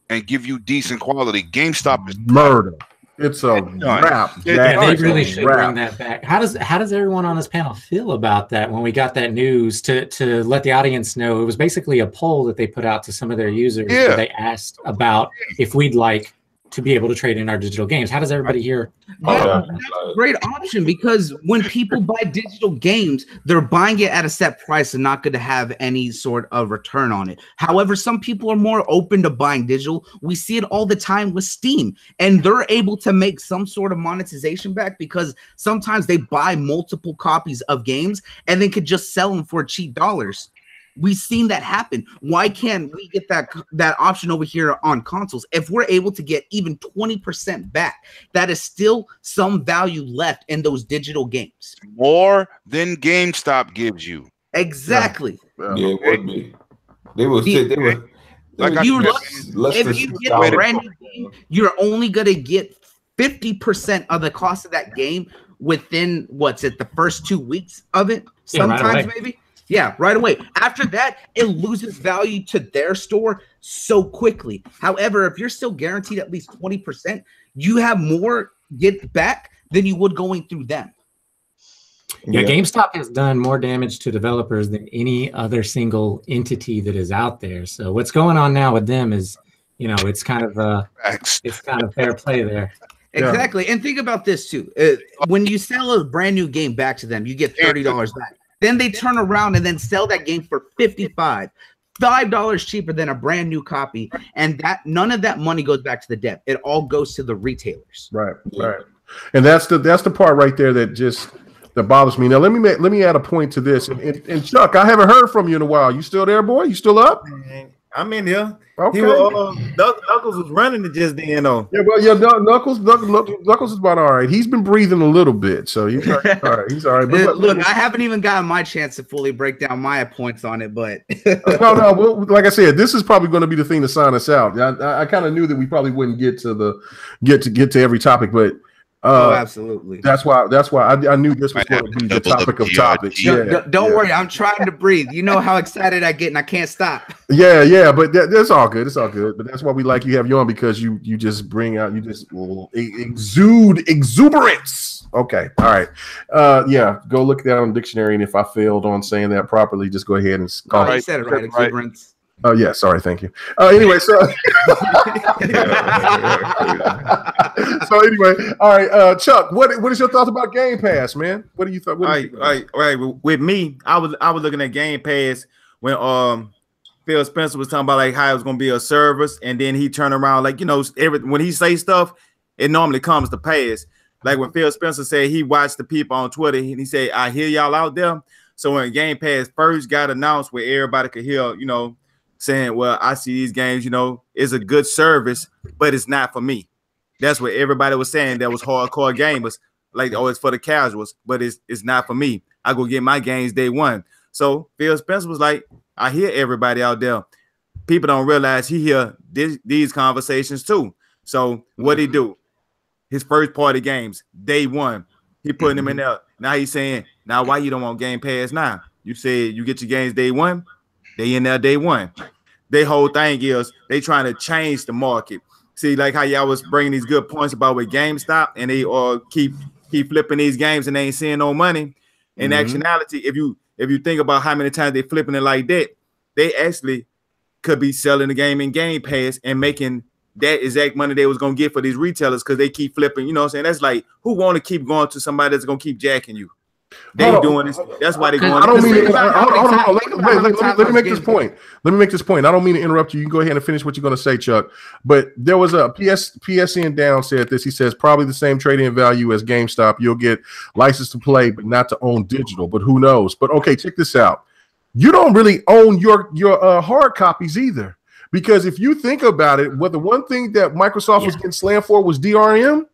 and give you decent quality, GameStop is murder. It's a wrap. Yeah, they really should bring that back. How does everyone on this panel feel about that when we got that news to let the audience know? It was basically a poll that they put out to some of their users. Where they asked about if we'd like to be able to trade in our digital games. How does everybody here? That's a great option, because when people buy digital games, they're buying it at a set price and not going to have any sort of return on it. However, some people are more open to buying digital. We see it all the time with Steam, and they're able to make some sort of monetization back, because sometimes they buy multiple copies of games and then could just sell them for cheap dollars. We've seen that happen. Why can't we get that option over here on consoles? If we're able to get even 20% back, that is still some value left in those digital games. More than GameStop gives you. Exactly. Yeah, it would be. They will sit. If you get a brand new game, you're only gonna get 50% of the cost of that game within the first 2 weeks of it. Sometimes maybe. Yeah, right away. After that, it loses value to their store so quickly. However, if you're still guaranteed at least 20%, you have more get back than you would going through them. Yeah, GameStop has done more damage to developers than any other single entity that is out there. So what's going on now with them is, it's kind of fair play there. Exactly. And think about this too. When you sell a brand new game back to them, you get $30 back. Then they turn around and then sell that game for $5 cheaper than a brand new copy, and that none of that money goes back to the dev. It all goes to the retailers. Right. And that's the part right there that bothers me. Now let me add a point to this. And Chuck, I haven't heard from you in a while. You still there, boy? You still up? I'm in here. Okay. Knuckles was running it just then, though. Yeah, well, Knuckles is about all right. He's been breathing a little bit, so he's all right. He's all right. But look, I haven't even gotten my chance to fully break down my points on it, but no. Well, like I said, this is probably going to be the thing to sign us out. I kind of knew that we probably wouldn't get to every topic, but. Absolutely. That's why I knew this was going to be the topic of topics. Don't worry, I'm trying to breathe. You know how excited I get, and I can't stop. Yeah, but that's all good. It's all good. But that's why we like you have you on, because you just bring out, you just exude exuberance. Okay, all right. Go look that on the dictionary, and if I failed on saying that properly, just go ahead and call it. You said it right. Exuberance. Oh yeah, sorry, thank you. Anyway, so so anyway, all right, Chuck, what is your thoughts about Game Pass, man? What do you think? All right. With me, I was looking at Game Pass when Phil Spencer was talking about like how it was gonna be a service, and then he turned around like when he say stuff, it normally comes to pass. Like when Phil Spencer said he watched the people on Twitter, and he said, "I hear y'all out there." So when Game Pass first got announced, where everybody could hear, saying, well, I see these games, it's a good service, but it's not for me. That's what everybody was saying. That was hardcore gamers. Like, oh, it's for the casuals, but it's not for me. I go get my games day one. So Phil Spencer was like, I hear everybody out there. People don't realize he hear these conversations too. So what he do? His first party games, day one, he putting them in there. Now he's saying, now why you don't want Game Pass now? You said you get your games day one. They in there day one. Their whole thing is they trying to change the market. See, like how y'all was bringing these good points about with GameStop, and they keep flipping these games and they ain't seeing no money. In actuality, if you think about how many times they flipping it like that, they actually could be selling the game in Game Pass and making that exact money they was gonna get for these retailers because they keep flipping. You know what I'm saying? That's like, who want to keep going to somebody that's gonna keep jacking you? They doing this. That's why they going. I don't mean to, let me make this point. Let me make this point. I don't mean to interrupt you. You can go ahead and finish what you're going to say, Chuck. But there was a PSN down said this. He says probably the same trade-in value as GameStop. You'll get license to play, but not to own digital. But who knows? But okay, check this out. You don't really own your hard copies either, because if you think about it, the one thing that Microsoft was getting slammed for was DRM.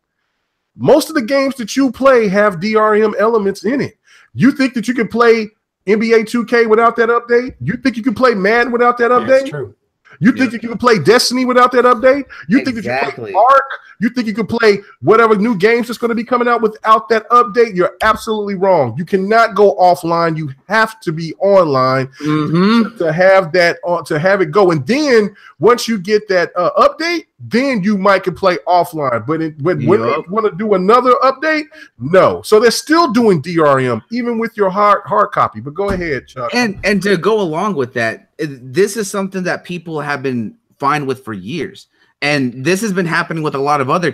Most of the games that you play have DRM elements in it. You think that you can play NBA 2K without that update? You think you can play Madden without that update? That's true. You think you can play Destiny without that update? You think that you can play Ark? You think you can play whatever new games that's going to be coming out without that update? You're absolutely wrong. You cannot go offline. You have to be online to have that to have it go. And then once you get that update, then you might can play offline. But when they want to do another update, no. So they're still doing DRM even with your hard copy. But go ahead, Chuck. And to go along with that, this is something that people have been fine with for years. And this has been happening with a lot of other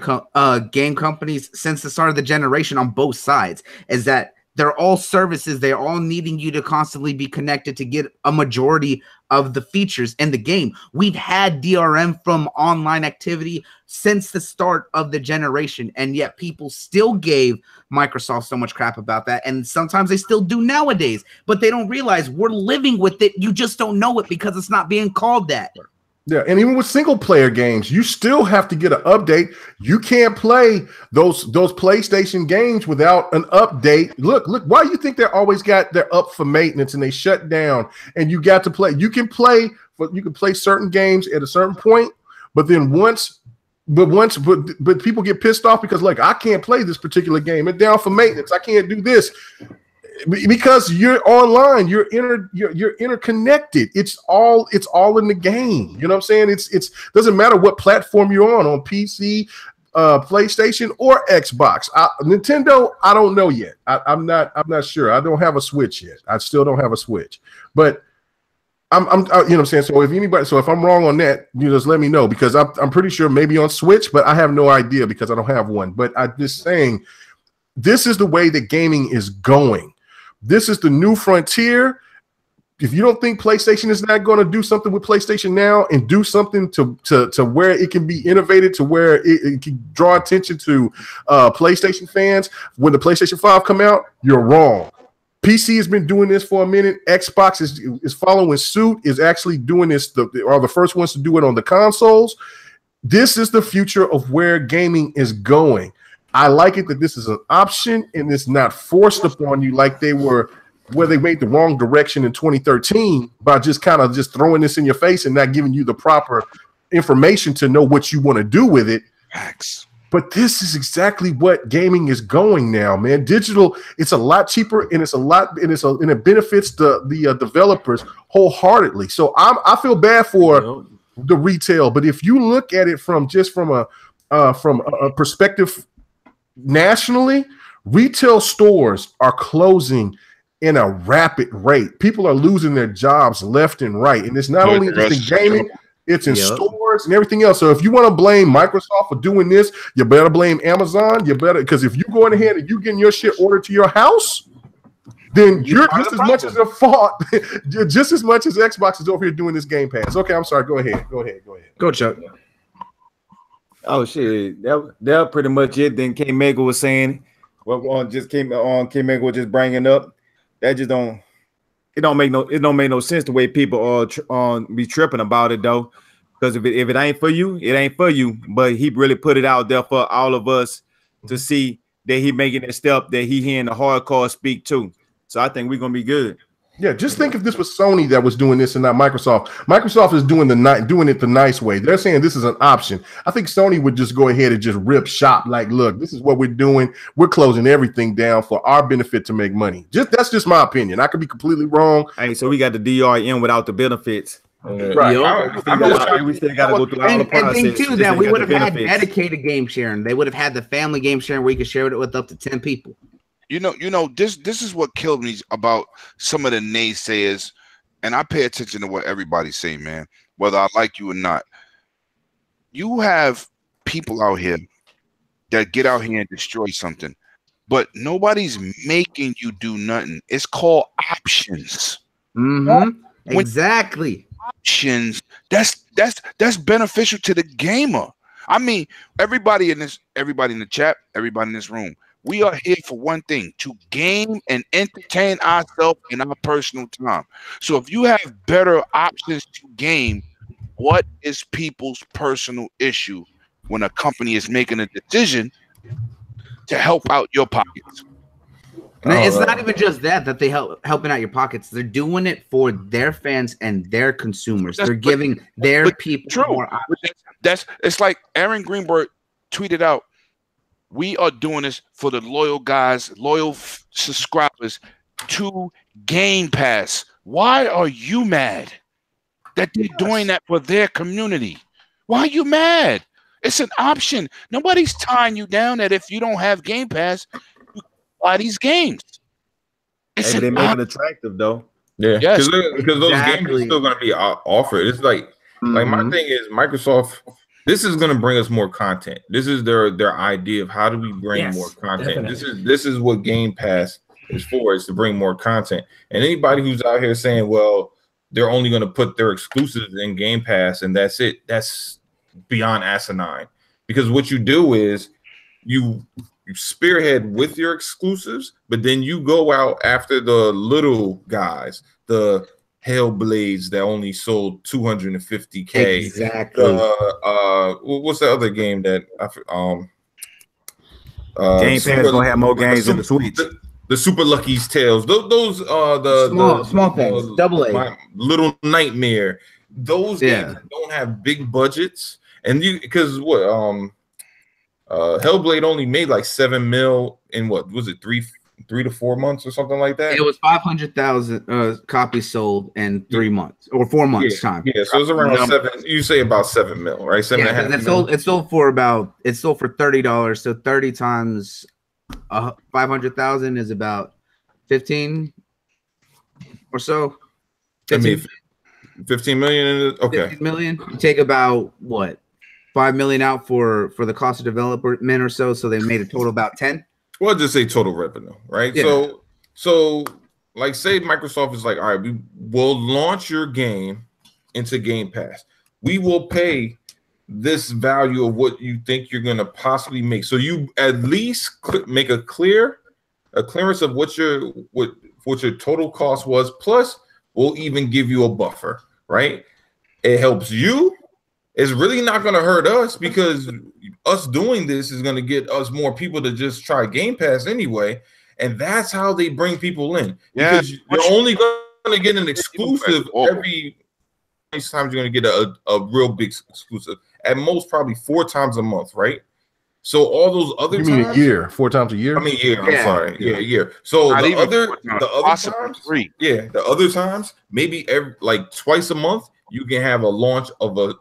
game companies since the start of the generation on both sides, is that they're all services. They're all needing you to constantly be connected to get a majority of the features in the game. We've had DRM from online activity since the start of the generation, and yet people still gave Microsoft so much crap about that, and sometimes they still do nowadays, but they don't realize we're living with it. You just don't know it because it's not being called that. Yeah, and even with single player games, you still have to get an update. You can't play those PlayStation games without an update. Look, why do you think they're up for maintenance and they shut down and you got to play? You can play certain games at a certain point, but then but people get pissed off because like I can't play this particular game. It's down for maintenance. I can't do this. Because you're online, you're interconnected. It's all in the game. You know what I'm saying? It's doesn't matter what platform you're on PC, PlayStation, or Xbox. Nintendo, I don't know yet. I'm not sure. I don't have a Switch yet. I still don't have a Switch. But I'm you know what I'm saying? So if I'm wrong on that, you just let me know, because I'm pretty sure maybe on Switch, but I have no idea because I don't have one. But I'm just saying, this is the way that gaming is going. This is the new frontier. If you don't think PlayStation is not going to do something with PlayStation Now and do something to where it can be innovated, to where it can draw attention to PlayStation fans when the PlayStation 5 come out, you're wrong. PC has been doing this for a minute. Xbox is following suit, is actually doing this, are the first ones to do it on the consoles. This is the future of where gaming is going. I like it that this is an option and it's not forced upon you like they were, where they made the wrong direction in 2013 by just kind of just throwing this in your face and not giving you the proper information to know what you want to do with it. Facts. But this is exactly what gaming is going now, man. Digital, it's a lot cheaper and it benefits the developers wholeheartedly. So I feel bad for the retail, but if you look at it from a perspective nationally, retail stores are closing in a rapid rate. People are losing their jobs left and right. And it's not only just in gaming, it's in stores and everything else. So if you want to blame Microsoft for doing this, you better blame Amazon. You better, because if you going ahead and you getting your shit ordered to your house, then you're just as much as a fault, just as much as Xbox is over here doing this Game Pass. Okay, I'm sorry. Go ahead. Go, Chuck. Oh shit, that pretty much it. Then Kmega was saying, what Kmega was just bringing up. That just don't make no sense the way people are be tripping about it though. Because if it ain't for you, it ain't for you. But he really put it out there for all of us to see that he making a step that he hearing the hardcore speak to. So I think we're gonna be good. Yeah, just think if this was Sony that was doing this and not Microsoft. Microsoft is doing it the nice way. They're saying this is an option. I think Sony would just go ahead and just rip shop. Like, look, this is what we're doing. We're closing everything down for our benefit to make money. That's just my opinion. I could be completely wrong. Hey, so we got the DRM without the benefits. Right. We still got to go through all the process. And thing too, that we would have had dedicated game sharing. They would have had the family game sharing where you could share it with up to 10 people. You know, this is what killed me about some of the naysayers, and I pay attention to what everybody's saying, man, whether I like you or not. You have people out here that get out here and destroy something, but nobody's making you do nothing. It's called options. Exactly. Options. That's beneficial to the gamer. I mean, everybody in the chat, everybody in this room. We are here for one thing, to game and entertain ourselves in our personal time. So if you have better options to game, what is people's personal issue when a company is making a decision to help out your pockets? It's not even just that they helping out your pockets. They're doing it for their fans and their consumers. They're giving their people more options. It's like Aaron Greenberg tweeted out, we are doing this for the loyal guys, loyal subscribers to Game Pass. Why are you mad that they're doing that for their community? Why are you mad? It's an option. Nobody's tying you down that if you don't have Game Pass, you can buy these games. They make it attractive though. Yeah, yes, because those games are still going to be offered. It's like my thing is Microsoft. This is going to bring us more content. This is their idea of how do we bring more content. Definitely. This is what Game Pass is for, is to bring more content. And anybody who's out here saying, well, they're only going to put their exclusives in Game Pass and that's it, that's beyond asinine. Because what you do is you spearhead with your exclusives, but then you go out after the little guys, the Hellblades that only sold 250K. Exactly. What's the other game that Game Pass gonna have more games on the Switch? The Super Lucky's Tales. Those the small things. AA. Little Nightmare. Those games don't have big budgets, and because Hellblade only made like 7 mil in what was it 3 to 4 months or something like that. It was 500,000 copies sold in 3 months or 4 months time. Yeah, so it's around 7. You say about 7 mil, right? 7.5. It sold for $30. So 30 times 500,000 is about 15 or so. 15, I mean, 15 million. Okay, 15 million. You take about what 5 million out for the cost of development or so. So they made a total about 10. Well, just say total revenue, right? Yeah. So like say Microsoft is like, all right, we will launch your game into Game Pass. We will pay this value of what you think you're going to possibly make. So you at least make a clearance of what your total cost was. Plus, we'll even give you a buffer, right? It helps you. It's really not going to hurt us because us doing this is going to get us more people to just try Game Pass anyway. And that's how they bring people in. Yeah. Because you're only going to get an exclusive every times you're going to get a real big exclusive. At most, probably 4 times a month, right? So all those other times. You mean a year? 4 times a year? I mean, year. I'm sorry. Yeah, a year. So the other times, maybe like twice a month, you can have a launch of a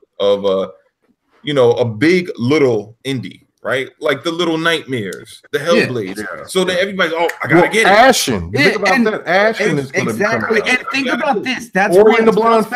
big little indie, right? Like the Little Nightmares, the Hellblades. Yeah. So then everybody's, oh, I gotta get it. Ashen. Think about that. Ashen is going to be coming out. And think about this. That's Ori what and the Blind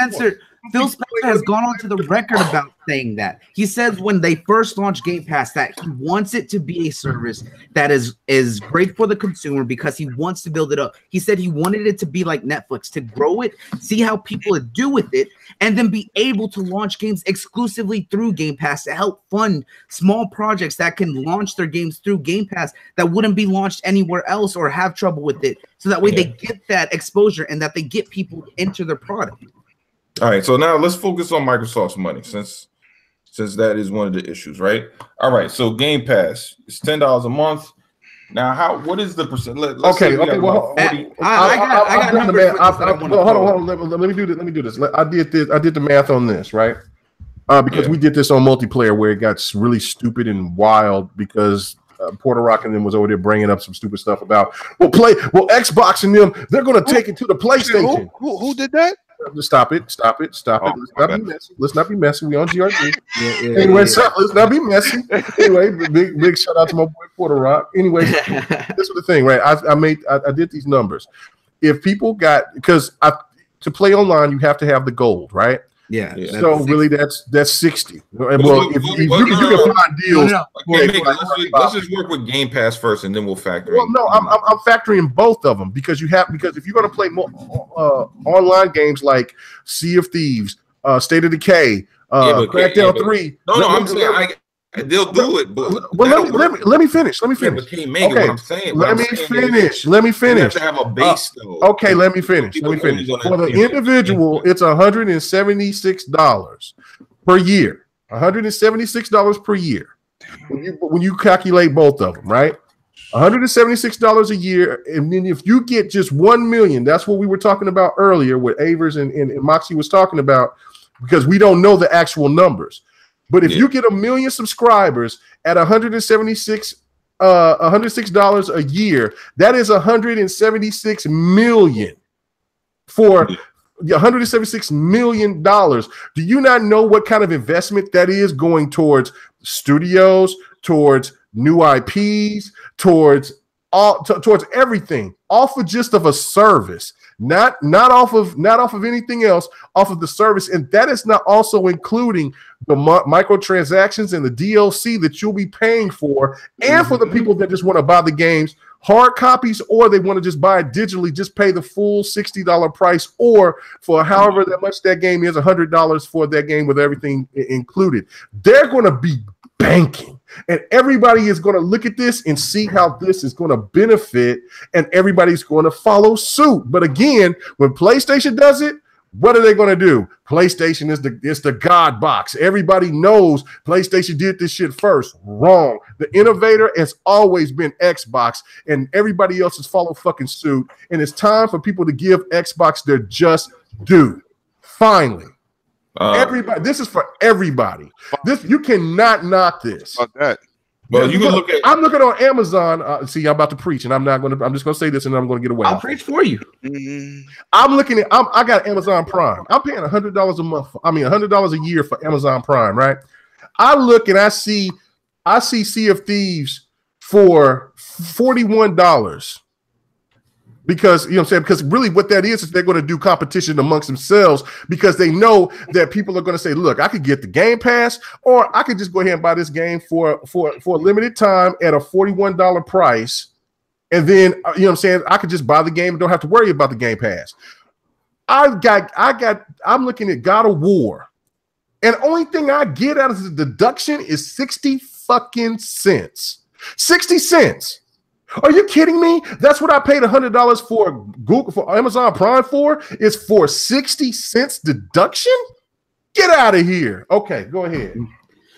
Phil Spencer has gone on to the record about saying that. He says when they first launched Game Pass that he wants it to be a service that is great for the consumer because he wants to build it up. He said he wanted it to be like Netflix, to grow it, see how people do with it, and then be able to launch games exclusively through Game Pass to help fund small projects that can launch their games through Game Pass that wouldn't be launched anywhere else or have trouble with it. So that way they get that exposure and that they get people into their product. All right, so now let's focus on Microsoft's money since that is one of the issues, right? All right, so Game Pass is $10 a month. Now, what is the percent? Okay. Well, I got numbers. Hold on. Let me do this. I did the math on this, right? Because we did this on multiplayer where it got really stupid and wild because Porter Rock and them was over there bringing up some stupid stuff about Xbox and them, they're going to take it to the PlayStation. Who did that? Stop it. Let's not be messy. We on GRG. Anyway, so let's not be messy. Anyway, big shout out to my boy Porter Rock. Anyway, this is the thing, right? I did these numbers. If people because to play online, you have to have the gold, right? Yeah. So really, that's 60. Well, if you can find deals. Let's just work with Game Pass first, and then we'll factor in. Well, no, I'm factoring both of them because if you're going to play more online games like Sea of Thieves, State of Decay, Crackdown 3. No, I'm saying they'll do it. But let me finish. Yeah, but Kmega, what I'm saying. Let me finish. You have to have a base, though. Okay, let me finish. For the individual, it's $176 per year. $176 per year. When you calculate both of them, right? $176 a year, and then if you get just 1 million, that's what we were talking about earlier, what Avers and Moxie was talking about, because we don't know the actual numbers. But if you get 1 million subscribers at $176 a year, that is $176 million for $176 million. Do you not know what kind of investment that is going towards studios, towards new IPs, towards everything, off of just of a service, not off of anything else, off of the service, and that is not also including the microtransactions and the DLC that you'll be paying for, and for the people that just want to buy the games hard copies, or they want to just buy it digitally, just pay the full $60 price, or for however that much that game is, $100 for that game with everything included. They're going to be banking, and everybody is going to look at this and see how this is going to benefit, and everybody's going to follow suit. But again, when PlayStation does it, what are they going to do? PlayStation is the God box. Everybody knows PlayStation did this shit first. Wrong. The innovator has always been Xbox, and everybody else has followed fucking suit. And it's time for people to give Xbox their just due. Finally. Everybody, this is for everybody. This, you cannot knock this. About that. Well, you can look at. I'm looking on Amazon. See, I'm about to preach, and I'm just gonna say this, and I'm gonna get away. I'll preach for you. I'm looking at. I got Amazon Prime. I'm paying $100 a month. $100 a year for Amazon Prime, right? I look and I see Sea of Thieves for $41. Because, you know what I'm saying? Because really what that is they're going to do competition amongst themselves, because they know that people are going to say, look, I could get the Game Pass, or I could just go ahead and buy this game for a limited time at a $41 price. And then, you know what I'm saying? I could just buy the game and don't have to worry about the Game Pass. I'm looking at God of War, and the only thing I get out of the deduction is 60 fucking cents. 60 cents. Are you kidding me? That's what I paid $100 for Amazon Prime for, is for 60 cents deduction? Get out of here. Okay, go ahead.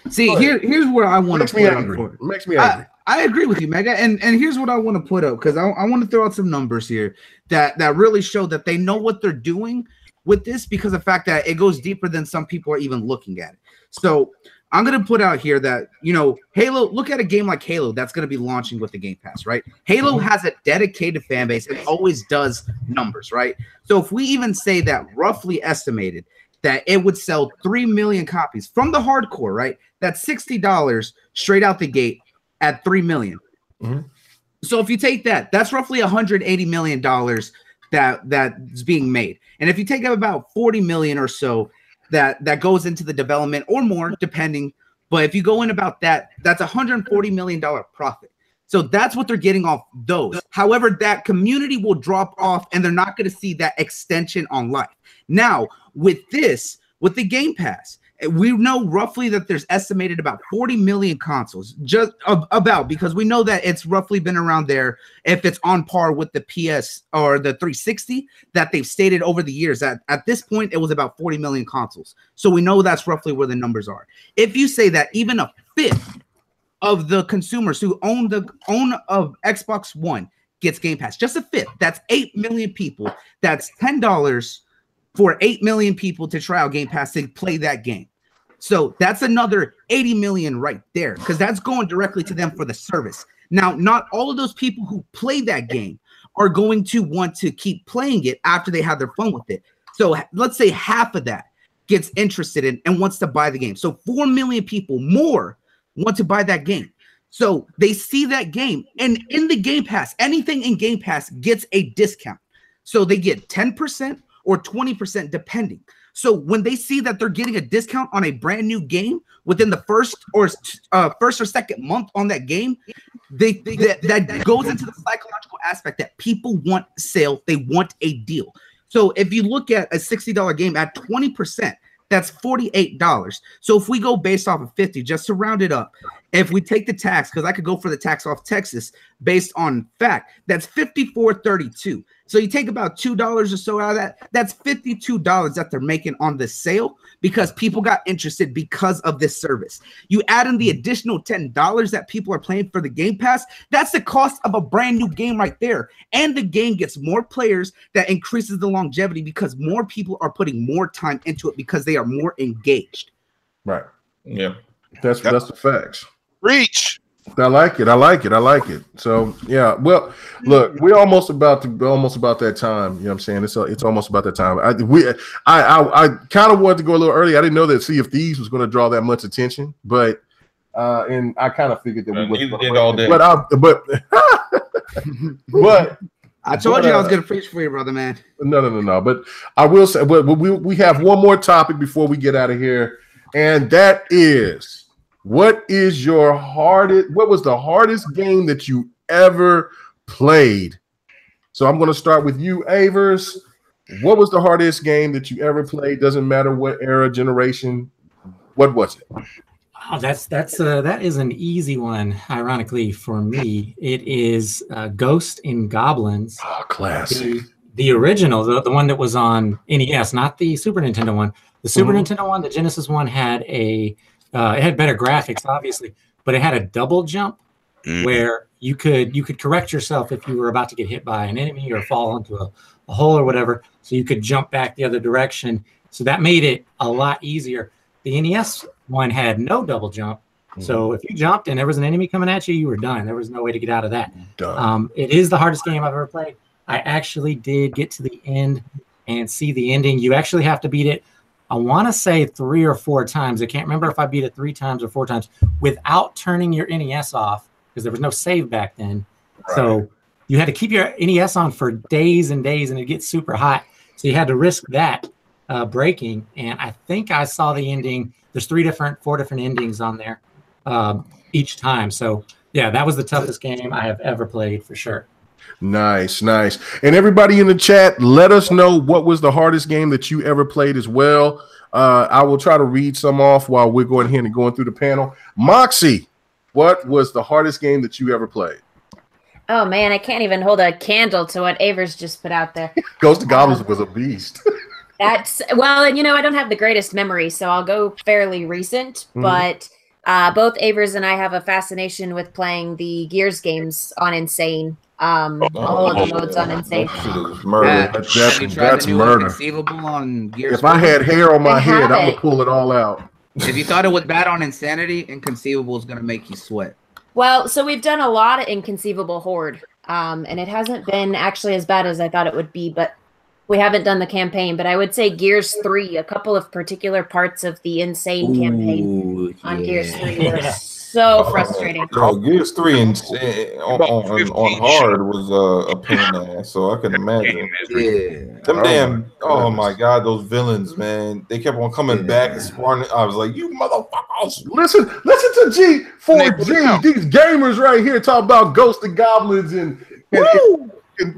See, here's where I want to put up. Makes me angry. I agree with you, Mega. And here's what I want to put up, because I want to throw out some numbers here that really show that they know what they're doing with this, because of the fact that it goes deeper than some people are even looking at it. So I'm going to put out here that, you know, Halo, look at a game like Halo that's going to be launching with the Game Pass, right? Halo has a dedicated fan base. It always does numbers, right? So if we even say that roughly estimated that it would sell 3 million copies from the hardcore, right? That's $60 straight out the gate at 3 million. So if you take that, that's roughly $180 million that's being made. And if you take about 40 million or so that goes into the development or more, depending. But if you go in about that, that's $140 million profit. So that's what they're getting off those. However, that community will drop off and they're not going to see that extension on life. Now, with the Game Pass, we know roughly that there's estimated about 40 million consoles, just about, because we know that it's roughly been around there if it's on par with the PS or the 360 that they've stated over the years. At this point, it was about 40 million consoles. So we know that's roughly where the numbers are. If you say that even a fifth of the consumers who own of Xbox One gets Game Pass, just a fifth, that's 8 million people. That's $10 for 8 million people to try out Game Pass to play that game. So that's another 80 million right there, because that's going directly to them for the service. Now, not all of those people who play that game are going to want to keep playing it after they have their fun with it. So let's say half of that gets interested in and wants to buy the game. So 4 million people more want to buy that game. So they see that game, and in the Game Pass, anything in Game Pass gets a discount. So they get 10% or 20% depending. So when they see that they're getting a discount on a brand new game within the first or second month on that game, that goes into the psychological aspect that people want sale, they want a deal. So if you look at a $60 game at 20%, that's $48. So if we go based off of 50, just to round it up, if we take the tax, because I could go for the tax off Texas based on fact, that's $54.32. So you take about $2 or so out of that, that's $52 that they're making on the sale because people got interested because of this service. You add in the additional $10 that people are paying for the Game Pass, that's the cost of a brand new game right there. And the game gets more players, that increases the longevity because more people are putting more time into it because they are more engaged. Right. Yeah. That's the facts. Reach. I like it. So yeah, well, look, we're almost about that time. You know what I'm saying? It's almost about that time. I kind of wanted to go a little early. I didn't know that Sea of Thieves was going to draw that much attention, but and I kind of figured that we would did all day. But I told you I was going to preach for you, brother, man. No. But I will say, but we have one more topic before we get out of here, and that is. What was the hardest game that you ever played? So I'm going to start with you, Avers. What was the hardest game that you ever played? Doesn't matter what era, generation. What was it? Oh, that is an easy one. Ironically, for me, it is Ghost in Goblins. Oh, classic. The original, the one that was on NES, not the Super Nintendo one. The Super Nintendo one, the Genesis one, had it had better graphics, obviously, but it had a double jump where you could correct yourself if you were about to get hit by an enemy or fall into a hole or whatever. So you could jump back the other direction. So that made it a lot easier. The NES one had no double jump. So if you jumped and there was an enemy coming at you, you were done. There was no way to get out of that. It is the hardest game I've ever played. I actually did get to the end and see the ending. You actually have to beat it, I want to say 3 or 4 times. I can't remember if I beat it 3 times or 4 times without turning your NES off because there was no save back then. Right. So you had to keep your NES on for days and days, and it gets super hot. So you had to risk that breaking. And I think I saw the ending. There's 4 different endings on there each time. So yeah, that was the toughest game I have ever played for sure. Nice. And everybody in the chat, let us know what was the hardest game that you ever played as well. I will try to read some off while we're going ahead and going through the panel. Moxie, what was the hardest game that you ever played? Oh, man, I can't even hold a candle to what Avers just put out there. Ghost of Goblins was a beast. Well, I don't have the greatest memory, so I'll go fairly recent, but both Avers and I have a fascination with playing the Gears games on Insane. All of the modes on Insane. That's murder. Conceivable on Gears. If I had hair on my head, I would pull it all out. If you thought it was bad on Insanity, Inconceivable is going to make you sweat. Well, so we've done a lot of Inconceivable Horde, and it hasn't been actually as bad as I thought it would be, but We haven't done the campaign, but I would say Gears 3, a couple of particular parts of the insane campaign on Gears 3 were so frustrating. Gears 3 on hard was a pain in the ass, so I can imagine. Yeah. Them damn, oh my god, those villains, man. They kept on coming back and spawning. I was like, you motherfuckers. Listen to G4G. These gamers right here talk about ghosts and goblins and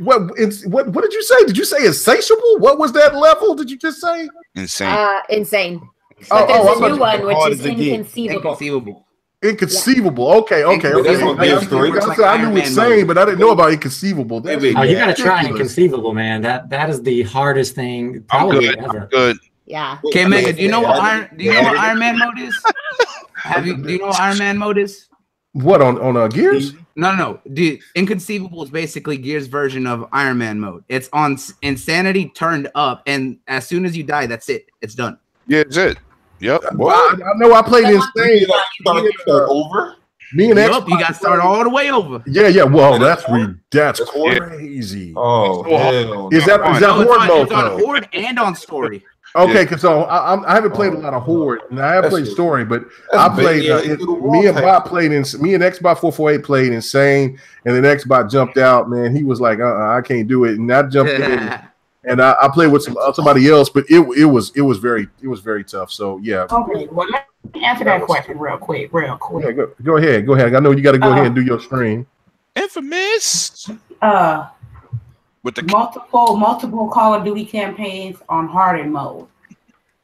what did you say? Did you say insatiable? What was that level? Did you just say? Insane. Insane. But there's a new one, which is Inconceivable. Inconceivable. Okay. I knew insane, but I didn't know about inconceivable. Oh, you gotta try inconceivable, man. That is the hardest thing probably ever. Good. Yeah. Kmega, do you know what Iron Man mode is? Do you know what Iron Man mode is? What on Gears? No. Dude, Inconceivable is basically Gears' version of Iron Man mode. It's on insanity turned up, and as soon as you die, that's it. It's done. Yeah, that's it. Yep. I know I played insane. Over. Me and X. You got to start all the way over. Yeah. Well, that's crazy. Oh, hell. Is that horde mode? It's on horde and on story. Okay, because I haven't played a lot of horde, and I have played story, but I played. Me and Xbot 448 played insane, and then Xbot jumped out. Man, he was like, I can't do it, and I jumped in, and I played with somebody else, but it was very tough. So yeah. Okay, well let me answer that question real quick. Yeah, go ahead. I know you got to go ahead and do your stream. Infamous. With the multiple Call of Duty campaigns on hardened mode.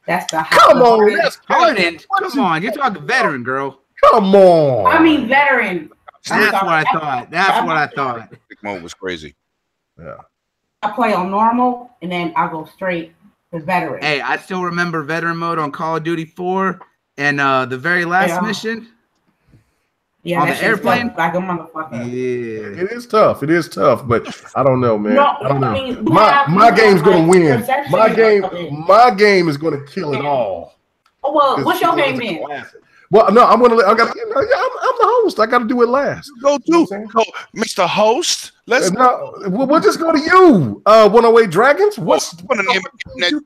That's the hardened. Come on, you're talking veteran, girl. Come on. I mean veteran. That's what I thought. Big mode was crazy. Yeah. I play on normal and then I go straight to veteran. Hey, I still remember veteran mode on Call of Duty 4 and the very last mission. Yeah, on the airplane, like a motherfucker. Yeah, it is tough, but I don't know, man. No, I don't know. I mean, my game's gonna win. My game is gonna kill it all. Oh well, what's your game then? Well, no, I'm the host. I gotta do it last. Go Mr. Host. Let's we'll just go to you. 108 Dragons. What's the name that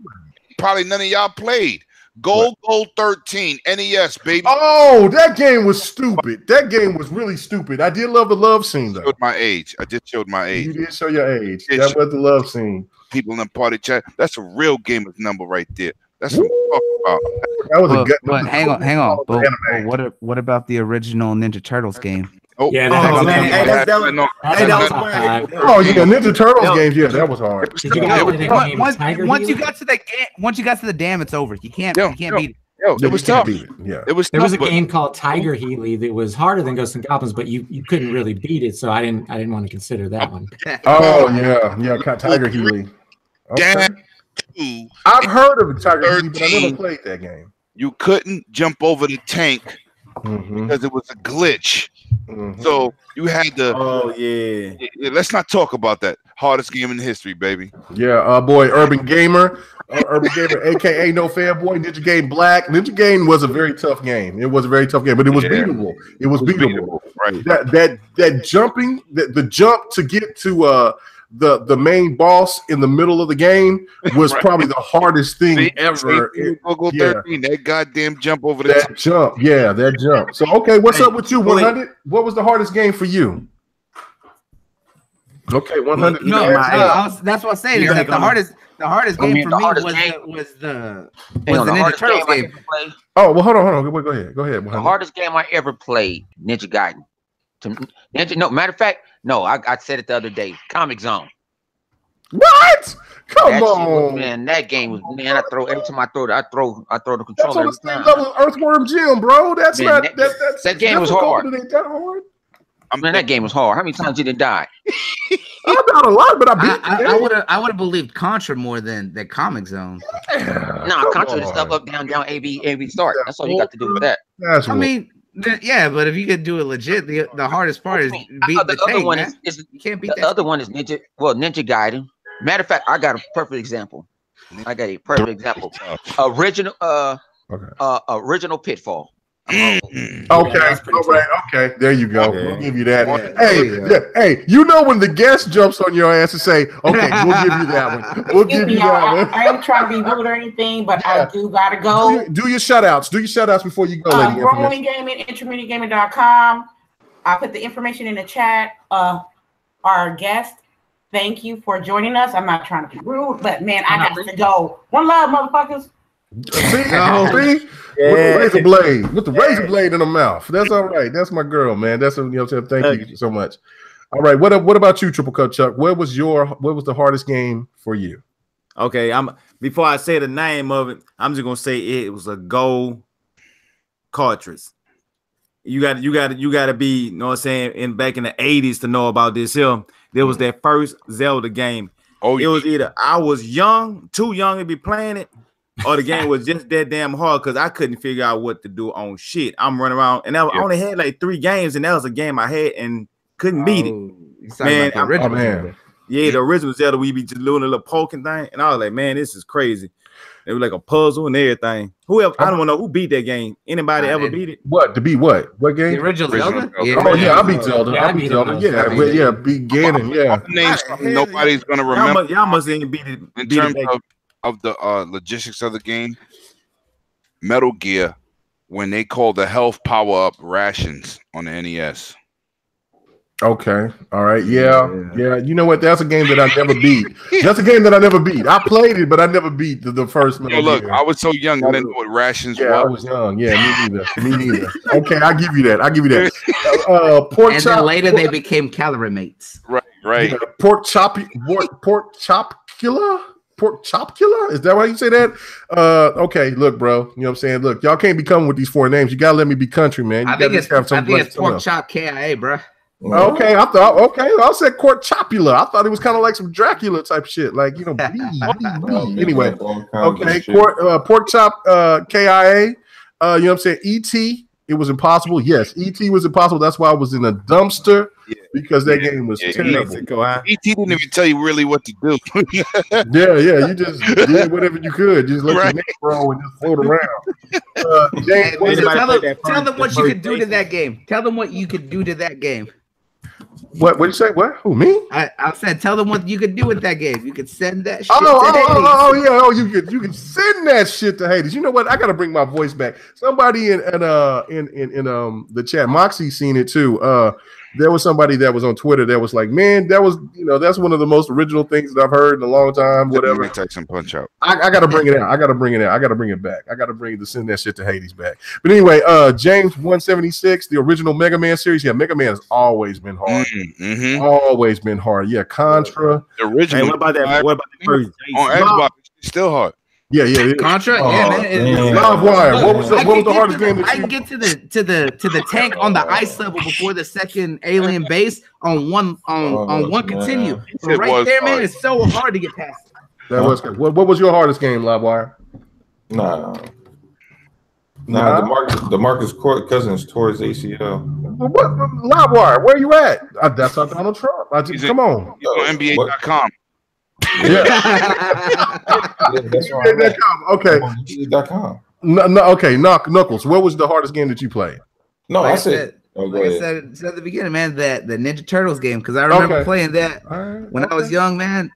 probably none of y'all played? Gold 13 NES, baby. Oh, that game was stupid. That game was really stupid. I did love the love scene, though. I just showed my age. You did show your age. That was the love scene. People in the party chat. That's a real gamer's number right there. That's what I'm talking about. That was a good. But hang on. But what about the original Ninja Turtles game? Oh, yeah, Ninja Turtles games. Yeah, that was hard. Once you got to the dam, it's over. You can't beat it. It was tough. There was a game called Tiger Healy that was harder than Ghosts and Goblins, but you couldn't really beat it, so I didn't want to consider that one. Oh yeah, Tiger Healy. Okay. I've heard of Tiger Healy, but I never played that game. You couldn't jump over the tank because it was a glitch. So you had to. Oh yeah. Let's not talk about that. Hardest game in history, baby. Yeah, boy, Urban Gamer, aka No Fanboy, Ninja Game Black. Ninja Game was a very tough game. It was a very tough game, but it was beatable. It was beatable. Right. That jumping, the jump to get to the main boss in the middle of the game was probably the hardest thing ever. That goddamn jump over the jump. Yeah, that jump. So okay, what's up with you, 100? What was the hardest game for you? Okay, 100. That's what I'm saying. Is that the hardest game for me was the Ninja Turtles game. Oh well, hold on. Go ahead. 100. The hardest game I ever played, Ninja Gaiden. Matter of fact, no, I said it the other day. Comic Zone. What? Come on, man. That game was I throw every time I throw the controller. That's on the same level as Earthworm Jim, bro. That's not that game was hard. It ain't that hard. Man, that game was hard. How many times you didn't die? I died a lot, but I beat it. I would have believed Contra more than the Comic Zone. Nah, Contra is stuff up, down, A, B, start. That's all you got to do with that. I mean, yeah, but if you could do it legit, the hardest part is beat the tank, one man. You can't beat the other one is Ninja Gaiden. Matter of fact, I got a perfect example. Original Pitfall. Okay, all right, okay, there you go. Yeah. We'll give you that. Yeah. Hey, you know when the guest jumps on your ass and say, "Okay, we'll give you that one. We'll give you that one." I ain't trying to be rude or anything, but I do gotta go. Do your shout outs. Do your shout outs before you go, lady. Rolling Gaming, intermediategaming.com. I put the information in the chat. Our guest, thank you for joining us. I'm not trying to be rude, but man, I got to go. One love, motherfuckers. See? With the razor blade in the mouth. That's all right. That's my girl, man. That's what I'm saying. Thank you so much. All right. What about you, Triple Cut Chuck? What was the hardest game for you? Okay, before I say the name of it, I'm just gonna say it was a GOW cartridge. You got to be, you know what I'm saying, back in the 80s to know about this here. There was that first Zelda game. It was either I was too young to be playing it, or the game was just that damn hard because I couldn't figure out what to do on shit. I'm running around, and I only had like 3 games, and that was a game I had and couldn't beat it. Man, the original Zelda, we be just doing a little poking thing, and I was like, man, this is crazy. It was like a puzzle and everything. I don't know who beat that game. Anybody ever beat it? What to beat what? What game? The original Zelda? I beat Zelda. I beat Zelda. Beat Ganon. Yeah. Names nobody's gonna remember. Y'all must ain't beat it. In terms of the logistics of the game, Metal Gear, when they called the health power up rations on the NES. Okay. All right. Yeah. You know what? That's a game that I never beat. That's a game that I never beat. I played it, but I never beat the first Metal Gear. I was so young, I didn't know what rations were. I was young. Yeah, me neither. Okay, I give you that. Pork and chop. then later they became calorie mates. Right. Yeah, pork chopula. Pork chop killer? Is that why you say that? Okay, look, bro. You know what I'm saying? Look, y'all can't be coming with these 4 names. You gotta let me be country, man. I think it's pork chop KIA, bro. Okay, I said Court Chopula. I thought it was kind of like some Dracula type shit, like bleed. Anyway, okay, pork chop KIA. You know what I'm saying? ET. It was impossible. Yes, ET was impossible. That's why I was in a dumpster because that game was terrible. ET didn't even tell you really what to do. yeah, you just did whatever you could. Just let your neck roll and just float around. Tell them what you could do to that game. Tell them what you could do to that game. What'd you say? What? Who, me? I said tell them what you could do with that game. You could send that shit to Hades. You could send that shit to Hades. You know what? I gotta bring my voice back. Somebody in the chat, Moxie seen it too. There was somebody that was on Twitter that was like, man, that was, that's one of the most original things that I've heard in a long time. Whatever. Tyson Punch Out. I gotta bring it out. I gotta bring it back. I gotta send that shit to Hades back. But anyway, James 176, the original Mega Man series. Yeah, Mega Man has always been hard. Always been hard. Yeah, Contra. The original. Hey, what about the first? On Xbox, it's still hard. Yeah. Contra, man. LiveWire. What was the hardest game? I can get to the tank on the ice level before the second alien base on one continue. So right there, man, it's so hard to get past. That was good. What was your hardest game, LiveWire? Nah. The Marcus Cousins towards ACL. What LiveWire? Where you at? That's not Donald Trump. Come on. NBA.com. Yeah. That's right. Okay. No, okay. Knuckles. What was the hardest game that you played? No, I said at the beginning, man, that the Ninja Turtles game, because I remember playing that when I was young, man.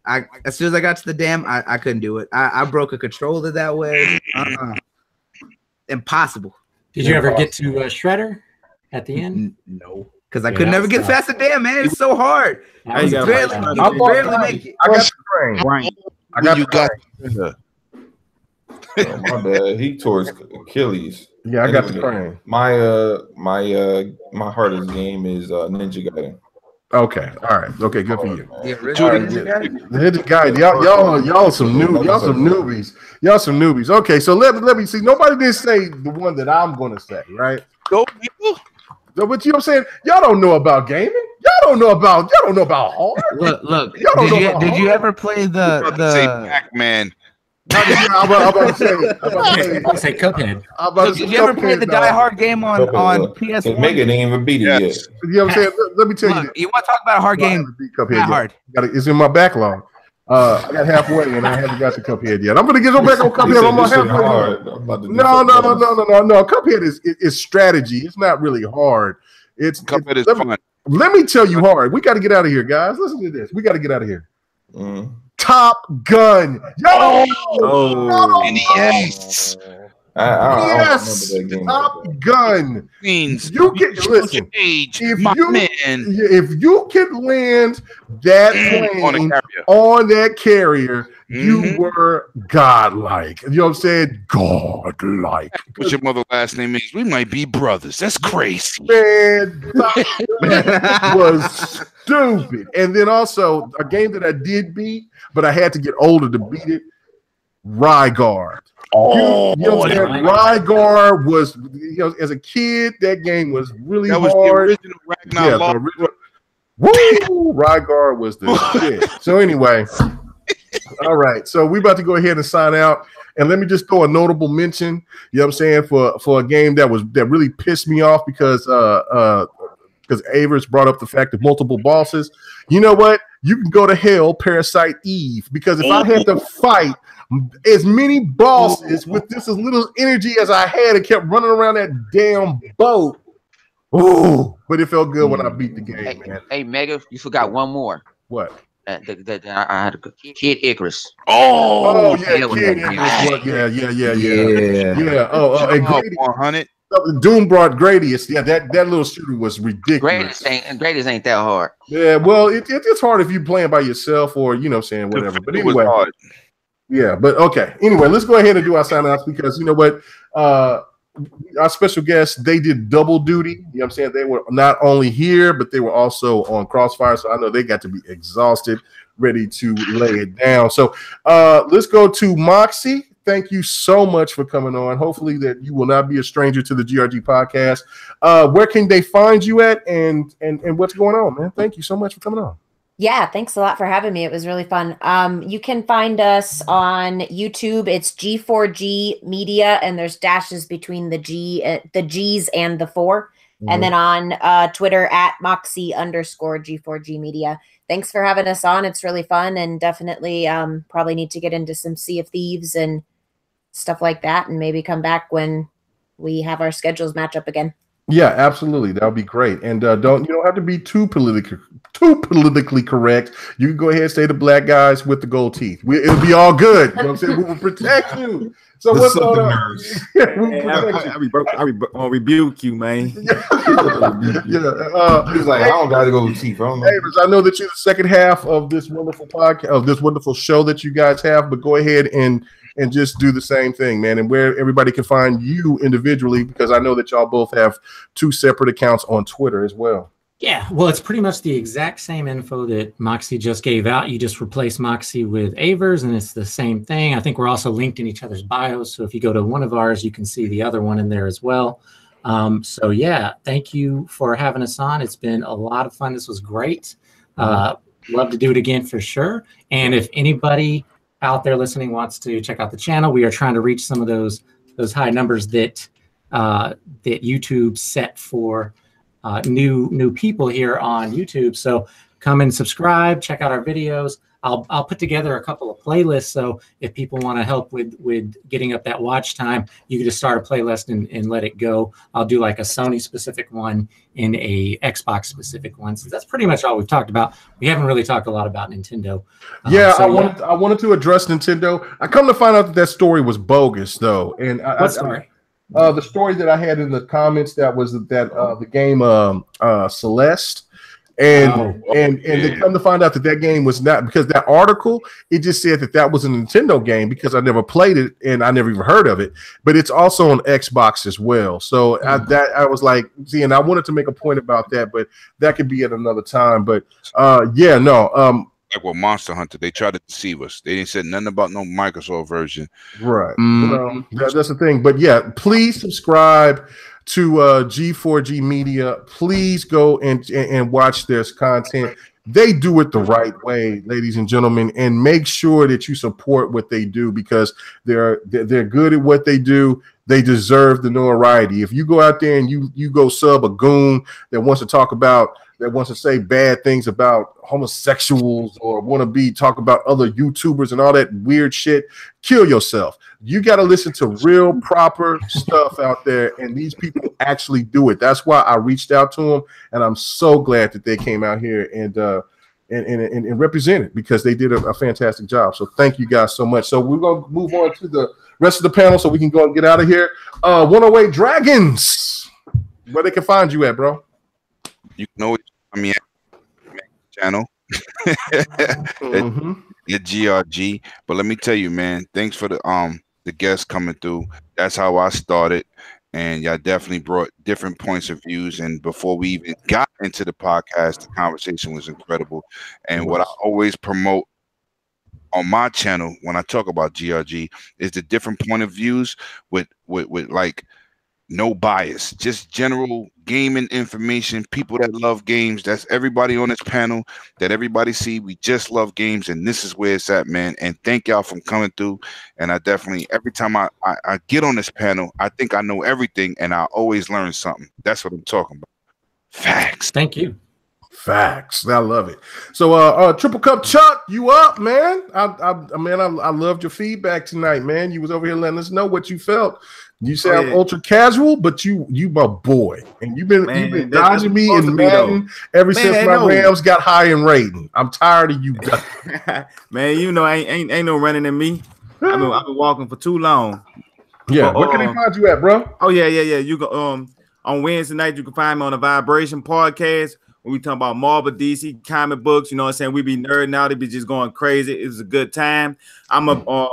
As soon as I got to the dam, I couldn't do it. I broke a controller that way. Impossible. Did you ever get to Shredder at the end? No. Because I could never get past the dam, man. It's so hard. I barely make it. I got the train. I got the train. My bad. He tore his Achilles. Yeah, I got the train. My hardest game is Ninja Gaiden. Okay, all right. Okay, good for you. The original Ninja Gaiden. Y'all some newbies. Y'all some newbies. Okay, so let me see. Nobody did say the one that I'm gonna say, right? Go people. But you know what I'm saying? Y'all don't know about gaming. Y'all don't know about hard. Look. Did you ever play the Pac-Man? I'm about to say Cuphead. Did you ever play the Die Hard game on PS1? Mega didn't even beat it yet. You know what I'm saying? Let me tell you. You want to talk about a hard game? Cuphead, hard. It's in my backlog. I got halfway and I haven't got to Cuphead yet. I'm gonna get back on Cuphead. I'm halfway. No. Cuphead is strategy. It's not really hard. Cuphead is fun. Let me tell you hard. We got to get out of here, guys. Listen to this. We got to get out of here. Top Gun. Yes. Yes, Top Gun. Means you can listen. If you can land that plane on that carrier, you were godlike. You know what I'm saying? Godlike. What's your mother's last name is? We might be brothers. That's crazy. Man, that was stupid. And then also a game that I did beat, but I had to get older to beat it. Rygar. Rygar was, as a kid, that game was really hard. The original Ragnar. Rygar was the shit. So anyway, all right. So we about to go ahead and sign out. And let me just throw a notable mention, you know what I'm saying, for a game that really pissed me off because Avers brought up the fact of multiple bosses. You know what? You can go to hell, Parasite Eve, because if I had to fight as many bosses with this as little energy as I had and kept running around that damn boat. Oh, but it felt good when I beat the game, man. Hey, Mega, you forgot one more. What? I had a Kid Icarus. Oh yeah, Kid Icarus. Yeah. Oh, and Grady, 100. Doom brought Gradius. Yeah, that little shooter was ridiculous. Gradius ain't that hard. Yeah, well, it's hard if you're playing by yourself or saying whatever. But anyway. Yeah, but okay. Anyway, let's go ahead and do our sign outs because you know what? Our special guests, they did double duty. You know what I'm saying? They were not only here, but they were also on Crossfire. So I know they got to be exhausted, ready to lay it down. So let's go to Moxie. Thank you so much for coming on. Hopefully that you will not be a stranger to the GRG podcast. Where can they find you at and what's going on, man? Thank you so much for coming on. Yeah, thanks a lot for having me. It was really fun. You can find us on YouTube. It's G4G Media, and there's dashes between the G's and the 4. And then on Twitter at Moxie_G4G Media. Thanks for having us on. It's really fun, and definitely probably need to get into some Sea of Thieves and stuff like that, and maybe come back when we have our schedules match up again. Yeah, absolutely. That would be great. And you don't have to be too politically correct. You can go ahead and say the black guys with the gold teeth. It'll be all good. You know what I'm saying? We will protect you. So what's going on? I'll rebuke you, man. He's like, I don't got to go with teeth. I don't know. Neighbors, I know that you're the second half of this wonderful podcast, of this wonderful show that you guys have, but go ahead and just do the same thing, man, and where everybody can find you individually, because I know that y'all both have 2 separate accounts on Twitter as well. Yeah, well, it's pretty much the exact same info that Moxie just gave out. You just replace Moxie with Avers, and it's the same thing. I think we're also linked in each other's bios, so if you go to one of ours, you can see the other one in there as well. So, yeah, thank you for having us on. It's been a lot of fun. This was great. Love to do it again for sure. And if anybody out there listening wants to check out the channel, we are trying to reach some of those high numbers that YouTube set for new people here on YouTube. So come and subscribe, check out our videos. I'll put together a couple of playlists. So if people want to help with getting up that watch time, you can just start a playlist and let it go. I'll do like a Sony specific one and a Xbox specific one. So that's pretty much all we've talked about. We haven't really talked a lot about Nintendo. I wanted to address Nintendo. I come to find out that story was bogus though. And what story? The story that I had in the comments that was that the game Celeste. And they come to find out that game was not, because that article, it just said that was a Nintendo game, because I never played it and I never even heard of it, but it's also on Xbox as well. So I was like, see, and I wanted to make a point about that, but that could be at another time. But like with Monster Hunter, they tried to deceive us. They didn't say nothing about no Microsoft version. Right. That's the thing. But yeah, please subscribe to G4G Media. Please go and watch their content. They do it the right way, ladies and gentlemen, and make sure that you support what they do, because they're good at what they do. they deserve the notoriety. If you go out there and you go sub a goon that wants to say bad things about homosexuals or want to talk about other YouTubers and all that weird shit, kill yourself. You got to listen to real proper stuff out there, and these people actually do it. That's why I reached out to them, and I'm so glad that they came out here and represented, because they did a fantastic job. So thank you guys so much. So we're going to move on to the rest of the panel so we can go and get out of here. 108 Dragons, where they can find you at, bro? You can always find me at my channel. Your GRG. But let me tell you, man, thanks for the guests coming through. That's how I started. And y'all definitely brought different points of views. And before we even got into the podcast, the conversation was incredible. And what I always promote on my channel when I talk about GRG is the different point of views with like no bias, just general gaming information. People that love games, that's everybody on this panel that everybody see. We just love games, and this is where it's at, man. And thank y'all for coming through. And I definitely, every time I get on this panel, I think I know everything, and I always learn something. That's what I'm talking about. Facts. Thank you. Facts. I love it. So Triple Cup Chuck, you up, man? I loved your feedback tonight, man. You was over here letting us know what you felt. You say I'm ultra casual, but you my boy, and you've been dodging me in Madden ever since my Rams got high in rating. I'm tired of you, man. You know, ain't no running in me. I've been walking for too long. Yeah, where can they find you at, bro? Oh yeah. You go on Wednesday night. You can find me on the Vibration podcast when we talk about Marvel, DC, comic books. You know what I'm saying? We be nerding out. It be just going crazy. It was a good time. I'm gonna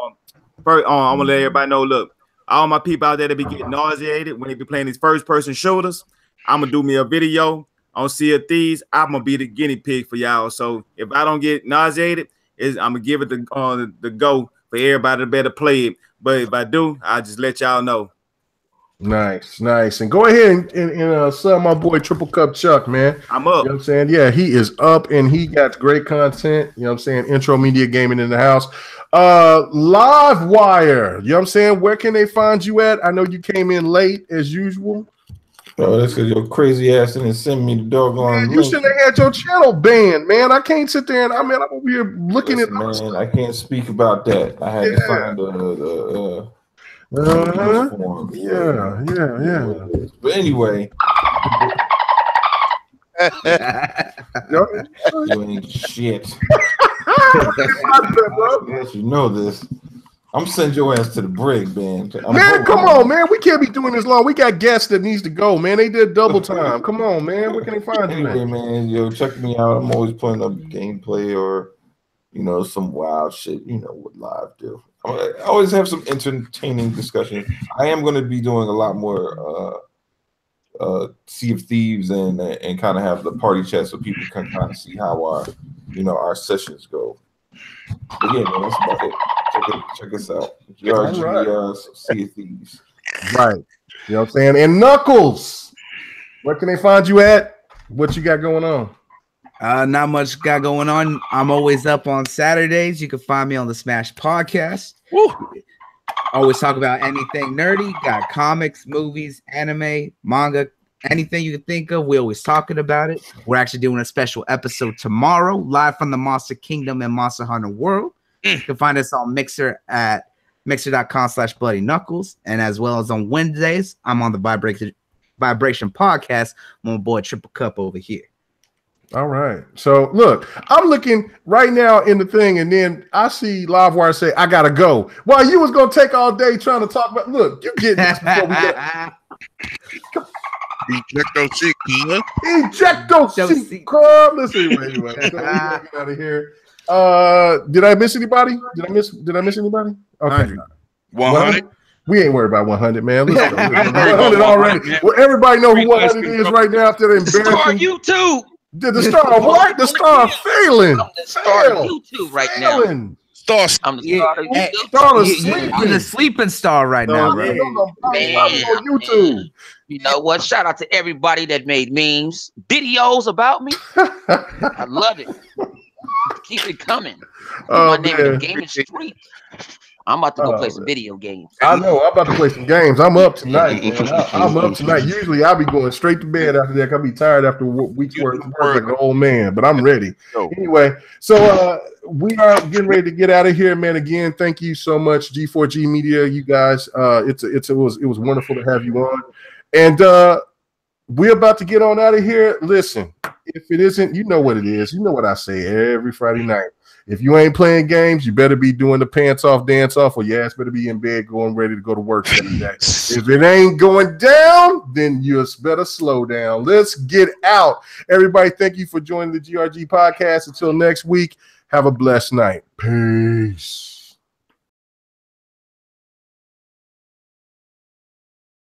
let everybody know. Look. All my people out there that be getting nauseated when they be playing these first-person shooters, I'm going to do me a video on Sea of Thieves. I'm going to be the guinea pig for y'all. So if I don't get nauseated, I'm going to give it the go for everybody to better play it. But if I do, I'll just let y'all know. Nice. And go ahead and sub my boy Triple Cup Chuck, man. I'm up. You know what I'm saying? Yeah, he is up, and he got great content. You know what I'm saying? Intro Media Gaming in the house. LiveWire, you know what I'm saying? Where can they find you at? I know you came in late as usual. Oh, that's because your crazy ass didn't send me the doggone link. You should have had your channel banned, man. I can't sit there and I'm over here looking at man. I can't speak about that. I had to find form. Yeah. But anyway. You ain't shit. Yes, you know this. I'm sending your ass to the brig, man. Man, come on, man. We can't be doing this long. We got guests that needs to go, man. They did double time. Come on, man. Where can they find you? Anyway, man, yo, check me out. I'm always putting up gameplay or, some wild shit. You know what live do. I always have some entertaining discussion. I am going to be doing a lot more Sea of Thieves and kind of have the party chat so people can kind of see how our sessions go. But yeah, man, that's about it. Check us out. GRG, Sea of Thieves. Right. You know what I'm saying? And Knuckles, where can they find you at? What you got going on? Not much got going on. I'm always up on Saturdays. You can find me on the Smash Podcast. Woo! Always talk about anything nerdy. Got comics, movies, anime, manga, anything you can think of. We're always talking about it. We're actually doing a special episode tomorrow, live from the Monster Kingdom and Monster Hunter World. You can find us on Mixer at mixer.com/Bloody Knuckles. And as well as on Wednesdays, I'm on the Vibration Podcast. My boy Triple Cup over here. All right. So look, I'm looking right now in the thing, and then I see LiveWire say, I gotta go. Well, you was gonna take all day trying to talk about you get this before we get Ejecto-seat, come. Listen, anyway. So get out of here. Did I miss anybody? Did I miss anybody? Okay. 100. We ain't worried about 100, man. Listen, 100 already. Well, everybody know who 100 is right now after the embarrassing. Star YouTube. The star of what? The star of failing. I'm the star of YouTube right now. I'm the star of YouTube. You're the sleeping star right now, bro. YouTube. You know what? Shout out to everybody that made memes, videos about me. I love it. Keep it coming. My name is Gaming Street. I'm about to go play some video games. I know. I'm about to play some games. I'm up tonight, man. I'm up tonight. Usually, I'll be going straight to bed after that. I'll be tired after a week's work like an old man, but I'm ready. Anyway, so we are getting ready to get out of here, man. Again, thank you so much, G4G Media. You guys, it was wonderful to have you on, and we're about to get on out of here. Listen, if it isn't, you know what it is. You know what I say every Friday night. If you ain't playing games, you better be doing the pants off, dance off, or your ass better be in bed going ready to go to work Saturday. If it ain't going down, then you better slow down. Let's get out. Everybody, thank you for joining the GRG podcast. Until next week, have a blessed night. Peace.